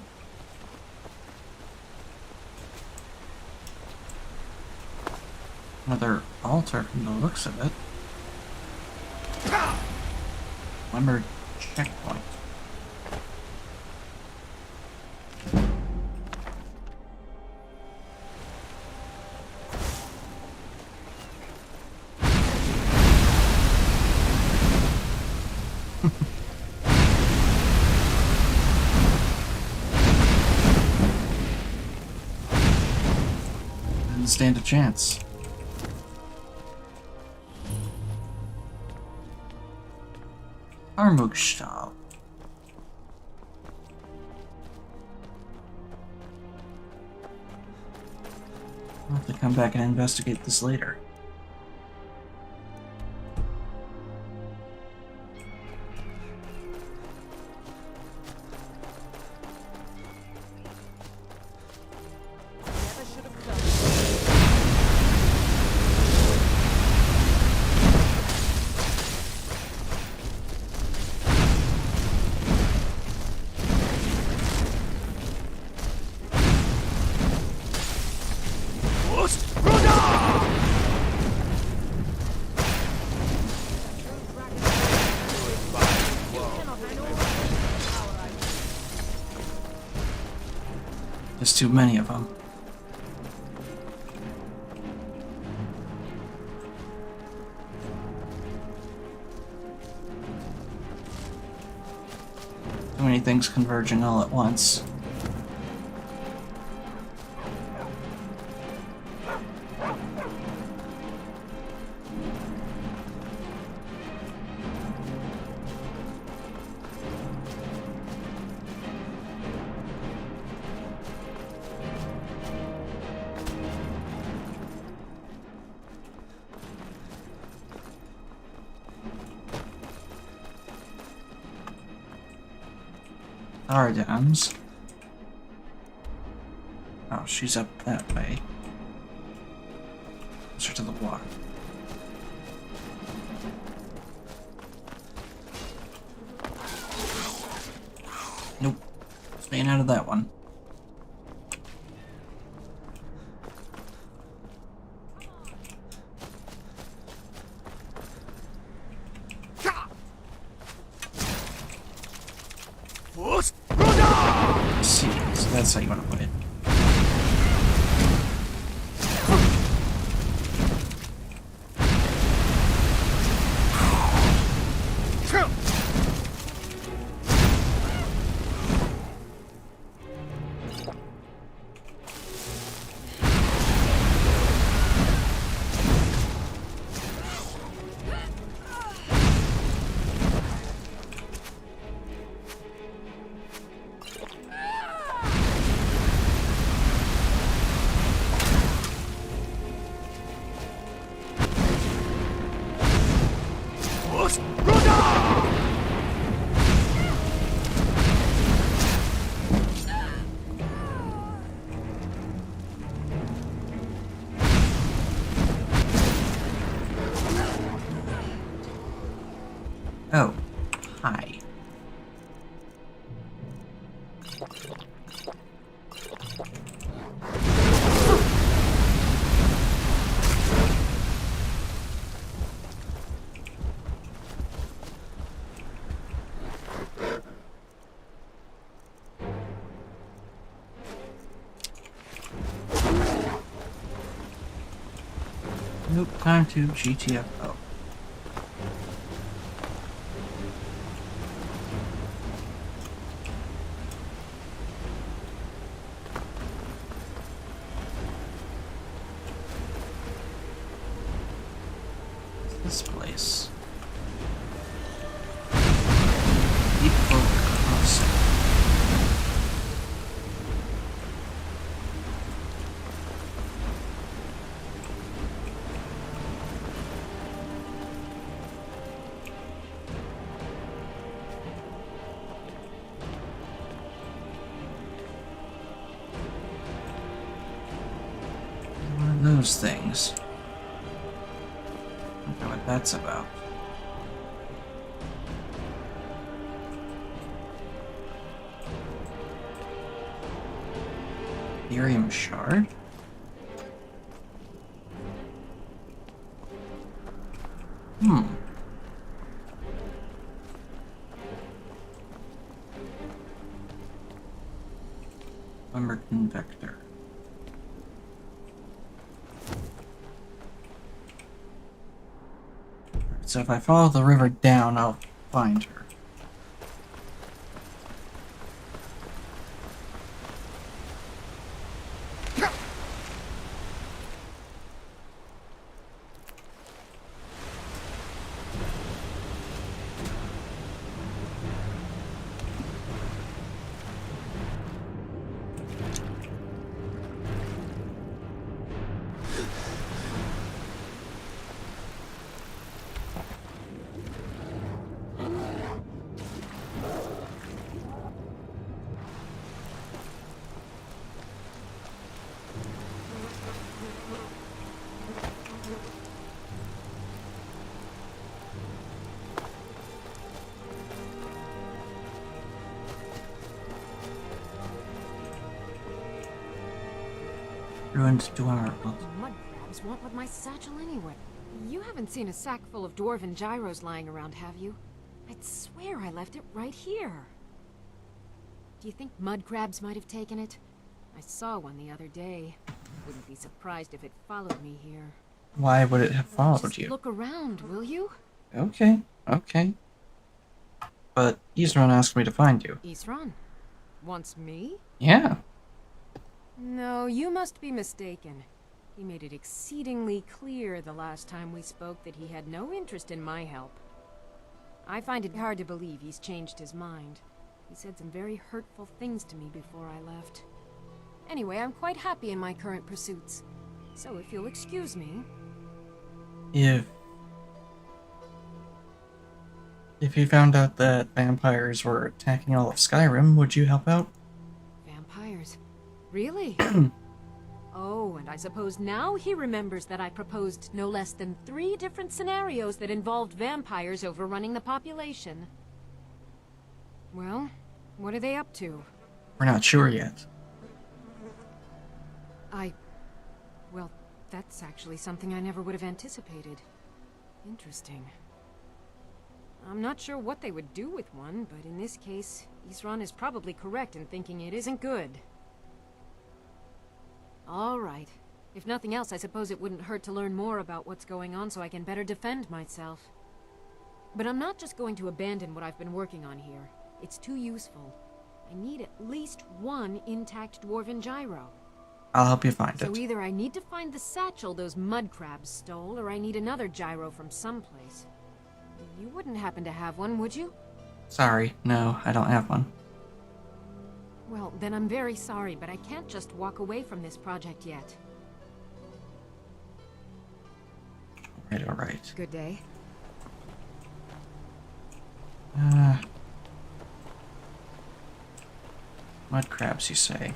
Another altar from the looks of it. Numbered checkpoint. Didn't stand a chance. Armugstahl. I'll have to come back and investigate this later. There's too many of them. Too many things converging all at once. Ardams. Oh, she's up that way. Closer to the water. Nope. Staying out of that one. See, so that's how you want to put it. Oh, hi. Nope, time to GTFO. this place? Deep Oak Crossing. What are those things? I don't know what that's about. Ethereum shard? Lumber conductor. So if I follow the river down, I'll find her. Ruined dweller. Mud crabs want with my satchel anyway. You haven't seen a sack full of dwarven gyros lying around, have you? I'd swear I left it right here. Do you think mud crabs might have taken it? I saw one the other day. Wouldn't be surprised if it followed me here. Why would it have followed Just you? look around, will you? Okay, okay. But Isran asked me to find you. Isran? Wants me? Yeah. No, you must be mistaken. He made it exceedingly clear the last time we spoke that he had no interest in my help. I find it hard to believe he's changed his mind. He said some very hurtful things to me before I left. Anyway, I'm quite happy in my current pursuits. So if you'll excuse me... If you found out that vampires were attacking all of Skyrim, would you help out? Vampires? Really? Oh, and I suppose now he remembers that I proposed no less than 3 different scenarios that involved vampires overrunning the population. Well, what are they up to? We're not sure yet. Well, that's actually something I never would have anticipated. Interesting. I'm not sure what they would do with one, but in this case, Isran is probably correct in thinking it isn't good. All right. If nothing else, I suppose it wouldn't hurt to learn more about what's going on so I can better defend myself. But I'm not just going to abandon what I've been working on here. It's too useful. I need at least 1 intact dwarven gyro. I'll help you find it. So either I need to find the satchel those mud crabs stole, or I need another gyro from someplace. You wouldn't happen to have one, would you? Sorry, no, I don't have one. Well, then I'm very sorry, but I can't just walk away from this project yet. Alright. Good day. Mud crabs, you say?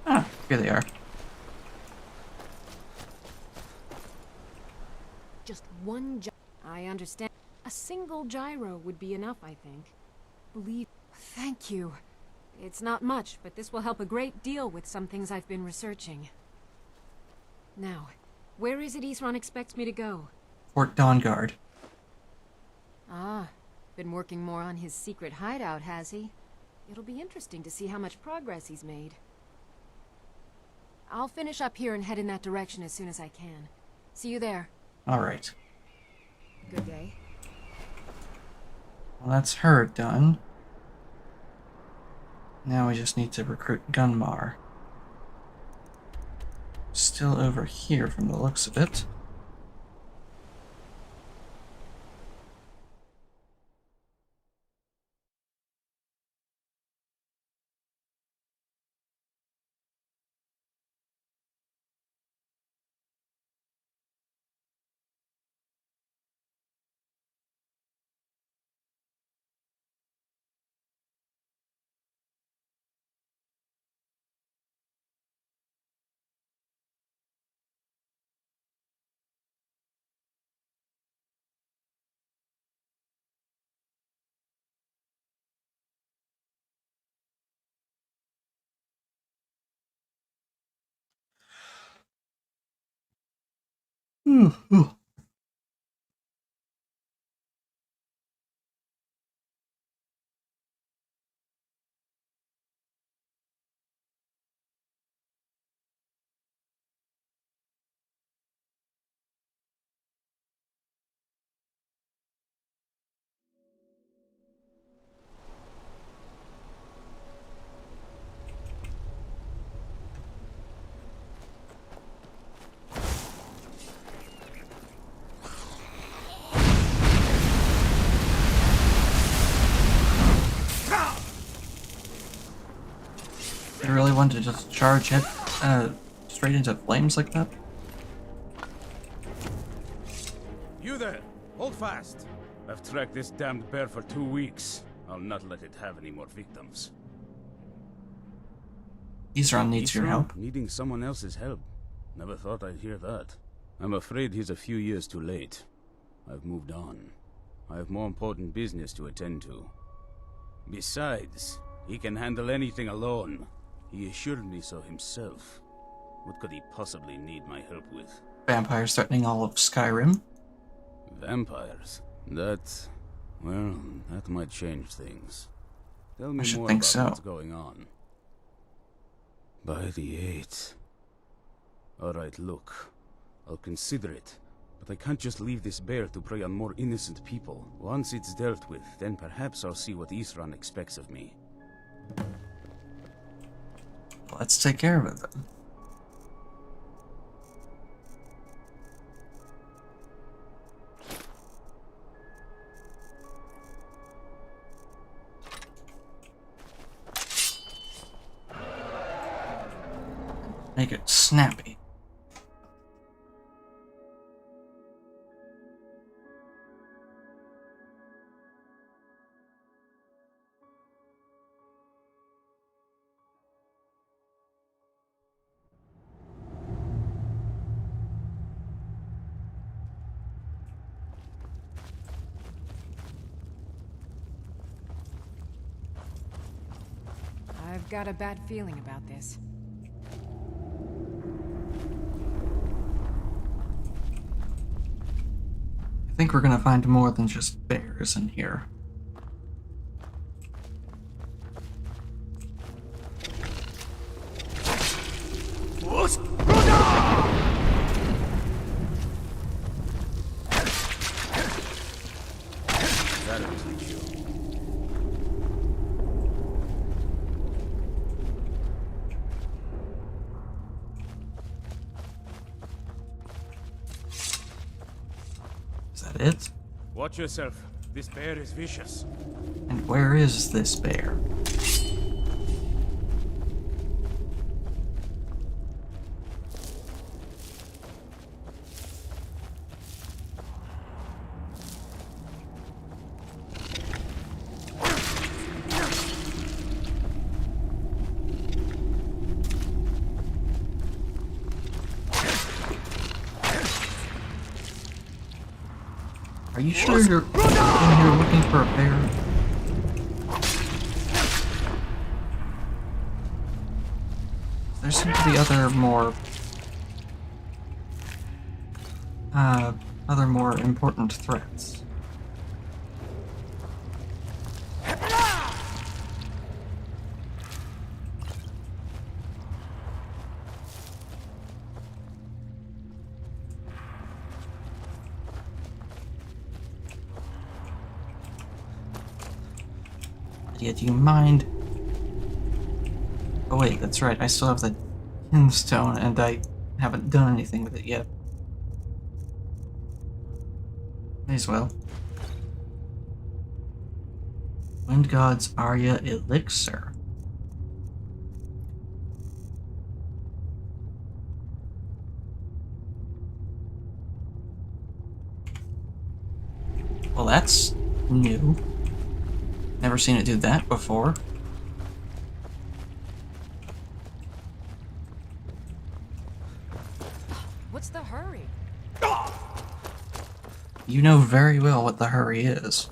Ah, here they are. Just 1 gyro. I understand. A single gyro would be enough, I think. Believe... Thank you. It's not much, but this will help a great deal with some things I've been researching. Now, where is it Isran expects me to go? Fort Dawnguard. Ah, been working more on his secret hideout, has he? It'll be interesting to see how much progress he's made. I'll finish up here and head in that direction as soon as I can. See you there. Alright. Good day. Well, that's her done. Now we just need to recruit Gunmar. Still over here from the looks of it. You really want to just charge it straight into flames like that? You there! Hold fast! I've tracked this damned bear for 2 weeks. I'll not let it have any more victims. Isran needs your Isran help. Needing someone else's help. Never thought I'd hear that. I'm afraid he's a few years too late. I've moved on. I have more important business to attend to. Besides, he can handle anything alone. He assured me so himself. What could he possibly need my help with? Vampires threatening all of Skyrim. Vampires? That... well, that might change things. Tell me I should more think about so. what's going on. By the 8th. Alright, look. I'll consider it. But I can't just leave this bear to prey on more innocent people. Once it's dealt with, then perhaps I'll see what Isran expects of me. Let's take care of it then. Make it snappy. I've got a bad feeling about this. I think we're gonna find more than just bears in here. Is that it? Watch yourself. This bear is vicious. And where is this bear? Are you sure you're in here looking for a bear? There seem to be other more important threats. Yeah, do you mind? Oh wait, that's right, I still have the Hinstone and I haven't done anything with it yet. May as well. Wind God's Arya Elixir. Well, that's new. Never seen it do that before. What's the hurry? You know very well what the hurry is.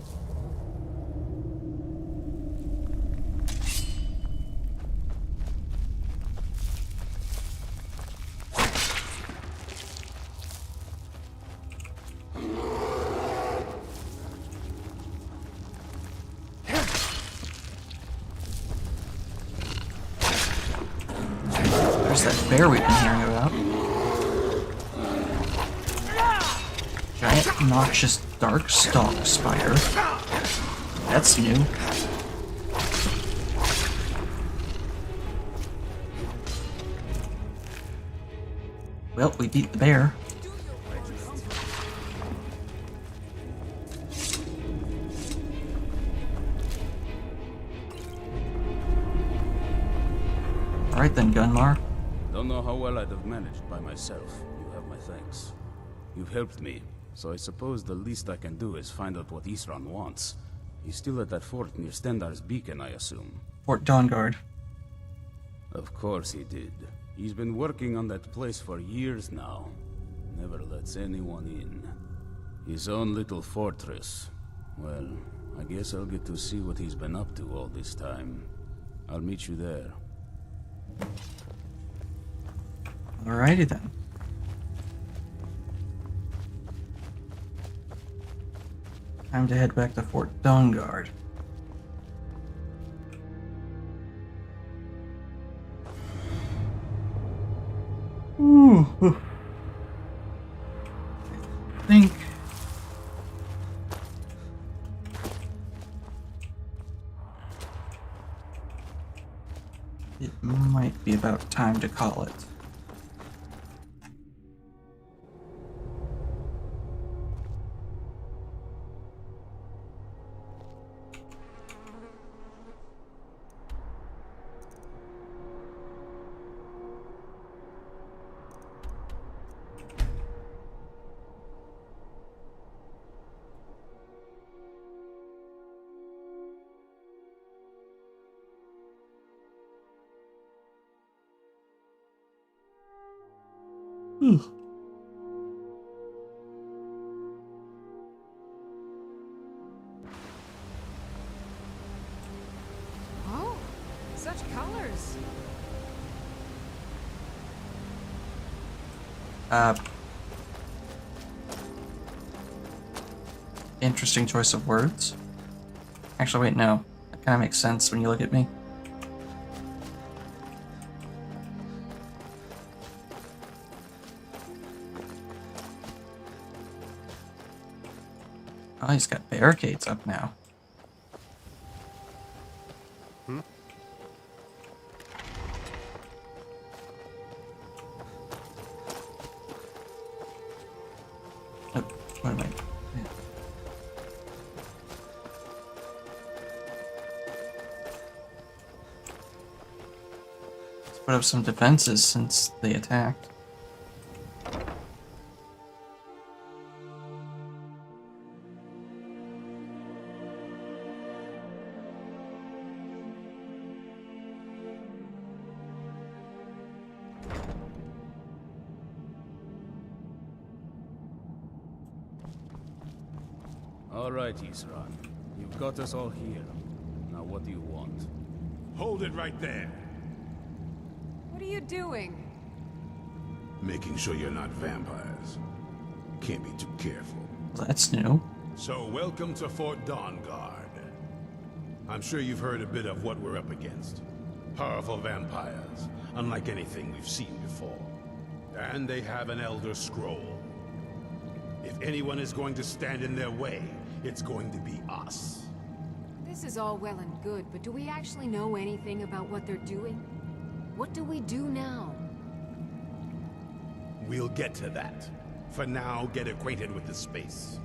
bear we've been hearing about. Giant, noxious, dark stalk spider. That's new. Well, we beat the bear. Alright then, Gunmar. Don't know how well I'd have managed by myself. You have my thanks. You've helped me, so I suppose the least I can do is find out what Isran wants. He's still at that fort near Stendar's Beacon, I assume. Fort Dawnguard. Of course he did. He's been working on that place for years now. Never lets anyone in. His own little fortress. Well, I guess I'll get to see what he's been up to all this time. I'll meet you there. Alrighty then. Time to head back to Fort Dawnguard. Ooh. I think it might be about time to call it. Oh, such colors. Interesting choice of words. Actually, wait, no. That kind of makes sense when you look at me. Oh, he's got barricades up now. Oh, what am I? Yeah. Let's put up some defenses since they attacked. All right, Isran. You've got us all here. Now what do you want? Hold it right there. What are you doing? Making sure you're not vampires. Can't be too careful. That's new. So, welcome to Fort Dawnguard. I'm sure you've heard a bit of what we're up against. Powerful vampires, unlike anything we've seen before. And they have an Elder Scroll. If anyone is going to stand in their way, it's going to be us. This is all well and good, but do we actually know anything about what they're doing? What do we do now? We'll get to that. For now, get acquainted with the space.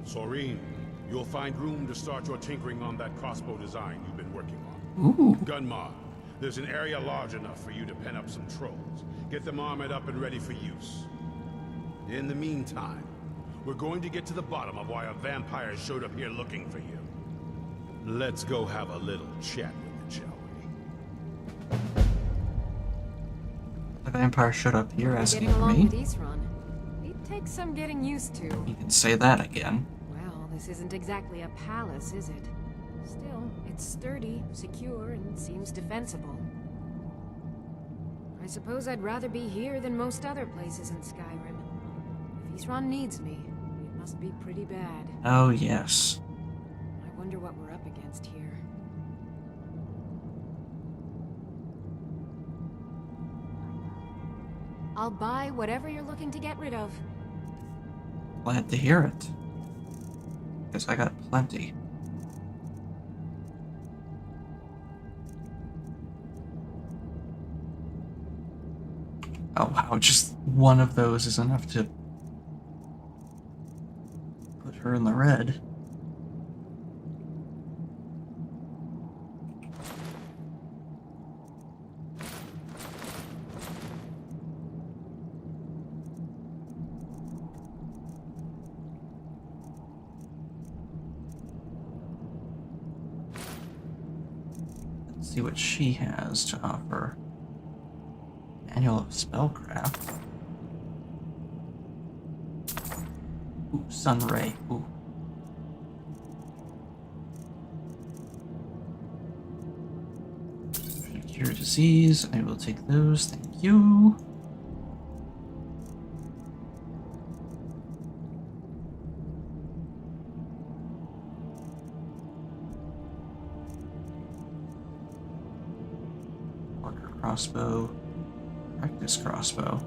Soreen, you'll find room to start your tinkering on that crossbow design you've been working on. Ooh. Gunmar, there's an area large enough for you to pen up some trolls. Get them armored up and ready for use. In the meantime, we're going to get to the bottom of why a vampire showed up here looking for you. Let's go have a little chat with it, shall we? The vampire showed up here asking Getting for along me. with Isran. It takes some getting used to. You can say that again. Well, this isn't exactly a palace, is it? Still, it's sturdy, secure, and seems defensible. I suppose I'd rather be here than most other places in Skyrim. If Isran needs me, it must be pretty bad. Oh, yes. I wonder what we're up against here. I'll buy whatever you're looking to get rid of. Glad to hear it. Because I got plenty. Oh wow, just one of those is enough to put her in the red. Let's see what she has to offer. Manual of Spellcraft. Ooh, Sun Ray. Ooh. Cure disease. I will take those. Thank you. Marker crossbow. Practice crossbow.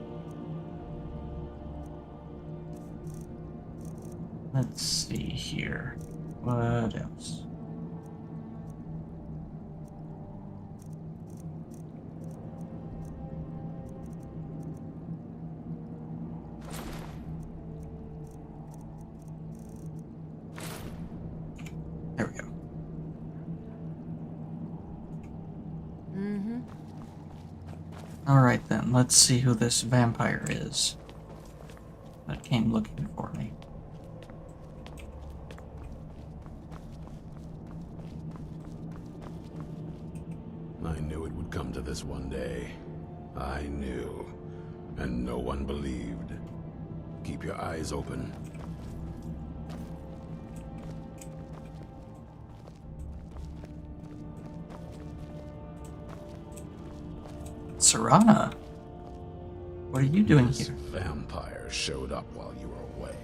Let's see here. What else? There we go. Alright then, let's see who this vampire is that came looking for me. I knew it would come to this one day. I knew. And no one believed. Keep your eyes open. Serana? What are you doing This here? vampire showed up while you were away.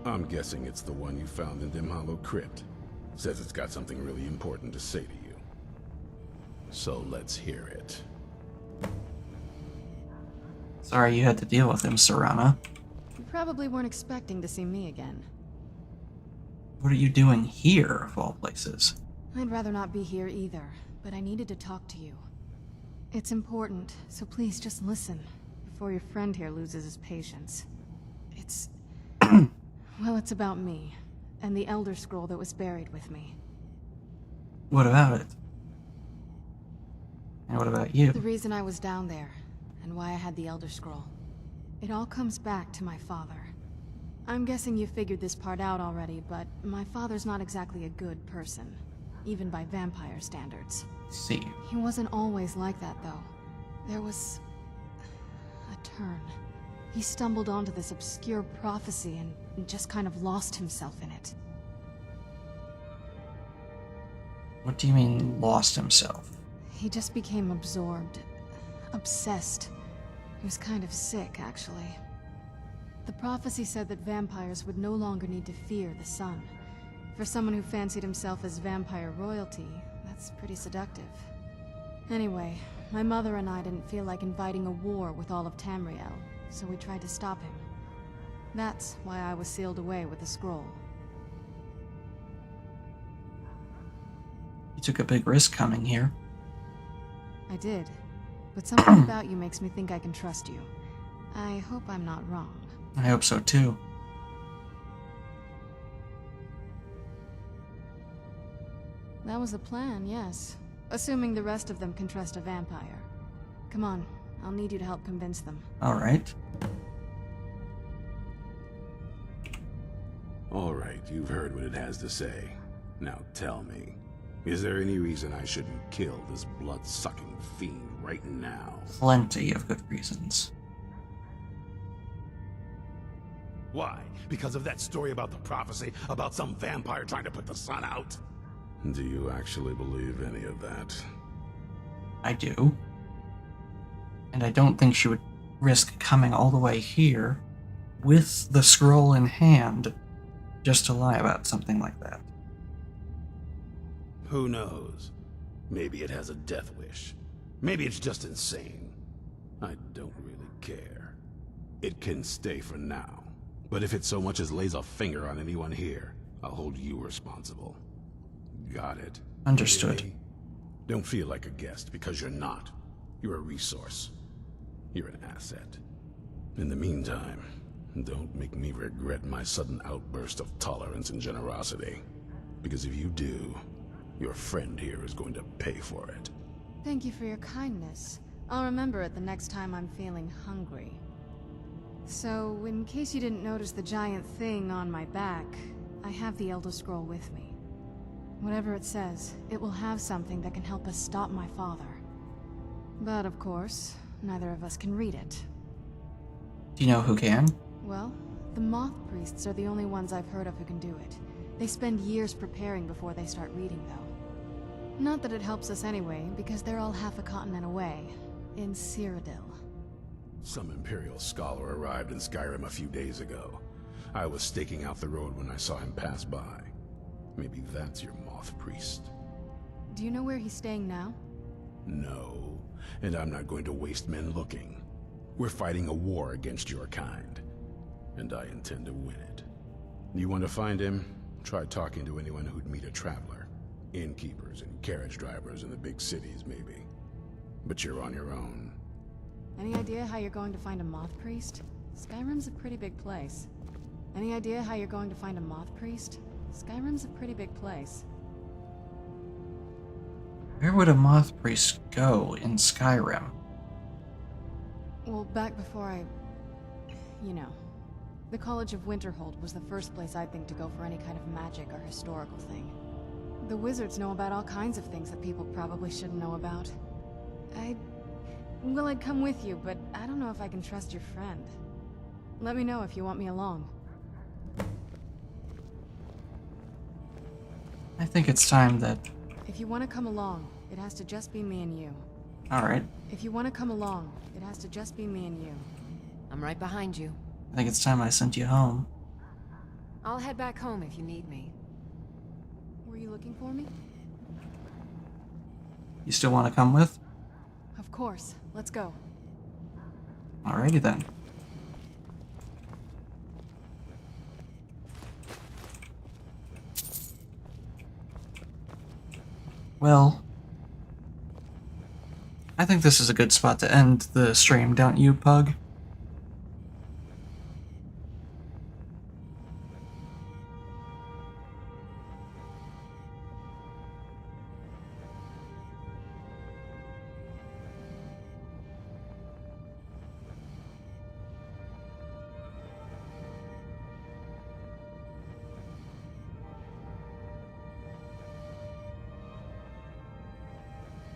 I'm guessing it's the one you found in Dim Hollow Crypt. Says it's got something really important to say to you. So let's hear it. Sorry you had to deal with him, Serana. You probably weren't expecting to see me again. What are you doing here, of all places? I'd rather not be here either, but I needed to talk to you. It's important, so please just listen, before your friend here loses his patience. It's... well, it's about me, and the Elder Scroll that was buried with me. What about it? And what about you? The reason I was down there, and why I had the Elder Scroll. It all comes back to my father. I'm guessing you figured this part out already, but my father's not exactly a good person, even by vampire standards. See. He wasn't always like that, though. There was... a turn. He stumbled onto this obscure prophecy and just kind of lost himself in it. What do you mean, lost himself? He just became absorbed. Obsessed. He was kind of sick, actually. The prophecy said that vampires would no longer need to fear the sun. For someone who fancied himself as vampire royalty, that's pretty seductive. Anyway, my mother and I didn't feel like inviting a war with all of Tamriel, so we tried to stop him. That's why I was sealed away with the scroll. You took a big risk coming here. I did, but something about you makes me think I can trust you. I hope I'm not wrong. I hope so too. That was the plan, yes. Assuming the rest of them can trust a vampire. Come on, I'll need you to help convince them. Alright. Alright, you've heard what it has to say. Now tell me, is there any reason I shouldn't kill this blood-sucking fiend right now? Plenty of good reasons. Why? Because of that story about the prophecy, about some vampire trying to put the sun out? Do you actually believe any of that? I do. And I don't think she would risk coming all the way here with the scroll in hand just to lie about something like that. Who knows? Maybe it has a death wish. Maybe it's just insane. I don't really care. It can stay for now. But if it so much as lays a finger on anyone here, I'll hold you responsible. Got it? Understood. Really? Don't feel like a guest, because you're not. You're a resource. You're an asset. In the meantime, don't make me regret my sudden outburst of tolerance and generosity. Because if you do, your friend here is going to pay for it. Thank you for your kindness. I'll remember it the next time I'm feeling hungry. So, in case you didn't notice the giant thing on my back, I have the Elder Scroll with me. Whatever it says, it will have something that can help us stop my father. But of course, neither of us can read it. Do you know who can? Well, the Moth Priests are the only ones I've heard of who can do it. They spend years preparing before they start reading, though. Not that it helps us anyway, because they're all half a continent away, in Cyrodiil. Some Imperial scholar arrived in Skyrim a few days ago. I was staking out the road when I saw him pass by. Maybe that's your Moth Priest. Do you know where he's staying now? No, and I'm not going to waste men looking. We're fighting a war against your kind, and I intend to win it. You want to find him? Try talking to anyone who'd meet a traveler. Innkeepers and carriage drivers in the big cities, maybe. But you're on your own. Any idea how you're going to find a Moth Priest? Skyrim's a pretty big place. Any idea how you're going to find a Moth Priest? Skyrim's a pretty big place. Where would a Moth Priest go in Skyrim? Well, back before you know. The College of Winterhold was the first place I'd think to go for any kind of magic or historical thing. The wizards know about all kinds of things that people probably shouldn't know about. Well, I'd come with you, but I don't know if I can trust your friend. Let me know if you want me along. I think it's time that... If you want to come along, it has to just be me and you. Alright. If you want to come along, it has to just be me and you. I'm right behind you. I think it's time I sent you home. I'll head back home if you need me. Were you looking for me? You still want to come with? Of course. Let's go. Alrighty then. Well, I think this is a good spot to end the stream, don't you, Pug?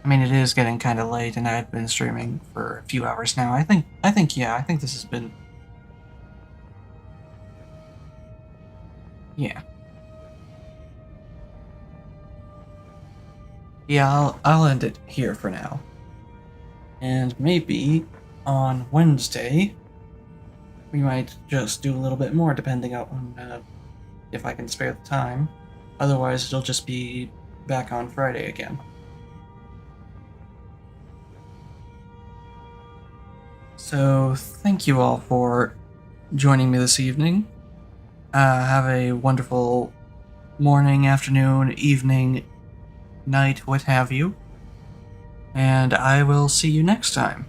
I mean, it is getting kind of late, and I've been streaming for a few hours now. I think this has been... Yeah. Yeah, I'll end it here for now. And maybe on Wednesday, we might just do a little bit more, depending on if I can spare the time. Otherwise, it'll just be back on Friday again. So, thank you all for joining me this evening. Have a wonderful morning, afternoon, evening, night, what have you. And I will see you next time.